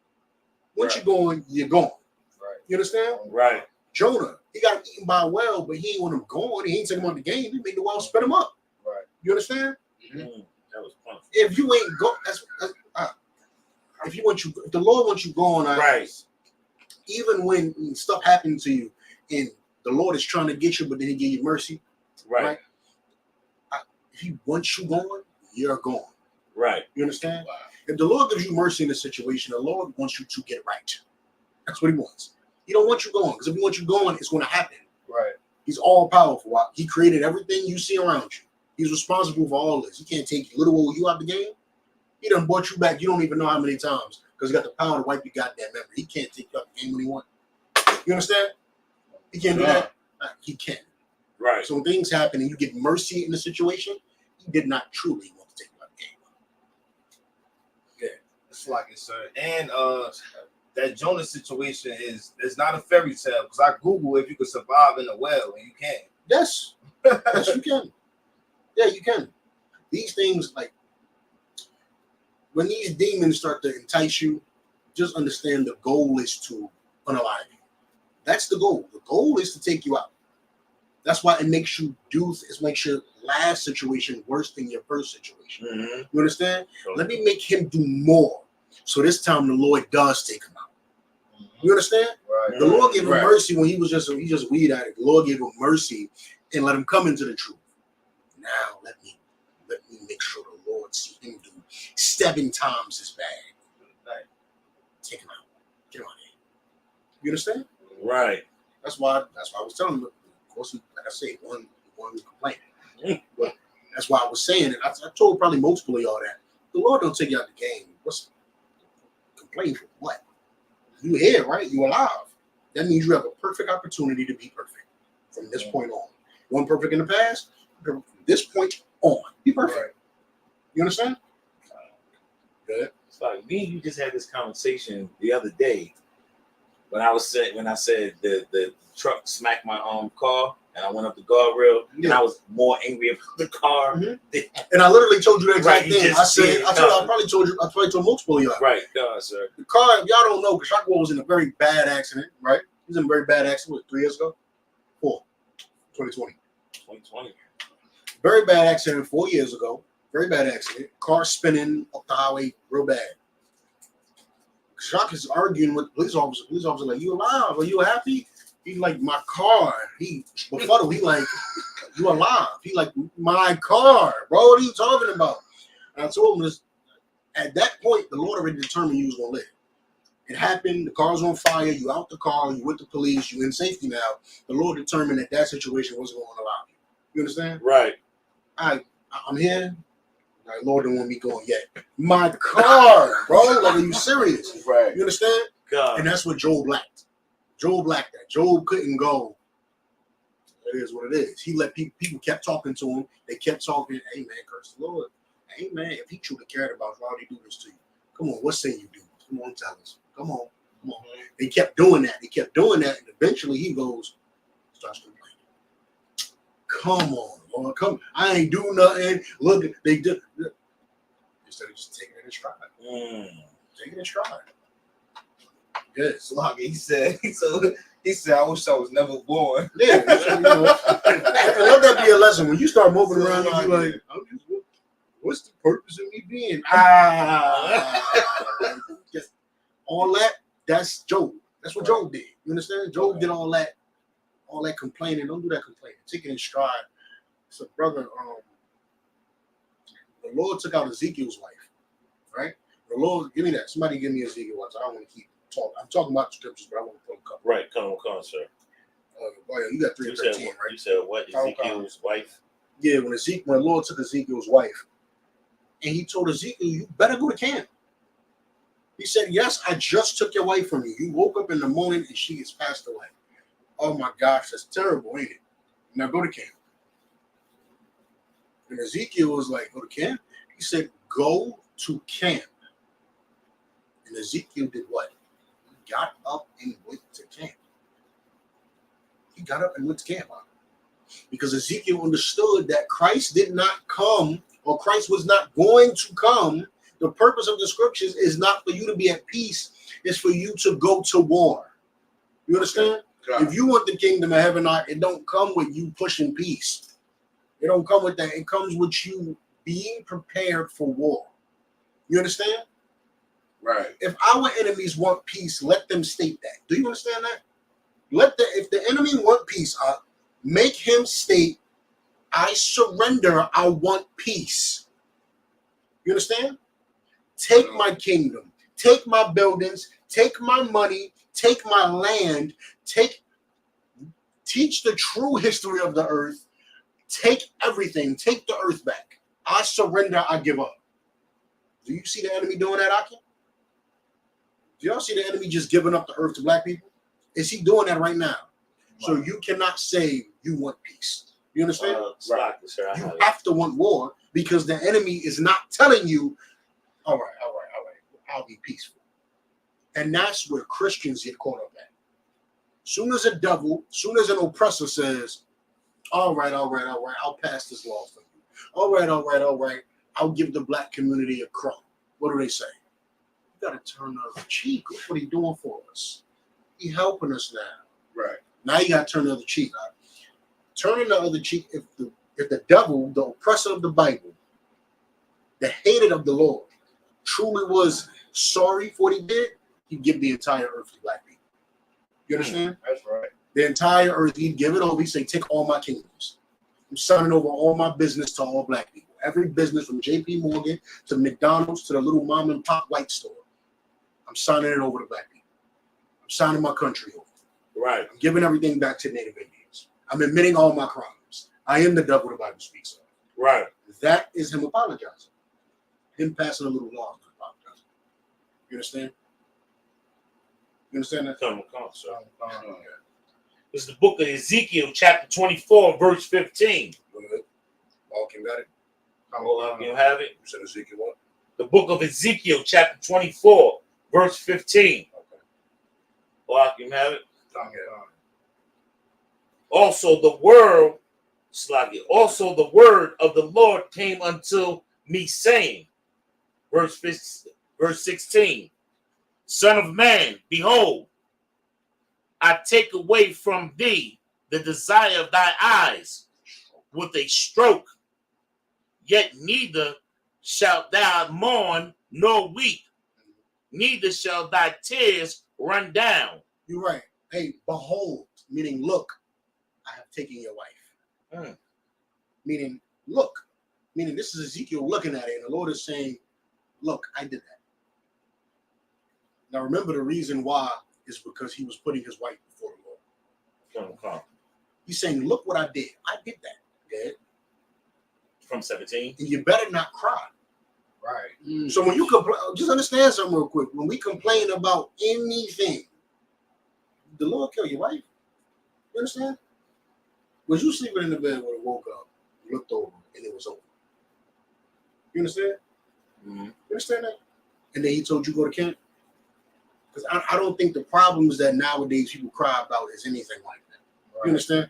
[SPEAKER 15] Once you're going, you're going. Right. You understand? Right. Jonah, he got eaten by a whale, but he ain't want him going. He ain't taking him out the game. He made the whale spit him up. Right. You understand?
[SPEAKER 1] Mm-hmm. That was fun.
[SPEAKER 15] If you ain't go, if the Lord wants you going, right? Even when stuff happens to you, and the Lord is trying to get you, but then He give you mercy, right? If He wants you going, you're going. Right. You understand? Wow. If the Lord gives you mercy in a situation, the Lord wants you to get right. That's what He wants. He don't want you going, because if He wants you going, it's going to happen. Right. He's all powerful. He created everything you see around you. He's responsible for all this. He can't take little old you out the game. He done brought you back. You don't even know how many times, because He got the power to wipe your goddamn memory. He can't take you out the game when He wants. You understand? He can't do that. He can. Right. So when things happen and you get mercy in the situation, He did not truly want to take you out the game.
[SPEAKER 16] Yeah, it's like it, sir. And that Jonah situation is not a fairy tale, because I Google if you could survive in a well, and you can.
[SPEAKER 15] Yes. Yes, you can. Yeah, you can. These things, like, when these demons start to entice you, just understand the goal is to unalive you. That's the goal. The goal is to take you out. That's why it makes you it makes your last situation worse than your first situation. Mm-hmm. You understand? Sure. Let me make him do more. So this time the Lord does take him out. Mm-hmm. You understand? Right. The Lord gave him mercy when he just weed addict. The Lord gave him mercy and let him come into the truth. Now let me make sure the Lord see him do 7 times as bad. Right. Take him out. Get him out of here. You understand? Right. That's why I was telling him. Of course, like I say, one complaining. But that's why I was saying it. I told probably multiple of y'all that the Lord don't take you out the game. What's complain for what? You here, right? You alive. That means you have a perfect opportunity to be perfect from this point on. You weren't perfect in the past, from this point on, be perfect. You understand? Good.
[SPEAKER 17] It's like me and you just had this conversation the other day when I said the truck smacked my car and I went up the guardrail and I was more angry about the car.
[SPEAKER 15] And I literally told you the exact
[SPEAKER 17] Right,
[SPEAKER 15] thing. I probably told multiple of y'all.
[SPEAKER 17] Right, God, sir.
[SPEAKER 15] The car, if y'all don't know, Kashakwa was in a very bad accident, right? He was in a very bad accident, 3 years ago? 4. 2020.
[SPEAKER 17] 2020.
[SPEAKER 15] Very bad accident 4 years ago. Very bad accident. Car spinning up the highway real bad. Kashak is arguing with the police officer. Police officer like, you alive? Are you happy? He's like, my car. He befuddled. He like, you alive? He like, my car, bro. What are you talking about? And I told him this. At that point, the Lord already determined you was gonna live. It happened. The car's on fire. You out the car. You with the police. You in safety now. The Lord determined that situation wasn't going to allow you. You understand?
[SPEAKER 17] Right.
[SPEAKER 15] I'm here. Like, Lord don't want me going yet. My car, bro. Like, are you serious?
[SPEAKER 17] Right.
[SPEAKER 15] You understand?
[SPEAKER 17] God.
[SPEAKER 15] And that's what Job lacked. Job lacked that. Job couldn't go. It is what it is. He let people kept talking to him. They kept talking. Hey, man, curse the Lord. Hey, man, if he truly cared about you, why would he do this to you? Come on, what say you do? Come on, tell us. Come on. Come on. They kept doing that. And eventually he goes, starts complaining. Come on, Lord. Come. I ain't do nothing. Look, they did. Instead of just taking it in stride. Taking it in stride. Good.
[SPEAKER 16] Sloggy, he said, I wish I was never born.
[SPEAKER 15] Yeah. And let that be a lesson. When you start moving around, you be like, what's the purpose of me being? Just all that, that's Job. That's what Job did. You understand? Job did all that complaining. Don't do that complaining. Take it in stride. So, brother, the Lord took out Ezekiel's wife, right? The Lord, give me that. Somebody give me Ezekiel once. I don't want to keep talking. I'm talking about the scriptures, but I want to pull a couple.
[SPEAKER 17] Right, come on, sir.
[SPEAKER 15] You got 3 and 13, right?
[SPEAKER 17] You said what? Ezekiel's wife?
[SPEAKER 15] Yeah, when the Lord took Ezekiel's wife, and he told Ezekiel, you better go to camp. He said, yes, I just took your wife from you. You woke up in the morning and she has passed away. Oh my gosh, that's terrible, ain't it? Now go to camp. And Ezekiel was like, go to camp? He said, go to camp. And Ezekiel did what? He got up and went to camp. He got up and went to camp. Because Ezekiel understood that Christ did not come, or Christ was not going to come. The purpose of the scriptures is not for you to be at peace. It's for you to go to war. You understand? Okay. If you want the kingdom of heaven, it don't come with you pushing peace. It don't come with that. It comes with you being prepared for war. You understand?
[SPEAKER 1] Right.
[SPEAKER 15] If our enemies want peace, let them state that. Do you understand that? If the enemy want peace, make him state, I surrender, I want peace. You understand? Take my kingdom, take my buildings, take my money, take my land, teach the true history of the earth, take everything, take the earth back. I surrender, I give up. Do you see the enemy doing that, Aki? Do y'all see the enemy just giving up the earth to black people? Is he doing that right now? So you cannot say you want peace. You understand?
[SPEAKER 17] Right.
[SPEAKER 15] You have to want war because the enemy is not telling you, all right, I'll be peaceful. And that's where Christians get caught up at. Soon as an oppressor says, all right, I'll pass this law for you. All right, I'll give the black community a crumb. What do they say? You got to turn the other cheek. Look what he's doing for us. He's helping us now.
[SPEAKER 1] Right.
[SPEAKER 15] Now you got to turn the other cheek. Turning the other cheek, if the devil, the oppressor of the Bible, the hated of the Lord, truly was sorry for what he did, he'd give the entire earth to black people. You understand?
[SPEAKER 16] That's right.
[SPEAKER 15] The entire earth, he'd give it over. He'd say, take all my kingdoms. I'm signing over all my business to all black people. Every business from JP Morgan to McDonald's to the little mom and pop white store. I'm signing it over to black people. I'm signing my country over.
[SPEAKER 17] Right.
[SPEAKER 15] I'm giving everything back to Native Indians. I'm admitting all my crimes. I am the devil the Bible speaks of.
[SPEAKER 17] Right.
[SPEAKER 15] That is him apologizing. Him passing a little law to apologize. You understand? You understand that?
[SPEAKER 14] Come on, sir. It's the book of Ezekiel, chapter 24, verse 15.
[SPEAKER 15] Go ahead. Malcolm got it.
[SPEAKER 14] You have it?
[SPEAKER 15] You said Ezekiel what?
[SPEAKER 14] The book of Ezekiel, chapter 24, verse 15. You have it? Also the word of the Lord came unto me, saying, verse 16, Son of man, behold, I take away from thee the desire of thy eyes with a stroke, yet neither shalt thou mourn nor weep, neither shall thy tears run down.
[SPEAKER 15] You're right. Hey, behold, meaning look, I have taken your wife. Meaning look, meaning this is Ezekiel looking at it, and the Lord is saying, look, I did that. Now remember, the reason why is because he was putting his wife before the Lord. He's saying, look what I did. I did that. Okay?
[SPEAKER 14] From 17.
[SPEAKER 15] And you better not cry.
[SPEAKER 16] Right.
[SPEAKER 15] So when you complain, just understand something real quick. When we complain about anything, the Lord kill your wife. You understand? Was you sleeping in the bed when you woke up, looked over, and it was over? You understand? You understand that? And then he told you go to camp? Because I don't think the problems that nowadays people cry about is anything like that. Right. You understand?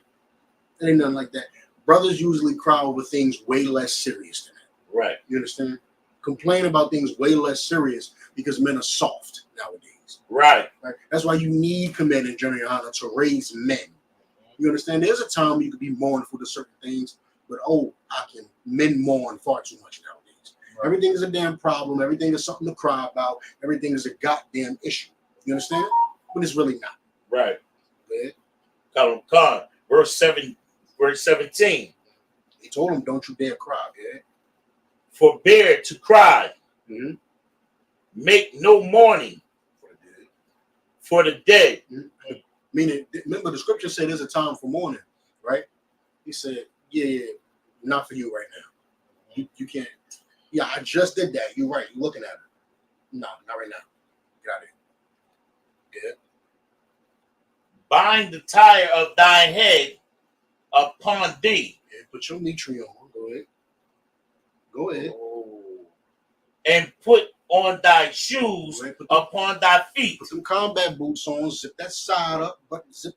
[SPEAKER 15] It ain't nothing like that. Brothers usually cry over things way less serious than that.
[SPEAKER 14] Right.
[SPEAKER 15] You understand? Complain about things way less serious because men are soft nowadays.
[SPEAKER 14] Right.
[SPEAKER 15] That's why you need command and general honor to raise men. You understand? There's a time you could be mournful to certain things, but men mourn far too much nowadays. Right. Everything is a damn problem. Everything is something to cry about. Everything is a goddamn issue. You understand? But it's really not.
[SPEAKER 14] Right.
[SPEAKER 15] Okay.
[SPEAKER 14] Verse 17.
[SPEAKER 15] He told him, don't you dare cry, okay?
[SPEAKER 14] Forbear to cry. Make no mourning for the dead.
[SPEAKER 15] Meaning, remember the scripture said there's a time for mourning, right? He said, yeah, not for you right now. You can't. Yeah, I just did that. You're right. You're looking at it. No, not right now. Get out of here. Good.
[SPEAKER 14] Bind the tire of thy head upon thee.
[SPEAKER 15] Yeah, put your mitri on. Go ahead. Go ahead.
[SPEAKER 14] And put on thy shoes upon thy feet.
[SPEAKER 15] Put some combat boots on. Zip that side up. But zip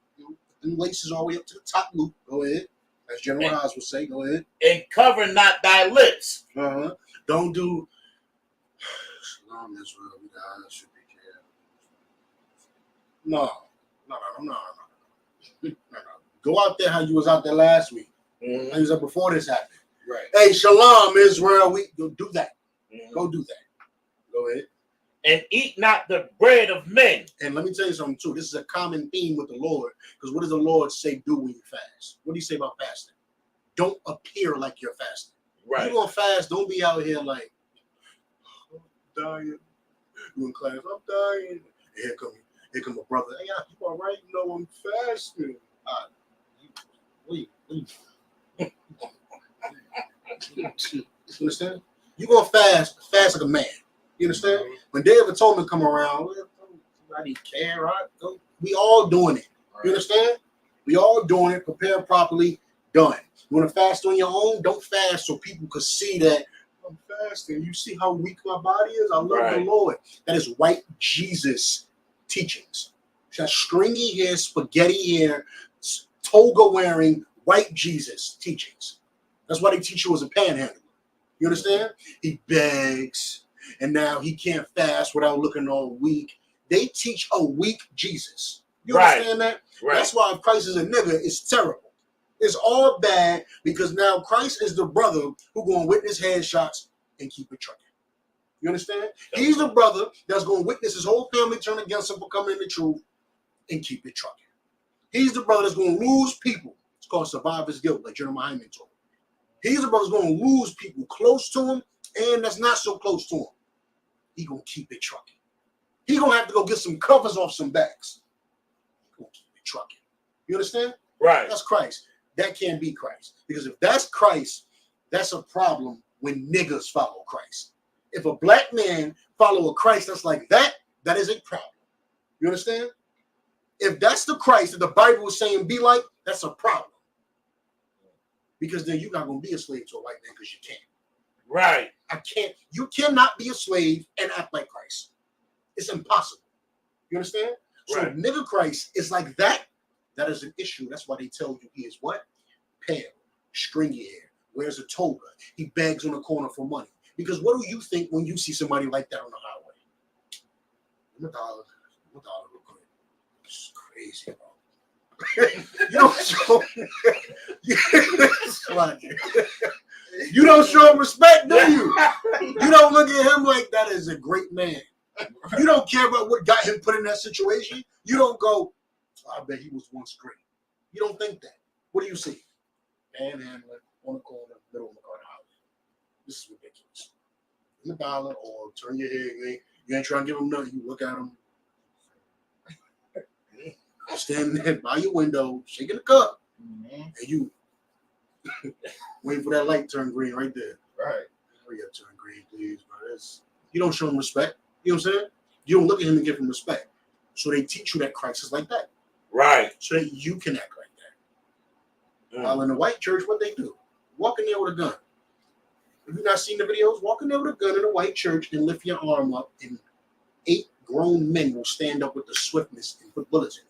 [SPEAKER 15] them laces all the way up to the top loop. Go ahead. As General Haas would say. Go ahead.
[SPEAKER 14] And cover not thy lips.
[SPEAKER 15] Don't do. Shalom Israel. ISUPK. No. Go out there how you was out there last week. How you was up before this happened.
[SPEAKER 14] Right.
[SPEAKER 15] Hey, Shalom Israel. We go do that. Go do that. Go ahead.
[SPEAKER 14] And eat not the bread of men.
[SPEAKER 15] And let me tell you something too. This is a common theme with the Lord. Because what does the Lord say do when you fast? What do you say about fasting? Don't appear like you're fasting.
[SPEAKER 14] Right.
[SPEAKER 15] You're gonna fast. Don't be out here like, I'm dying. You in class? I'm dying. Here come a brother. Hey, you all right? You know I'm fasting. You understand? You gonna fast like a man. You understand? When Day of Atonement come around, nobody care, right? We all doing it. You understand? We all doing it. Prepare properly. Done. You want to fast on your own? Don't fast so people could see that I'm fasting. You see how weak my body is? I love the Lord. That is white Jesus teachings. That stringy hair, spaghetti hair, toga wearing white Jesus teachings. That's why they teach you as a panhandler. You understand? He begs, and now he can't fast without looking all weak. They teach a weak Jesus. You understand that?
[SPEAKER 14] Right.
[SPEAKER 15] That's why if Christ is a nigga, it's terrible. It's all bad because now Christ is the brother who going to witness headshots and keep it trucking. You understand? He's the brother that's going to witness his whole family turn against him for coming in the truth and keep it trucking. He's the brother that's going to lose people. It's called survivor's guilt, like Jeremiah Hyman told. He's the brother that's going to lose people close to him and that's not so close to him. He going to keep it trucking. He going to have to go get some covers off some backs. He going to keep it trucking. You understand?
[SPEAKER 14] Right.
[SPEAKER 15] That's Christ. That can't be Christ. Because if that's Christ, that's a problem when niggas follow Christ. If a black man follow a Christ that's like that, that is a problem. You understand? If that's the Christ that the Bible is saying be like, that's a problem. Because then you're not going to be a slave to a white man because you can't.
[SPEAKER 1] Right.
[SPEAKER 15] You cannot be a slave and act like Christ. It's impossible. You understand? So
[SPEAKER 1] Right.
[SPEAKER 15] nigga Christ is like that. That is an issue. That's why they tell you he is what? Pale, stringy hair, wears a toga. He begs on the corner for money. Because what do you think when you see somebody like that on the highway? $1 real quick. It's crazy, bro. You don't show you don't show him respect, do you? You don't look at him like that is a great man. You don't care about what got him put in that situation. You don't go, oh, I bet he was once great. You don't think that. What do you see? Panhandler on the corner, middle of the corner highway. This is ridiculous. $1 or turn your head. You ain't trying to give him nothing. You look at him. Standing there by your window, shaking the cup. And you waiting for that light to turn green right there.
[SPEAKER 16] Right.
[SPEAKER 15] Hurry up, turn green, please, bro. You don't show him respect. You know what I'm saying? You don't look at him and give him respect. So they teach you that Christ is like that.
[SPEAKER 1] Right.
[SPEAKER 15] So that you can act like that. While in the white church, what they do? Walk in there with a gun. Have you not seen the videos? Walk in there with a gun in a white church and lift your arm up, and 8 grown men will stand up with the swiftness and put bullets in you.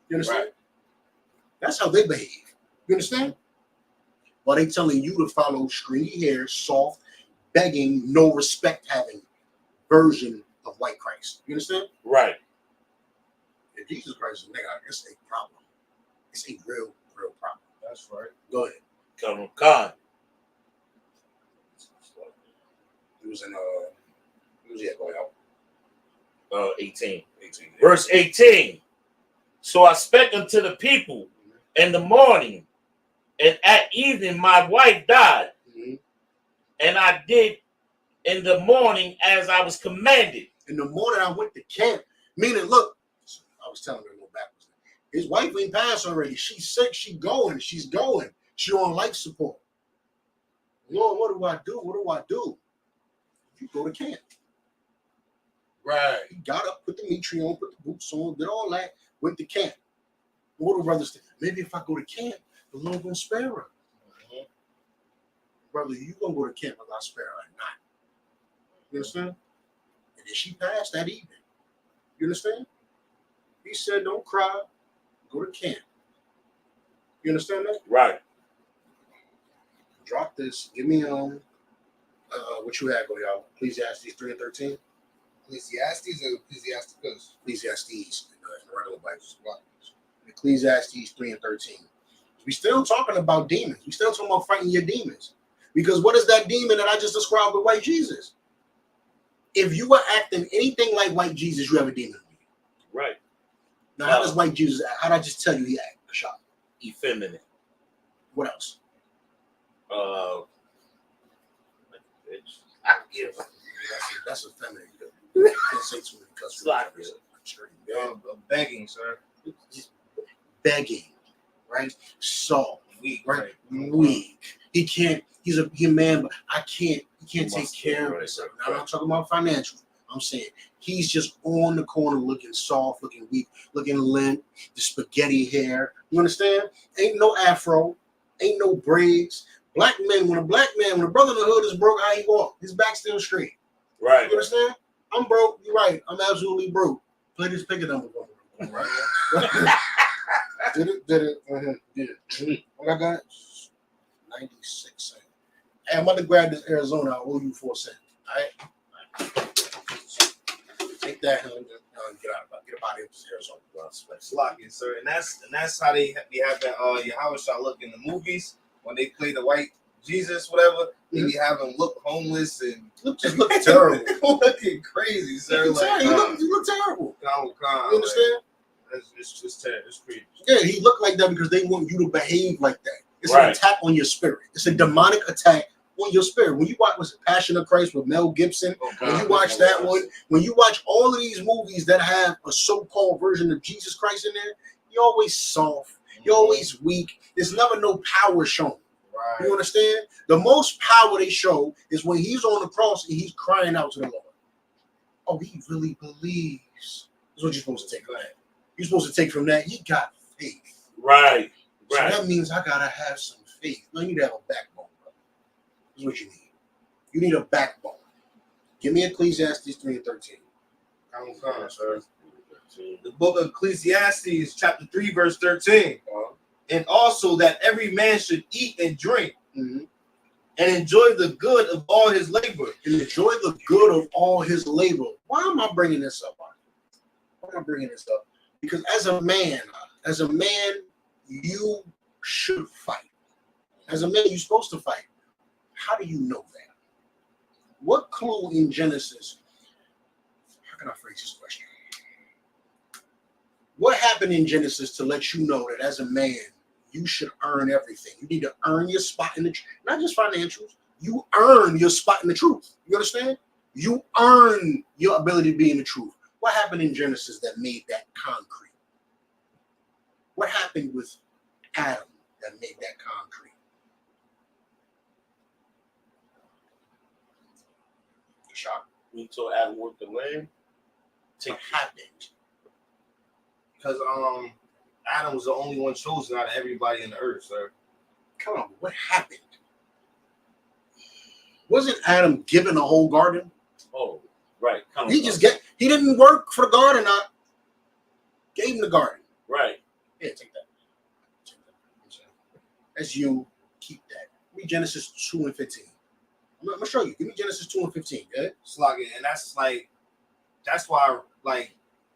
[SPEAKER 15] You understand? Right. That's how they behave. You understand? While they telling you to follow stringy hair, soft, begging, no respect having version of white Christ. You understand?
[SPEAKER 1] Right.
[SPEAKER 15] If Jesus Christ is a nigga, it's a problem. It's a real problem.
[SPEAKER 16] That's right.
[SPEAKER 15] Go ahead.
[SPEAKER 1] Come on.
[SPEAKER 15] It was in going out.
[SPEAKER 1] 18. Verse 18. So I spake unto the people in the morning, and at evening my wife died.
[SPEAKER 15] Mm-hmm.
[SPEAKER 1] And I did in the morning as I was commanded.
[SPEAKER 15] In the morning I went to camp. Meaning, look, I was telling her a little backwards. His wife ain't passed already. She's sick. She's going. She on life support. Lord, what do I do? What do I do? You go to camp.
[SPEAKER 1] Right.
[SPEAKER 15] He got up, put the mitre on, put the boots on, did all that, went to camp. What do brothers think? Maybe if I go to camp, the Lord gonna spare her. Mm-hmm. Brother, you gonna go to camp if I spare her or not. You understand? And then she passed that evening. You understand? He said, don't cry, go to camp. You understand that?
[SPEAKER 1] Right.
[SPEAKER 15] Drop this. Give me what you had, go y'all. Ecclesiastes 3 and 13.
[SPEAKER 16] Ecclesiastes or Ecclesiasticus?
[SPEAKER 15] Ecclesiastes in the regular Bibles. Ecclesiastes 3 and 13. We still talking about demons. We still talking about fighting your demons. Because what is that demon that I just described with white Jesus? If you were acting anything like white Jesus, you have a demon.
[SPEAKER 1] Right.
[SPEAKER 15] Now, how does white Jesus act? How did I just tell you he act? A shot.
[SPEAKER 1] Effeminate.
[SPEAKER 15] What else?
[SPEAKER 1] Bitch.
[SPEAKER 15] That's effeminate. You can't say too many cuss words.
[SPEAKER 16] Begging, sir.
[SPEAKER 15] Just begging, right? Soft,
[SPEAKER 16] weak,
[SPEAKER 15] right? Weak. He can't. He's a man, but he can't take care of himself. Now, I'm not talking about financial. I'm saying he's just on the corner looking soft, looking weak, looking limp, the spaghetti hair. You understand? Ain't no afro, ain't no braids. Black men, when a brother in the hood is broke, how he walk? His back still straight.
[SPEAKER 1] Right.
[SPEAKER 15] You understand? I'm broke. You're right. I'm absolutely broke. Play this picket number. Right. Did it. Did it. What I got? 96 cents. Hey, I'm about to grab this Arizona. I owe you 4 cents. All right. Take that and get out of here. This Arizona.
[SPEAKER 16] Slocking, sir. And that's how they have that Yahawashi look in the movies when they play the white Jesus, whatever. They be having look homeless and look
[SPEAKER 15] terrible,
[SPEAKER 16] looking crazy, sir.
[SPEAKER 15] You look terrible. You understand?
[SPEAKER 16] It's just terrible. It's creepy.
[SPEAKER 15] Yeah, he looked like that because they want you to behave like that. It's an attack on your spirit. It's a demonic attack on your spirit. When you watch Passion of Christ with Mel Gibson, when you watch that one, when you watch all of these movies that have a so-called version of Jesus Christ in there, you're always soft. You're always weak. There's never no power shown. Right. You understand? The most power they show is when he's on the cross and he's crying out to the Lord. Oh, he really believes. That's what you're supposed to take from that. You're supposed to take from that, he got faith.
[SPEAKER 1] Right.
[SPEAKER 15] So that means I gotta have some faith. No, you need to have a backbone, bro. That's what you need. You need a backbone. Give me Ecclesiastes 3:13.
[SPEAKER 16] Come, sir. The book of Ecclesiastes, chapter 3, verse 13. And also that every man should eat and drink and enjoy the good of all his labor.
[SPEAKER 15] And enjoy the good of all his labor. Why am I bringing this up? Why am I bringing this up? Because as a man, you should fight. As a man, you're supposed to fight. How do you know that? What clue in Genesis? How can I phrase this question? What happened in Genesis to let you know that as a man, you should earn everything? You need to earn your spot in the truth, not just financials. You earn your spot in the truth. You understand? You earn your ability to be in the truth. What happened in Genesis that made that concrete? What happened with Adam that made that concrete? Shock.
[SPEAKER 1] You told Adam work the land?
[SPEAKER 15] What happened?
[SPEAKER 16] Because Adam was the only one chosen out of everybody in the earth, sir.
[SPEAKER 15] Come on, what happened? Wasn't Adam given a whole garden?
[SPEAKER 1] Oh, right.
[SPEAKER 15] He didn't work for the garden. I gave him the garden.
[SPEAKER 1] Right.
[SPEAKER 15] Yeah, take that. As you keep that. Read Genesis 2:15. I'm gonna show you. Give me Genesis 2:15. Yeah?
[SPEAKER 16] Slugging, and that's why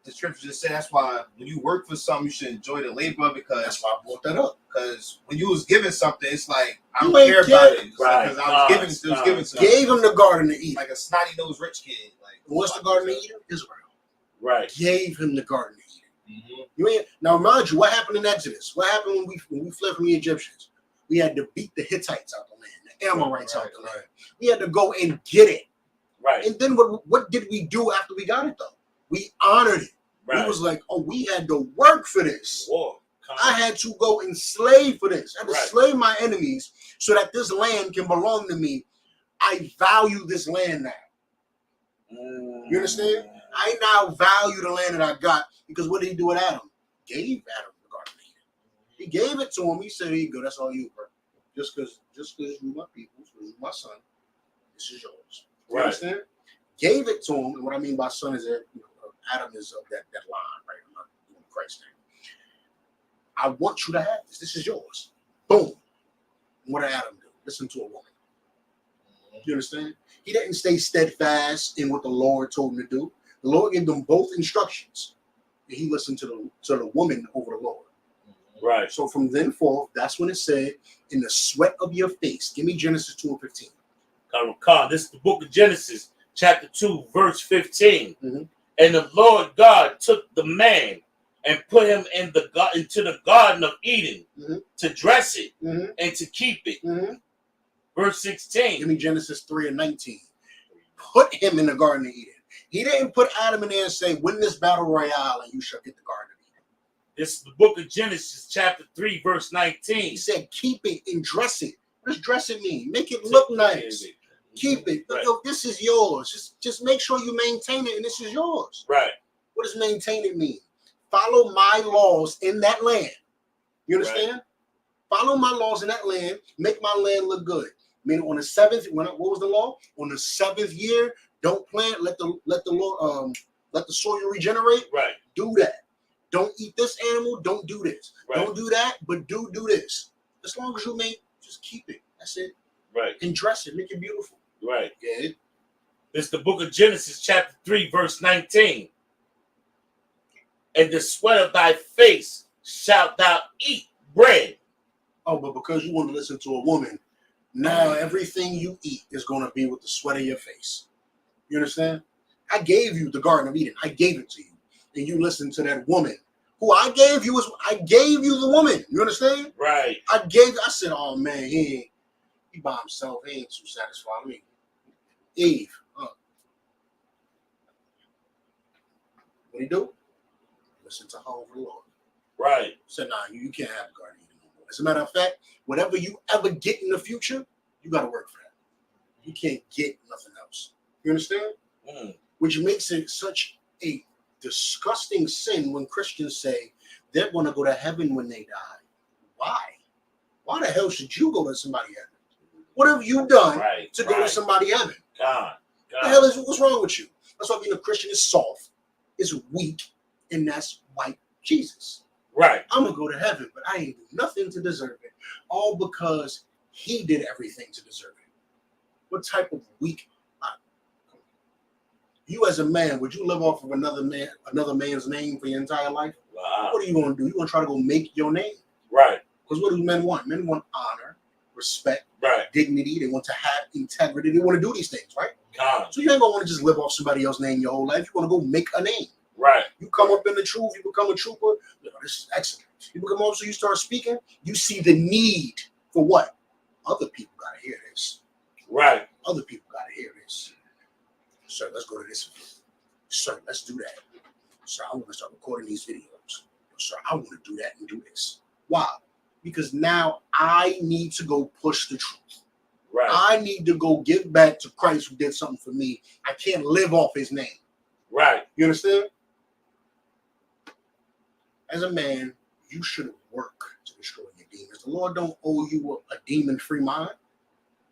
[SPEAKER 16] the scripture just said, that's why when you work for something, you should enjoy the labor, because
[SPEAKER 15] that's why I brought that up.
[SPEAKER 16] Because when you was given something, it's like I don't care about it. Right. Because I was given something.
[SPEAKER 15] Gave him the garden to eat.
[SPEAKER 16] Like a snotty nosed rich kid. Like
[SPEAKER 15] what's the garden to eat? Israel.
[SPEAKER 1] Right.
[SPEAKER 15] Gave him the garden to eat. You ain't now mind you, what happened in Exodus? What happened when we fled from the Egyptians? We had to beat the Hittites out the land, the Amorites out the land. We had to go and get it.
[SPEAKER 1] Right.
[SPEAKER 15] And then what did we do after we got it though? We honored it.
[SPEAKER 1] Right.
[SPEAKER 15] We was like, oh, we had to work for this.
[SPEAKER 1] Whoa.
[SPEAKER 15] I had to go and slave for this. I had to slay my enemies so that this land can belong to me. I value this land now. You understand? I now value the land that I got, because what did he do with Adam? Gave Adam the garden. He gave it to him. He said, here you go. That's all you, bro. Just because you're my people, you're my son, this is yours. You understand? Gave it to him. And what I mean by son is that Adam is of that line, right? I'm not doing Christ's name. I want you to have this. This is yours. Boom. And what did Adam do? Listen to a woman. You understand? He didn't stay steadfast in what the Lord told him to do. The Lord gave them both instructions. And he listened to the woman over the Lord.
[SPEAKER 1] Right.
[SPEAKER 15] So from then forth, that's when it said, in the sweat of your face. Give me Genesis 2:15.
[SPEAKER 1] This is the book of Genesis, chapter 2, verse 15. And the Lord God took the man and put him into the Garden of Eden to dress it and to keep it. Verse 16.
[SPEAKER 15] Give me Genesis 3:19. Put him in the Garden of Eden. He didn't put Adam in there and say, win this battle royale and you shall get the Garden of Eden.
[SPEAKER 1] This is the book of Genesis, chapter 3, verse 19.
[SPEAKER 15] He said, keep it and dress it. What does dress it mean? Make it look nice. Keep it. Right. Yo, this is yours. Just make sure you maintain it, and this is yours.
[SPEAKER 1] Right.
[SPEAKER 15] What does maintain it mean? Follow my laws in that land. You understand? Right. Follow my laws in that land. Make my land look good. I mean, on the seventh, what was the law? On the seventh year, don't plant. Let the soil regenerate.
[SPEAKER 1] Right.
[SPEAKER 15] Do that. Don't eat this animal. Don't do this. Right. Don't do that, but do this. As long as you just keep it. That's it.
[SPEAKER 1] Right.
[SPEAKER 15] And dress it. Make it beautiful.
[SPEAKER 1] Right.
[SPEAKER 15] Yeah.
[SPEAKER 1] This is the book of Genesis, chapter 3, verse 19. And the sweat of thy face shalt thou eat bread.
[SPEAKER 15] Oh, but because you want to listen to a woman, now everything you eat is going to be with the sweat of your face. You understand? I gave you the Garden of Eden. I gave it to you. And you listen to that woman. Who I gave you the woman. You understand?
[SPEAKER 1] Right.
[SPEAKER 15] I said, oh man, he by himself, he ain't too satisfied. Me. Eve. What he do? Listen to her over the Lord.
[SPEAKER 1] Right.
[SPEAKER 15] Said, nah, you can't have the Garden of Eden no more. As a matter of fact, whatever you ever get in the future, you got to work for that. You can't get nothing else. You understand? Which makes it such a disgusting sin when Christians say they're going to go to heaven when they die. Why? Why the hell should you go to somebody heaven? What have you done to go to somebody heaven?
[SPEAKER 17] God.
[SPEAKER 15] The hell is what's wrong with you? That's why being a Christian is soft, is weak, and that's white Jesus.
[SPEAKER 17] Right.
[SPEAKER 15] I'm gonna go to heaven, but I ain't do nothing to deserve it. All because he did everything to deserve it. What type of weak? You as a man, would you live off of another man's name for your entire life?
[SPEAKER 17] Wow.
[SPEAKER 15] What are you gonna do? You gonna try to go make your name?
[SPEAKER 17] Right.
[SPEAKER 15] Because what do men want? Men want honor, respect,
[SPEAKER 17] right,
[SPEAKER 15] dignity. They want to have integrity. They want to do these things, right?
[SPEAKER 17] God.
[SPEAKER 15] So you ain't gonna want to just live off somebody else's name your whole life. You want to go make a name.
[SPEAKER 17] Right.
[SPEAKER 15] You come up in the truth. You become a trooper. You know, this is excellent. You become also. You start speaking. You see the need for what? Other people gotta hear this.
[SPEAKER 17] Right.
[SPEAKER 15] Other people gotta hear this. Sir, let's go to this. Sir, let's do that. Sir, I want to start recording these videos. Sir, I want to do that and do this. Why? Because now I need to go push the truth.
[SPEAKER 17] Right.
[SPEAKER 15] I need to go give back to Christ who did something for me. I can't live off his name.
[SPEAKER 17] Right.
[SPEAKER 15] You understand? As a man, you should work to destroy your demons. The Lord don't owe you a demon-free mind.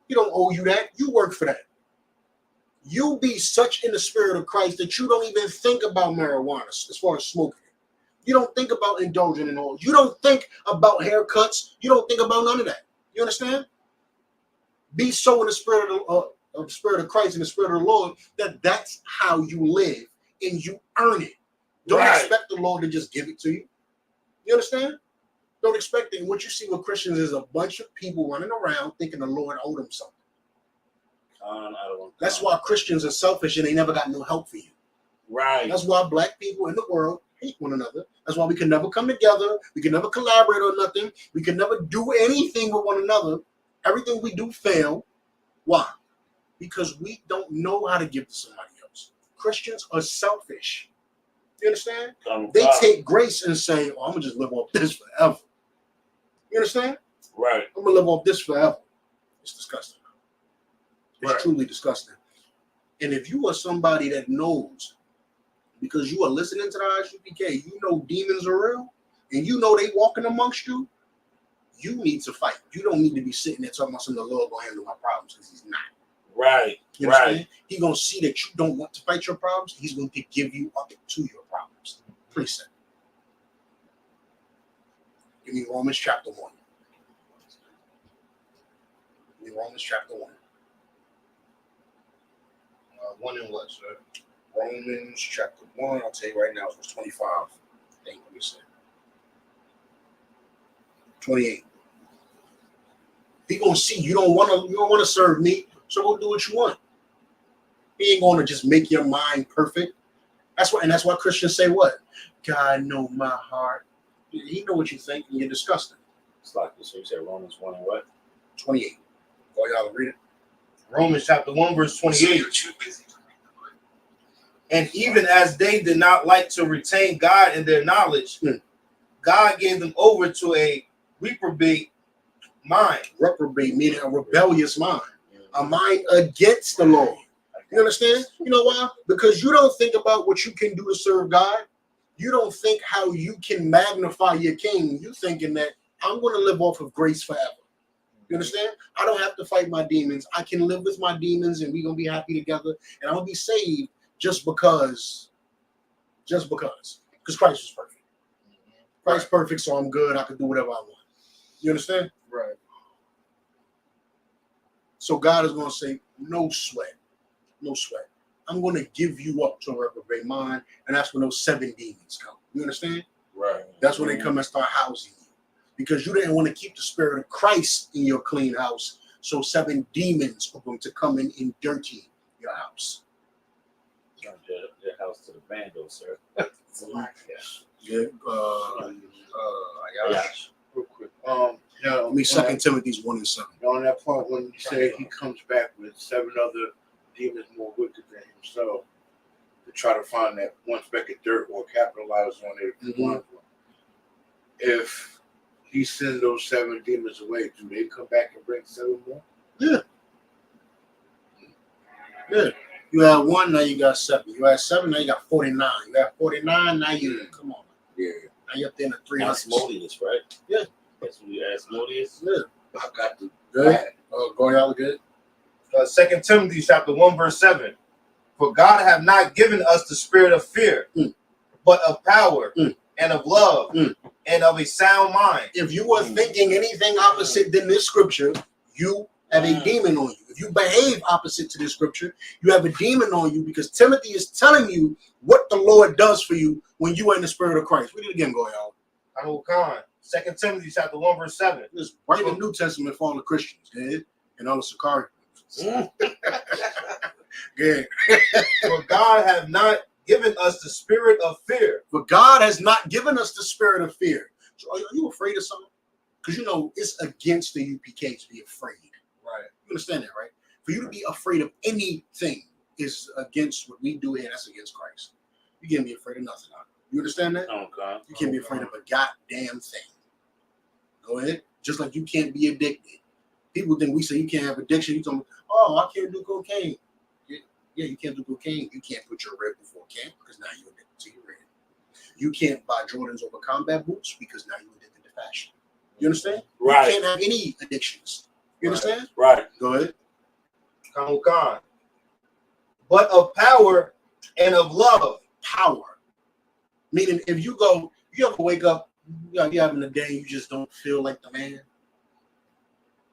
[SPEAKER 15] He don't owe you that. You work for that. You be such in the spirit of Christ that you don't even think about marijuana as far as smoking. You don't think about indulging in all. You don't think about haircuts. You don't think about none of that. You understand? Be so in the spirit of Christ and the spirit of the Lord that that's how you live and you earn it. Don't expect the Lord to just give it to you. You understand? Don't expect it. And what you see with Christians is a bunch of people running around thinking the Lord owed them something. That's why Christians are selfish and they never got no help for you.
[SPEAKER 17] Right.
[SPEAKER 15] That's why black people in the world hate one another. That's why we can never come together. We can never collaborate on nothing. We can never do anything with one another. Everything we do fail. Why? Because we don't know how to give to somebody else. Christians are selfish. You understand? They take grace and say, oh, I'm going to just live off this forever. You understand?
[SPEAKER 17] Right.
[SPEAKER 15] I'm going to live off this forever. It's disgusting. It's truly disgusting. And if you are somebody that knows, because you are listening to the ISUPK, you know demons are real, and you know they walking amongst you, you need to fight. You don't need to be sitting there talking about something the Lord gonna handle my problems, because he's not.
[SPEAKER 17] Right.
[SPEAKER 15] You understand? He's gonna see that you don't want to fight your problems. He's going to give you up to your problems. Pretty simple. Give me Romans chapter 1. Give me Romans chapter 1. 1 and what, sir? Romans chapter 1. I'll tell you right now, it's verse 25. Let me say. 28. He gonna see you don't want to serve me, so go do what you want. He ain't gonna just make your mind perfect. That's why Christians say what? God know my heart. He know what you think, and you're disgusting.
[SPEAKER 17] It's like this. So you said Romans 1 and what?
[SPEAKER 15] 28. Oh, y'all read it.
[SPEAKER 16] Romans chapter 1, verse 28. And even as they did not like to retain God in their knowledge, God gave them over to a reprobate mind.
[SPEAKER 15] Reprobate meaning a rebellious mind. A mind against the Lord. You understand? You know why? Because you don't think about what you can do to serve God. You don't think how you can magnify your king. You thinking that I'm going to live off of grace forever. You understand? I don't have to fight my demons. I can live with my demons and we're going to be happy together. And I'm going to be saved just because Christ was perfect. Christ's perfect, so I'm good. I can do whatever I want. You understand?
[SPEAKER 16] Right.
[SPEAKER 15] So God is going to say, no sweat. No sweat. I'm going to give you up to a reprobate mind, and that's when those 7 demons come. You understand?
[SPEAKER 17] Right.
[SPEAKER 15] That's when they come and start housing you. Because you didn't want to keep the spirit of Christ in your clean house, so 7 demons are going to come in and dirty your house.
[SPEAKER 17] Your house to the vandals, sir.
[SPEAKER 15] Yeah.
[SPEAKER 1] Real quick.
[SPEAKER 15] Let me 2 Timothy 1 and 7.
[SPEAKER 1] On that point, when you say he comes back with 7 other demons more wicked than himself to try to find that one speck of dirt or capitalize on it if he wants one. If he sends those 7 demons away, do they come back and bring 7 more?
[SPEAKER 15] Yeah. Yeah. You had 1, now you got 7. You had 7, now you got 49. You had 49, now you come on.
[SPEAKER 1] Yeah.
[SPEAKER 15] Now you're up there in the 300s.
[SPEAKER 17] Asmodeus, right?
[SPEAKER 15] Yeah.
[SPEAKER 17] That's what you Asmodeus.
[SPEAKER 15] Yeah.
[SPEAKER 1] I got the
[SPEAKER 15] Good. Go y'all good.
[SPEAKER 16] 2 Timothy chapter 1 verse 7. For God have not given us the spirit of fear, but of power and of love and of a sound mind.
[SPEAKER 15] If you were thinking anything opposite than this scripture, you have a demon on you. If you behave opposite to this scripture, you have a demon on you, because Timothy is telling you what the Lord does for you when you are in the spirit of Christ. Read it again, go y'all.
[SPEAKER 16] I'm Khan. 2 Timothy chapter 1 verse 7.
[SPEAKER 15] This right in the New Testament for all the Christians, good, and all the Sakari. Good.
[SPEAKER 16] For God have not given us the spirit of fear.
[SPEAKER 15] But God has not given us the spirit of fear. So are you afraid of something? Because you know it's against the UPK to be afraid.
[SPEAKER 16] Right.
[SPEAKER 15] You understand that, right? For you to be afraid of anything is against what we do here. That's against Christ. You can't be afraid of nothing. Huh? You understand that?
[SPEAKER 17] Okay.
[SPEAKER 15] You can't be afraid of a goddamn thing. Go ahead. Just like you can't be addicted. People think we say you can't have addiction. You tell them, oh, I can't do cocaine. Yeah, you can't do cocaine. You can't put your red before camp because now you're addicted to your red. You can't buy Jordans over combat boots because now you're addicted to fashion. You understand?
[SPEAKER 17] Right.
[SPEAKER 15] You can't have any addictions. You understand?
[SPEAKER 17] Right.
[SPEAKER 15] Go ahead.
[SPEAKER 16] Khan. But of power and of love.
[SPEAKER 15] Power. Meaning if you ever wake up, you're having a day, you just don't feel like the man.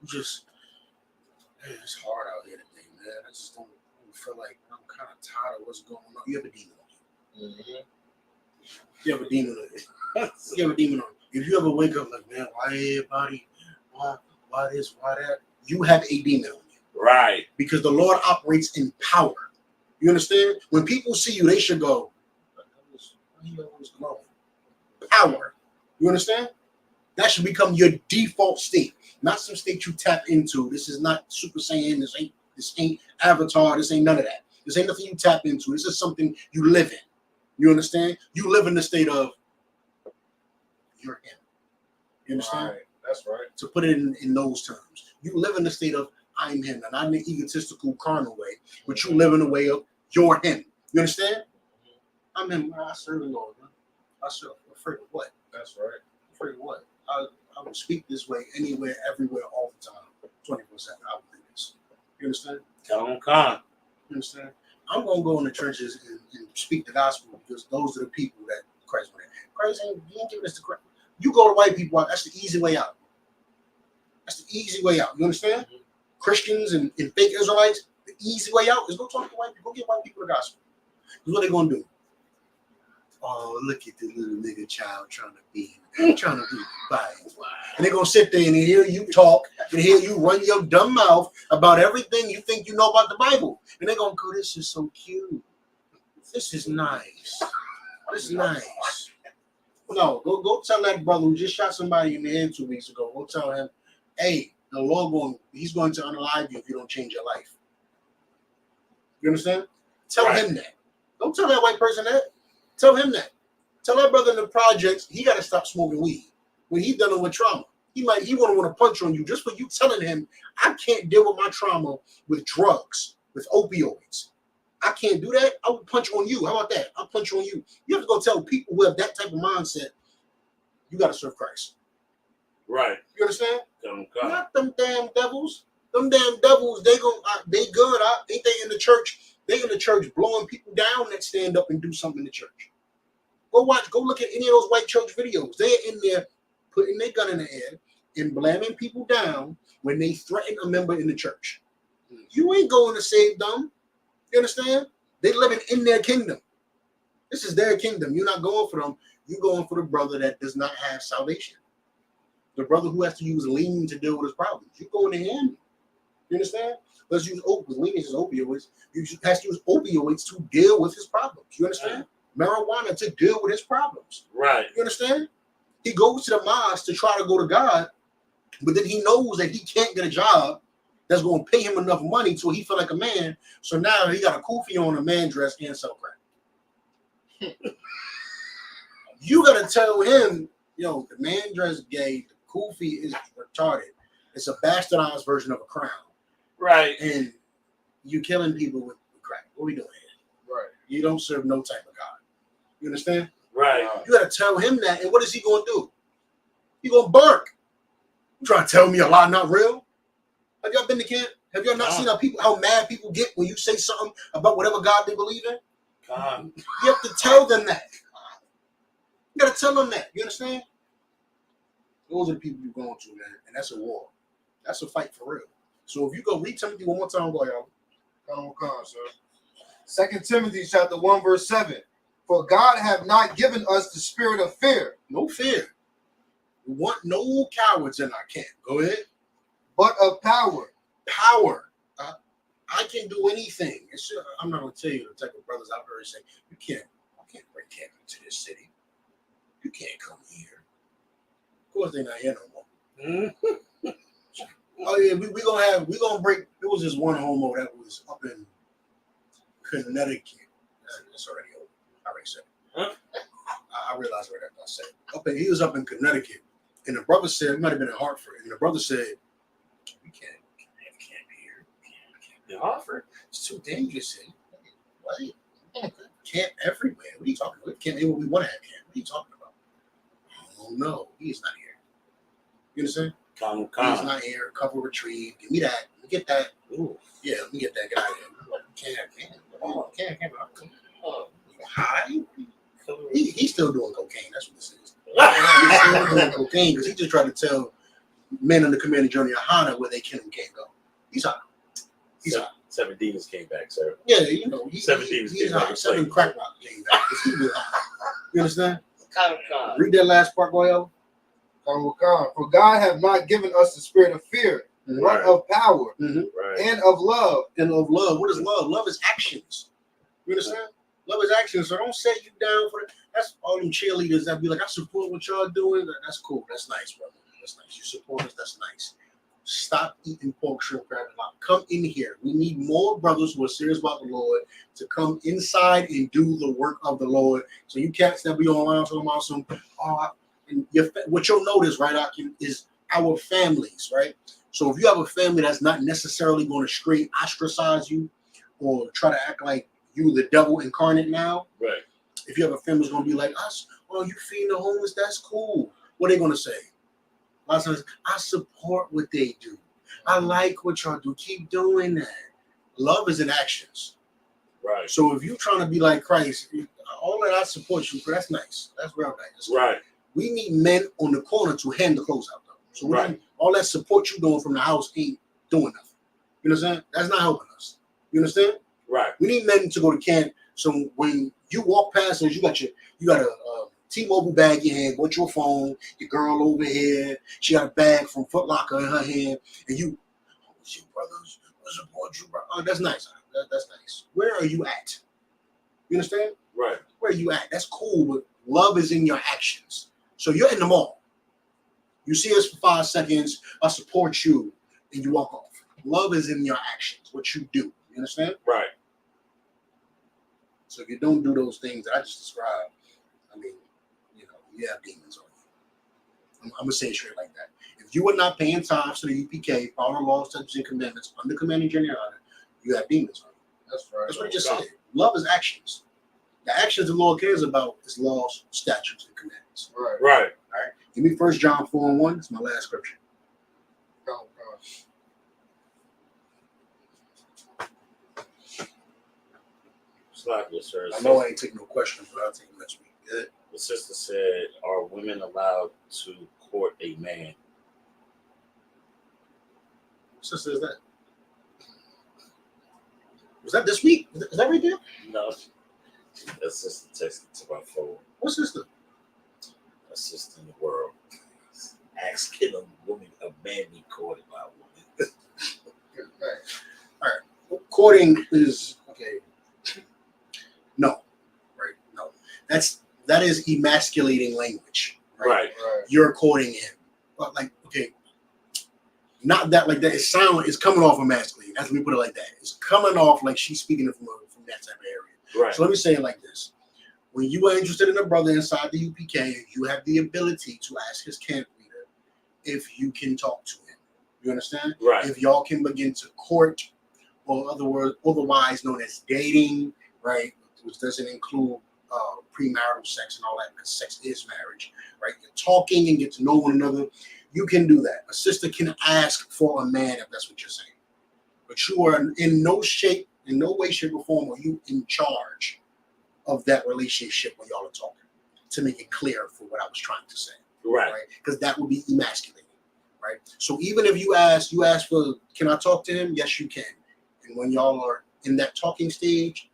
[SPEAKER 15] You just, man, it's hard out here today, man. I just don't feel like, I'm kind of tired of what's going on. You have a demon on you. You have a demon on you. You have a demon on you. If you ever wake up like, man, why everybody, why this, why that? You have a demon on you.
[SPEAKER 17] Right.
[SPEAKER 15] Because the Lord operates in power. You understand? When people see you, they should go, he always glowing. Power. You understand? That should become your default state, not some state you tap into. This is not Super Saiyan. This ain't Avatar. This ain't none of that. This ain't nothing you tap into. This is something you live in. You understand? You live in the state of you're him. You understand?
[SPEAKER 16] Right. That's right.
[SPEAKER 15] To put it in those terms, you live in the state of I'm him, and not in an egotistical, carnal way, but you live in a way of you're him. You understand? I'm him. I serve the Lord. Man. I serve. Afraid of what?
[SPEAKER 16] That's right.
[SPEAKER 15] Afraid of what? I will speak this way anywhere, everywhere, all the time, 24/7. I will do this. You understand?
[SPEAKER 17] Khan.
[SPEAKER 15] You understand? I'm gonna go in the churches and speak the gospel because those are the people that Christ wanted. Christ ain't giving us the Christ. You go to white people out. That's the easy way out. That's the easy way out. You understand? Christians and fake Israelites. The easy way out is go talk to white people. Go get white people the gospel. Because what they gonna do? Oh, look at the little nigga child trying to be the Bible. And they're gonna sit there and hear you talk and hear you run your dumb mouth about everything you think you know about the Bible. And they're gonna go, this is so cute. This is nice. This is nice. No, go tell that brother who just shot somebody in the head 2 weeks ago. Go tell him, hey, the Lord he's going to unalive you if you don't change your life. You understand? Tell him that. Don't tell that white person that. Tell him that. Tell that brother in the projects he got to stop smoking weed when he's dealing with trauma. He want to punch on you just for you telling him I can't deal with my trauma with drugs, with opioids. I can't do that. I will punch on you. How about that? I'll punch on you. You have to go tell people who have that type of mindset, you got to serve Christ.
[SPEAKER 17] Right.
[SPEAKER 15] You understand?
[SPEAKER 17] Not
[SPEAKER 15] them damn devils. Them damn devils, they good. Ain't they in the church? They in the church blowing people down that stand up and do something in the church. Go look at any of those white church videos. They're in there putting their gun in the air and blaming people down when they threaten a member in the church. You ain't going to save them. You understand? They living in their kingdom. This is their kingdom. You're not going for them. You're going for the brother that does not have salvation. The brother who has to use lean to deal with his problems. You're going to him. You understand? Let's use opioids. Lean is opioids. You has to use opioids to deal with his problems. You understand? Marijuana to deal with his problems.
[SPEAKER 17] Right.
[SPEAKER 15] You understand? He goes to the mosque to try to go to God, but then he knows that he can't get a job that's going to pay him enough money so he feel like a man. So now he got a kufi on, a man dress, and sell crack. You got to tell him, yo, the man dress gay, the kufi is retarded. It's a bastardized version of a crown.
[SPEAKER 17] Right.
[SPEAKER 15] And you killing people with crack. What are we doing here?
[SPEAKER 12] Right.
[SPEAKER 15] You don't serve no type of God. You understand?
[SPEAKER 17] Right.
[SPEAKER 15] You got to tell him that. And what is he going to do? He going to bark. You trying to tell me a lie not real? Have y'all been to camp? Have y'all not seen how mad people get when you say something about whatever God they believe in? You have to tell them that. You got to tell them that. You understand? Those are the people you're going to, man. And that's a war. That's a fight for real. So if you go read Timothy one more time, go y'all.
[SPEAKER 16] Come on, sir. 2 Timothy chapter 1, verse 7. For God have not given us the spirit of fear.
[SPEAKER 15] No fear. We want no cowards in our camp. Go ahead.
[SPEAKER 16] But of power.
[SPEAKER 15] Power. I can do anything. I'm not going to tell you the type of brothers I've heard say, I can't bring camp into this city. You can't come here. Of course they're not here no more. Oh yeah, we gonna break. There was this one homo that was up in Connecticut. That's already over. I already said it. I realized right after I said it. He was up in Connecticut, and the brother said, it might have been in Hartford, and the brother said, we can't have camp here. In Hartford, it's too dangerous here. What? Camp everywhere. What are you talking about? Camp where we want to have camp. What are you talking about? Oh no, he's not here. You understand? He's not here. Cover retrieve. Give me that. Let me get that. Ooh. Yeah, let me get that guy. Can't. High? He's still doing cocaine. That's what this is. He's still doing cocaine because he just tried to tell men on the command of Journey YAHANNA where they can and can't go. He's hot. He's hot.
[SPEAKER 17] 7 demons came back, sir.
[SPEAKER 15] Yeah, you know.
[SPEAKER 17] 7 demons came back.
[SPEAKER 15] 7 crack rock came back. He was hot. You understand? Read that last part, Goyo.
[SPEAKER 16] For God have not given us the spirit of fear, but of power and of love.
[SPEAKER 15] And of love. What is love? Love is actions. You understand? Love is action. So don't set you down for that. That's all them cheerleaders that be like, I support what y'all doing. That's cool. That's nice, brother. That's nice. You support us. That's nice. Stop eating pork, shrimp, crab, and lobster. Come in here. We need more brothers who are serious about the Lord to come inside and do the work of the Lord. So you cats that be online talking about some, and what you'll notice, right, Akim, is our families, right? So if you have a family that's not necessarily going to straight ostracize you or try to act like you the devil incarnate now,
[SPEAKER 17] right?
[SPEAKER 15] If you have a family that's going to be like us, oh, you feeding the homeless, that's cool. What are they going to say? A lot of times, I support what they do. I like what y'all do. Keep doing that. Love is in actions.
[SPEAKER 17] Right.
[SPEAKER 15] So if you're trying to be like Christ, all that I support you for, that's nice. That's real nice. That's
[SPEAKER 17] right.
[SPEAKER 15] Cool. We need men on the corner to hand the clothes out, though. So all that support you doing from the house ain't doing nothing. You understand? That's not helping us. You understand?
[SPEAKER 17] Right.
[SPEAKER 15] We need men to go to camp. So when you walk past us, you got a T-Mobile bag in your hand, got your phone, your girl over here, she got a bag from Foot Locker in her hand, and you brothers, I support you, bro. Oh, that's nice. That's nice. Where are you at? You understand?
[SPEAKER 17] Right.
[SPEAKER 15] Where are you at? That's cool, but love is in your actions. So you're in the mall. You see us for 5 seconds, I support you, and you walk off. Love is in your actions, what you do. You understand?
[SPEAKER 17] Right.
[SPEAKER 15] So if you don't do those things that I just described, I mean, you have demons on you. I'm going to say it straight like that. If you are not paying tithes to the UPK, following laws, statutes, and commandments under command and general order, you have demons on you. That's right. That's what he just said. Love is actions. The actions the Lord cares about is laws, statutes, and commandments.
[SPEAKER 17] Right. Right.
[SPEAKER 15] All right. Give me 1 John 4:1. It's my last scripture.
[SPEAKER 17] Sir.
[SPEAKER 15] I know I ain't taking no questions, but I'll take them next week. Good.
[SPEAKER 17] The sister said, "Are women allowed to court a man?"
[SPEAKER 15] What sister is that? Was that this week? Is that right there?
[SPEAKER 17] No. That sister texted to my phone.
[SPEAKER 15] What sister?
[SPEAKER 17] A sister in the world. Asking a man be courted by a woman.
[SPEAKER 15] All right. Courting is okay. No, right? No, that is emasculating language. Right. You're courting him, but like, okay, not that like that. It's coming off emasculating. That's let me put it like that. It's coming off like she's speaking from that type of area. Right. So let me say it like this: when you are interested in a brother inside the UPK, you have the ability to ask his camp leader if you can talk to him. You understand?
[SPEAKER 17] Right.
[SPEAKER 15] If y'all can begin to court or otherwise known as dating, right? Which doesn't include premarital sex and all that, because sex is marriage, right? You're talking and get to know one another. You can do that. A sister can ask for a man if that's what you're saying. But you are in no way, shape, or form are you in charge of that relationship when y'all are talking, to make it clear for what I was trying to say.
[SPEAKER 17] Right.
[SPEAKER 15] Because that would be emasculating. Right. So even if you ask for, can I talk to him? Yes, you can. And when y'all are in that talking stage,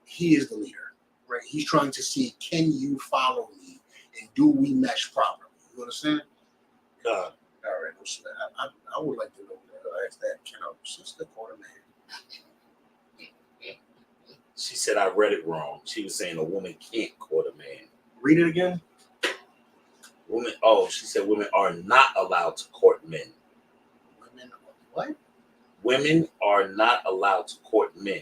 [SPEAKER 15] he is the leader. Right. He's trying to see, can you follow me and do we mesh properly? You understand? All right. So I would like to know that. Ask that. Can a sister court a man?
[SPEAKER 17] She said I read it wrong. She was saying a woman can't court a man.
[SPEAKER 15] Read it again.
[SPEAKER 17] Women. She said women are not allowed to court men.
[SPEAKER 15] Women what?
[SPEAKER 17] Women are not allowed to court men.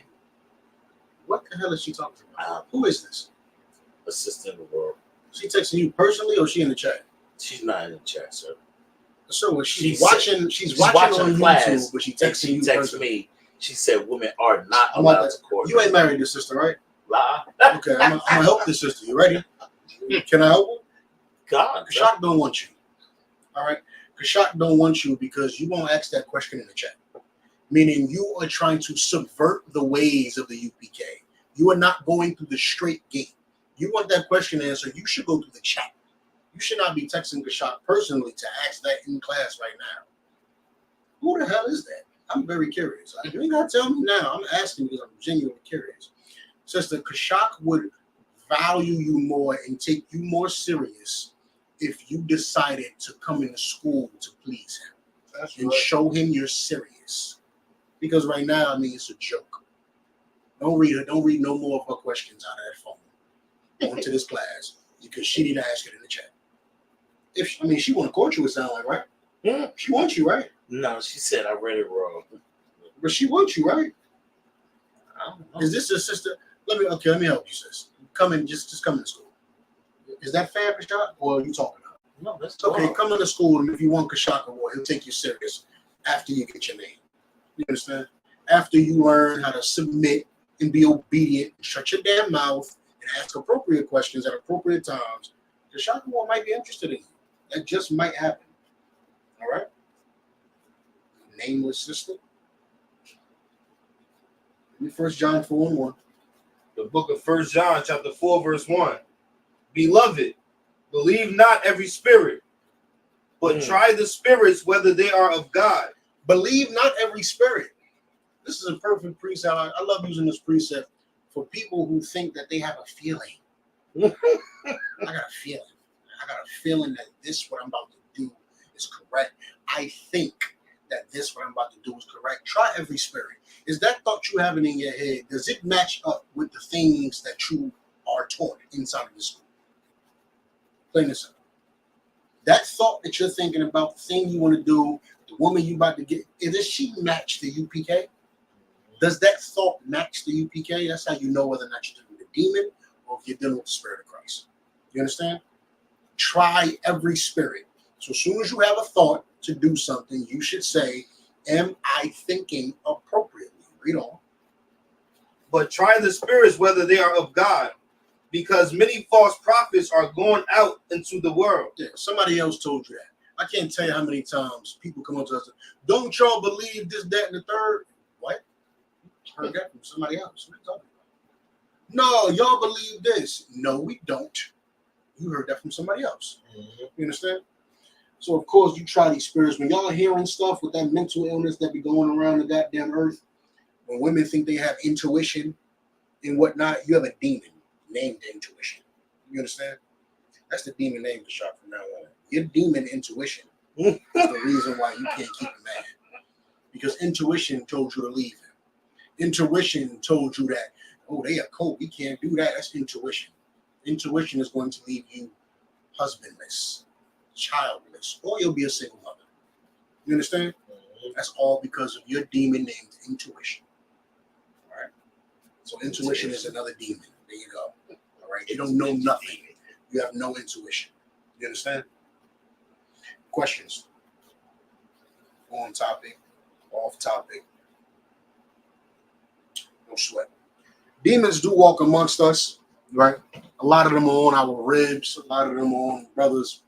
[SPEAKER 15] What the hell is she talking about? Who is this?
[SPEAKER 17] A sister in the world.
[SPEAKER 15] She texting you personally, or she in the chat?
[SPEAKER 17] She's not in the chat, sir.
[SPEAKER 15] So when she's watching, she's watching on
[SPEAKER 17] class,
[SPEAKER 15] YouTube, but she texting you personally.
[SPEAKER 17] Me. She said women are not allowed to court.
[SPEAKER 15] You ain't married this sister, right?
[SPEAKER 17] Lie.
[SPEAKER 15] Okay, I'm gonna help this sister. You ready? Can I help her?
[SPEAKER 17] God.
[SPEAKER 15] Kashak don't want you. All right. Kashak don't want you because you won't ask that question in the chat. Meaning you are trying to subvert the ways of the UPK. You are not going through the straight gate. You want that question answered, you should go through the chat. You should not be texting Kashak personally to ask that in class right now. Who the hell is that? I'm very curious. You ain't gotta tell me now. I'm asking because I'm genuinely curious. Sister, Kashak would value you more and take you more serious if you decided to come into school to please him. That's and right. Show him you're serious. Because right now, it's a joke. Don't read no more of her questions out of that phone. Go into this class because she didn't ask it in the chat. She want to court you, it sounds like, right? Yeah. She wants you, right?
[SPEAKER 17] No, she said I read it wrong.
[SPEAKER 15] But she wants you, right? I don't know. Is this your sister? Let me help you, sis. Come in, just come to school. Is that fair, Kashak, or are you talking about?
[SPEAKER 17] No, that's
[SPEAKER 15] okay. Come into school, and if you want Kashak Award, he'll take you serious after you get your name. You understand? After you learn how to submit and be obedient, shut your damn mouth, and ask appropriate questions at appropriate times, Kashak Award might be interested in you. That just might happen. All right? Nameless sister. 1 John 4:1.
[SPEAKER 16] The book of 1 John, chapter 4, verse 1. Beloved, believe not every spirit, but try the spirits whether they are of God.
[SPEAKER 15] Believe not every spirit. This is a perfect precept. I love using this precept for people who think that they have a feeling. I got a feeling. I got a feeling that this, what I'm about to do, is correct. I think that this, what I'm about to do, is correct. Try every spirit. Is that thought you having in your head, does it match up with the things that you are taught inside of the school? Plain and simple. That thought that you're thinking about, the thing you want to do, the woman you about to get, does she match the UPK? Does that thought match the UPK? That's how you know whether or not you're dealing with a demon or if you're dealing with the Spirit of Christ. You understand? Try every spirit. So as soon as you have a thought to do something, you should say, am I thinking appropriately? Read on.
[SPEAKER 16] But try the spirits whether they are of God, because many false prophets are going out into the world.
[SPEAKER 15] Yeah, somebody else told you that. I can't tell you how many times people come up to us, don't y'all believe this, that, and the third? What? I heard that from somebody else. What are you talking about? No, y'all believe this. No, we don't. You heard that from somebody else. Mm-hmm. You understand? So, of course, you try these spirits. When y'all hearing stuff with that mental illness that be going around the goddamn earth, when women think they have intuition and whatnot, you have a demon named intuition. You understand? That's the demon name to shop from now on. Your demon intuition is the reason why you can't keep a man. Because intuition told you to leave him. Intuition told you that, oh, they are cold. We can't do that. That's intuition. Intuition is going to leave you husbandless, childless, or you'll be a single mother. You understand? Mm-hmm. That's all because of your demon named intuition. All right? So intuition is another demon. There you go. All right? You don't know nothing. You have no intuition. You understand? Questions? On topic, off topic. No sweat. Demons do walk amongst us, right? A lot of them are on our ribs. A lot of them are on brothers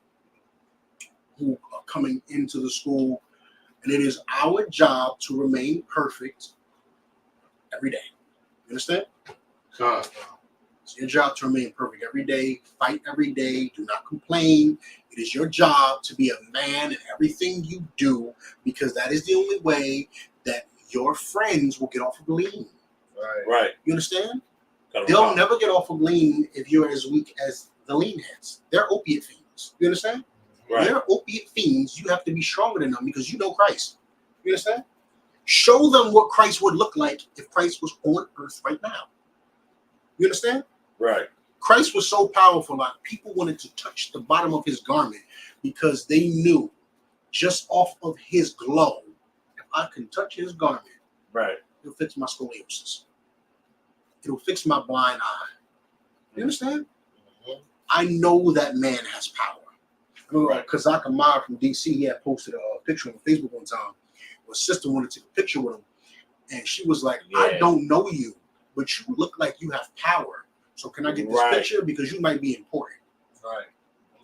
[SPEAKER 15] who are coming into the school. And it is our job to remain perfect every day. You understand? It's your job to remain perfect every day. Fight every day. Do not complain. It is your job to be a man in everything you do, because that is the only way that your friends will get off of lean.
[SPEAKER 17] Right.
[SPEAKER 15] You understand? They'll never get off of lean if you're as weak as the lean heads. They're opiate fiends. You understand?
[SPEAKER 17] Right.
[SPEAKER 15] They're opiate fiends. You have to be stronger than them because you know Christ. You understand? Show them what Christ would look like if Christ was on earth right now. You understand?
[SPEAKER 17] Right.
[SPEAKER 15] Christ was so powerful that people wanted to touch the bottom of his garment because they knew just off of his glow, if I can touch his garment,
[SPEAKER 17] right,
[SPEAKER 15] it'll fix my scoliosis. It'll fix my blind eye. You understand? Mm-hmm. I know that man has power. I remember Kazak Amar from DC, he had posted a picture on Facebook one time. His sister wanted to take a picture with him, and she was like, I don't know you, but you look like you have power. So can I get this picture? Because you might be important.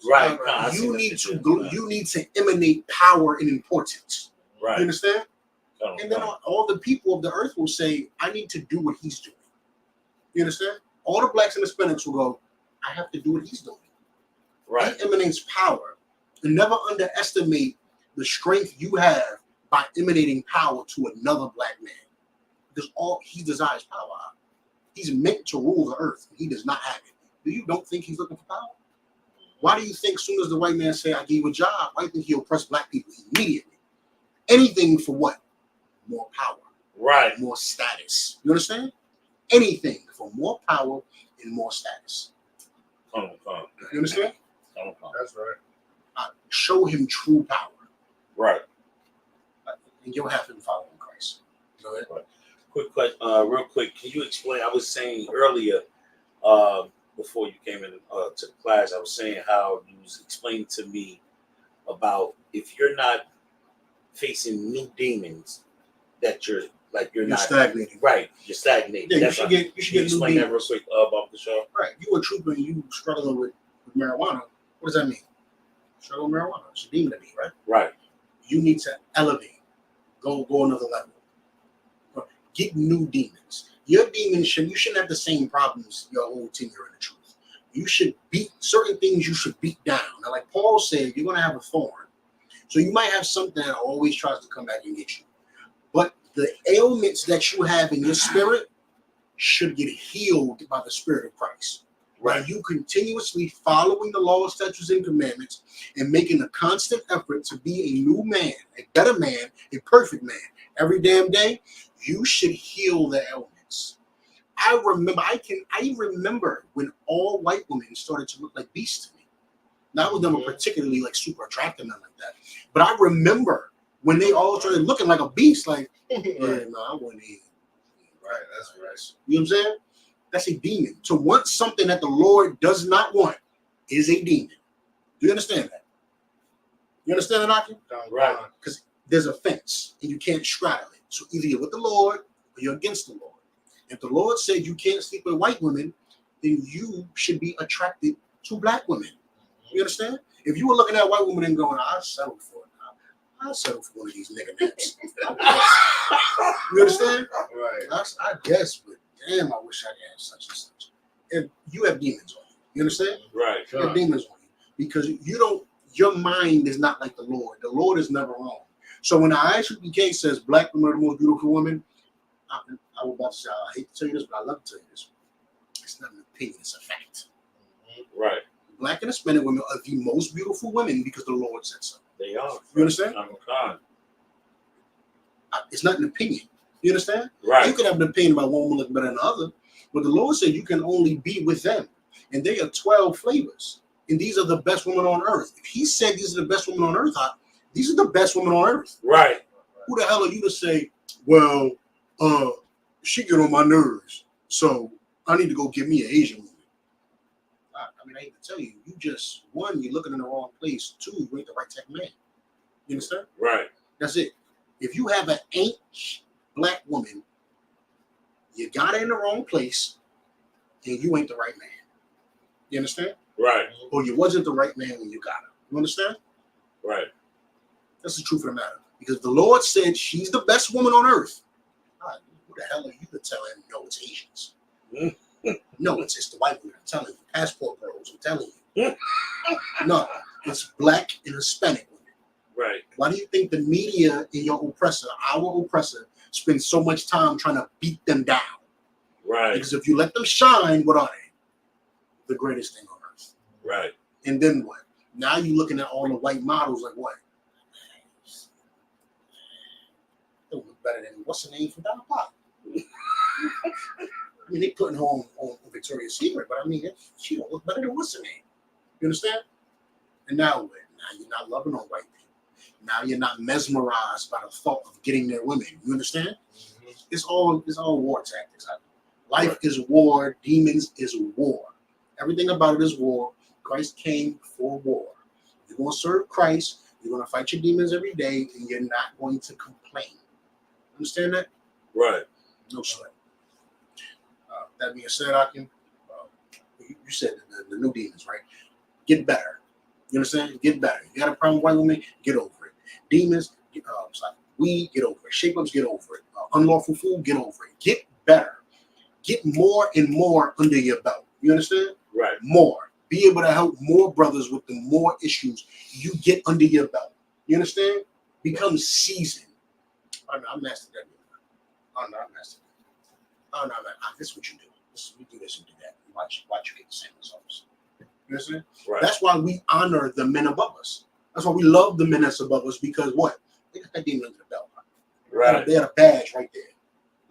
[SPEAKER 17] Right.
[SPEAKER 15] You need to emanate power and importance.
[SPEAKER 17] Right.
[SPEAKER 15] You understand? And then all the people of the earth will say, I need to do what he's doing. You understand? All the blacks and Hispanics will go, I have to do what he's doing.
[SPEAKER 17] Right.
[SPEAKER 15] He emanates power. And never underestimate the strength you have by emanating power to another black man. Because all he desires power. He's meant to rule the earth. He does not have it. You don't think he's looking for power? Why do you think as soon as the white man say, I give you a job, why do you think he'll oppress black people immediately? Anything for what? More power.
[SPEAKER 17] Right.
[SPEAKER 15] More status. You understand? Anything for more power and more status. You understand?
[SPEAKER 16] That's right.
[SPEAKER 15] Show him true power.
[SPEAKER 17] Right.
[SPEAKER 15] And you'll have him following Christ. Go ahead.
[SPEAKER 17] Right. Quick question, real quick. Can you explain? I was saying earlier, before you came in to the class, I was saying how you was explaining to me about if you're not facing new demons, that you're not
[SPEAKER 15] stagnating.
[SPEAKER 17] Right, you're stagnating.
[SPEAKER 15] Yeah,
[SPEAKER 17] That's
[SPEAKER 15] you should get
[SPEAKER 17] explain
[SPEAKER 15] new
[SPEAKER 17] that real
[SPEAKER 15] demons.
[SPEAKER 17] quick about the show.
[SPEAKER 15] Right. You a trooper and you struggling with marijuana. What does that mean? Struggling with marijuana. It's a demon to me, right?
[SPEAKER 17] Right.
[SPEAKER 15] You need to elevate. Go another level. Get new demons. Your demons you shouldn't have the same problems your whole tenure in the truth. You should beat certain things. You should beat down. Now, like Paul said, you're going to have a thorn. So you might have something that always tries to come back and get you. But the ailments that you have in your spirit should get healed by the Spirit of Christ. Right. By you continuously following the law, statutes, and commandments and making a constant effort to be a new man, a better man, a perfect man every damn day, you should heal the ailments. I remember when all white women started to look like beasts to me. Not with them were particularly like super attractive, nothing like that. But I remember when they all started looking like a beast, like, yeah, no, I wouldn't eat. Right, that's right. You know what I'm saying? That's a demon. To want something that the Lord does not want is a demon. Do you understand that? You understand that, Aki?
[SPEAKER 17] Right.
[SPEAKER 15] Because there's a fence and you can't straddle it. So either you're with the Lord or you're against the Lord. If the Lord said you can't sleep with white women, then you should be attracted to black women. You understand? If you were looking at white women and going, I'll settle for it. I'll settle for one of these nigga naps. You understand? Right. I guess, but damn, I wish I had such and such. And you have demons on you. You understand?
[SPEAKER 17] Right.
[SPEAKER 15] You have demons on you because your mind is not like the Lord. The Lord is never wrong. So when the ISUPK says black women are the most beautiful women, I was about to say, I hate to tell you this, but I love to tell you this. It's not an opinion, it's a fact.
[SPEAKER 17] Right.
[SPEAKER 15] Black and Hispanic women are the most beautiful women because the Lord said so.
[SPEAKER 17] They are.
[SPEAKER 15] You understand? It's not an opinion. You understand?
[SPEAKER 17] Right.
[SPEAKER 15] You can have an opinion about one woman looking better than the other, but the Lord said you can only be with them. And they are 12 flavors. And these are the best women on earth. If he said these are the best women on earth, these are the best women on earth.
[SPEAKER 17] Right.
[SPEAKER 15] Who the hell are you to say, well, she get on my nerves, so I need to go get me an Asian woman? I mean, I hate to tell you, you just, one, you're looking in the wrong place. Two, you ain't the right type of man. You understand?
[SPEAKER 17] Right.
[SPEAKER 15] That's it. If you have an ain't black woman, You got her in the wrong place, and you ain't the right man. You understand?
[SPEAKER 17] Right.
[SPEAKER 15] Or you wasn't the right man when you got her. You understand?
[SPEAKER 17] Right.
[SPEAKER 15] That's the truth of the matter. Because the Lord said she's the best woman on earth. God, who the hell are you to tell him no, it's Asians? No, it's the white women. I'm telling you. Passport girls, I'm telling you. No, it's black and Hispanic women.
[SPEAKER 17] Right.
[SPEAKER 15] Why do you think the media and your oppressor, our oppressor, spends so much time trying to beat them down?
[SPEAKER 17] Right.
[SPEAKER 15] Because if you let them shine, what are they? The greatest thing on earth.
[SPEAKER 17] Right.
[SPEAKER 15] And then what? Now you're looking at all the white models like what? They look better than what's the name from Dollar Pop? I mean, they putting her on Victoria's Secret, but I mean, she don't look better than what's the name? You understand? And now what? Now you're not loving on white people. Now you're not mesmerized by the thought of getting their women. You understand? Mm-hmm. It's all war tactics. Life is war. Demons is war. Everything about it is war. Christ came for war. You're going to serve Christ. You're going to fight your demons every day, and you're not going to complain. Understand that?
[SPEAKER 17] Right.
[SPEAKER 15] No sweat. That being said, you said the new demons, right? Get better. You understand? Get better. You got a problem with white women? Get over it. Demons, weed, get over it. Shape-ups, get over it. Unlawful food, get over it. Get better. Get more and more under your belt. You understand?
[SPEAKER 17] Right.
[SPEAKER 15] More. Be able to help more brothers with the more issues you get under your belt. You understand? Become seasoned. Oh, no, I mastered that. Oh, no, I mastered that. Oh, no, man. This is what you do. We do this and do that. Watch you get the same results. You understand?
[SPEAKER 17] Right.
[SPEAKER 15] That's why we honor the men above us. That's why we love the men that's above us, because what? They got that demon under the belt.
[SPEAKER 17] Right.
[SPEAKER 15] They got a badge right there.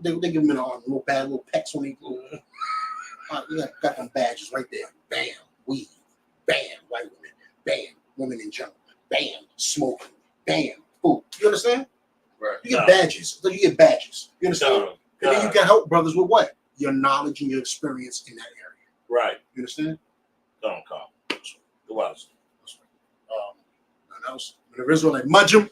[SPEAKER 15] They give them a little bad little pecks on these little. Got them badges right there. Bam, weed. Bam, white women. Bam, women in general. Bam, smoking. Bam, food. You understand?
[SPEAKER 1] Right.
[SPEAKER 15] You get badges. You get badges. You understand?
[SPEAKER 17] No.
[SPEAKER 15] And then you can help brothers with what? Your knowledge and your experience in that area.
[SPEAKER 17] Right.
[SPEAKER 15] You understand?
[SPEAKER 17] Don't come. It was.
[SPEAKER 15] That was an Israelite. Mudjum.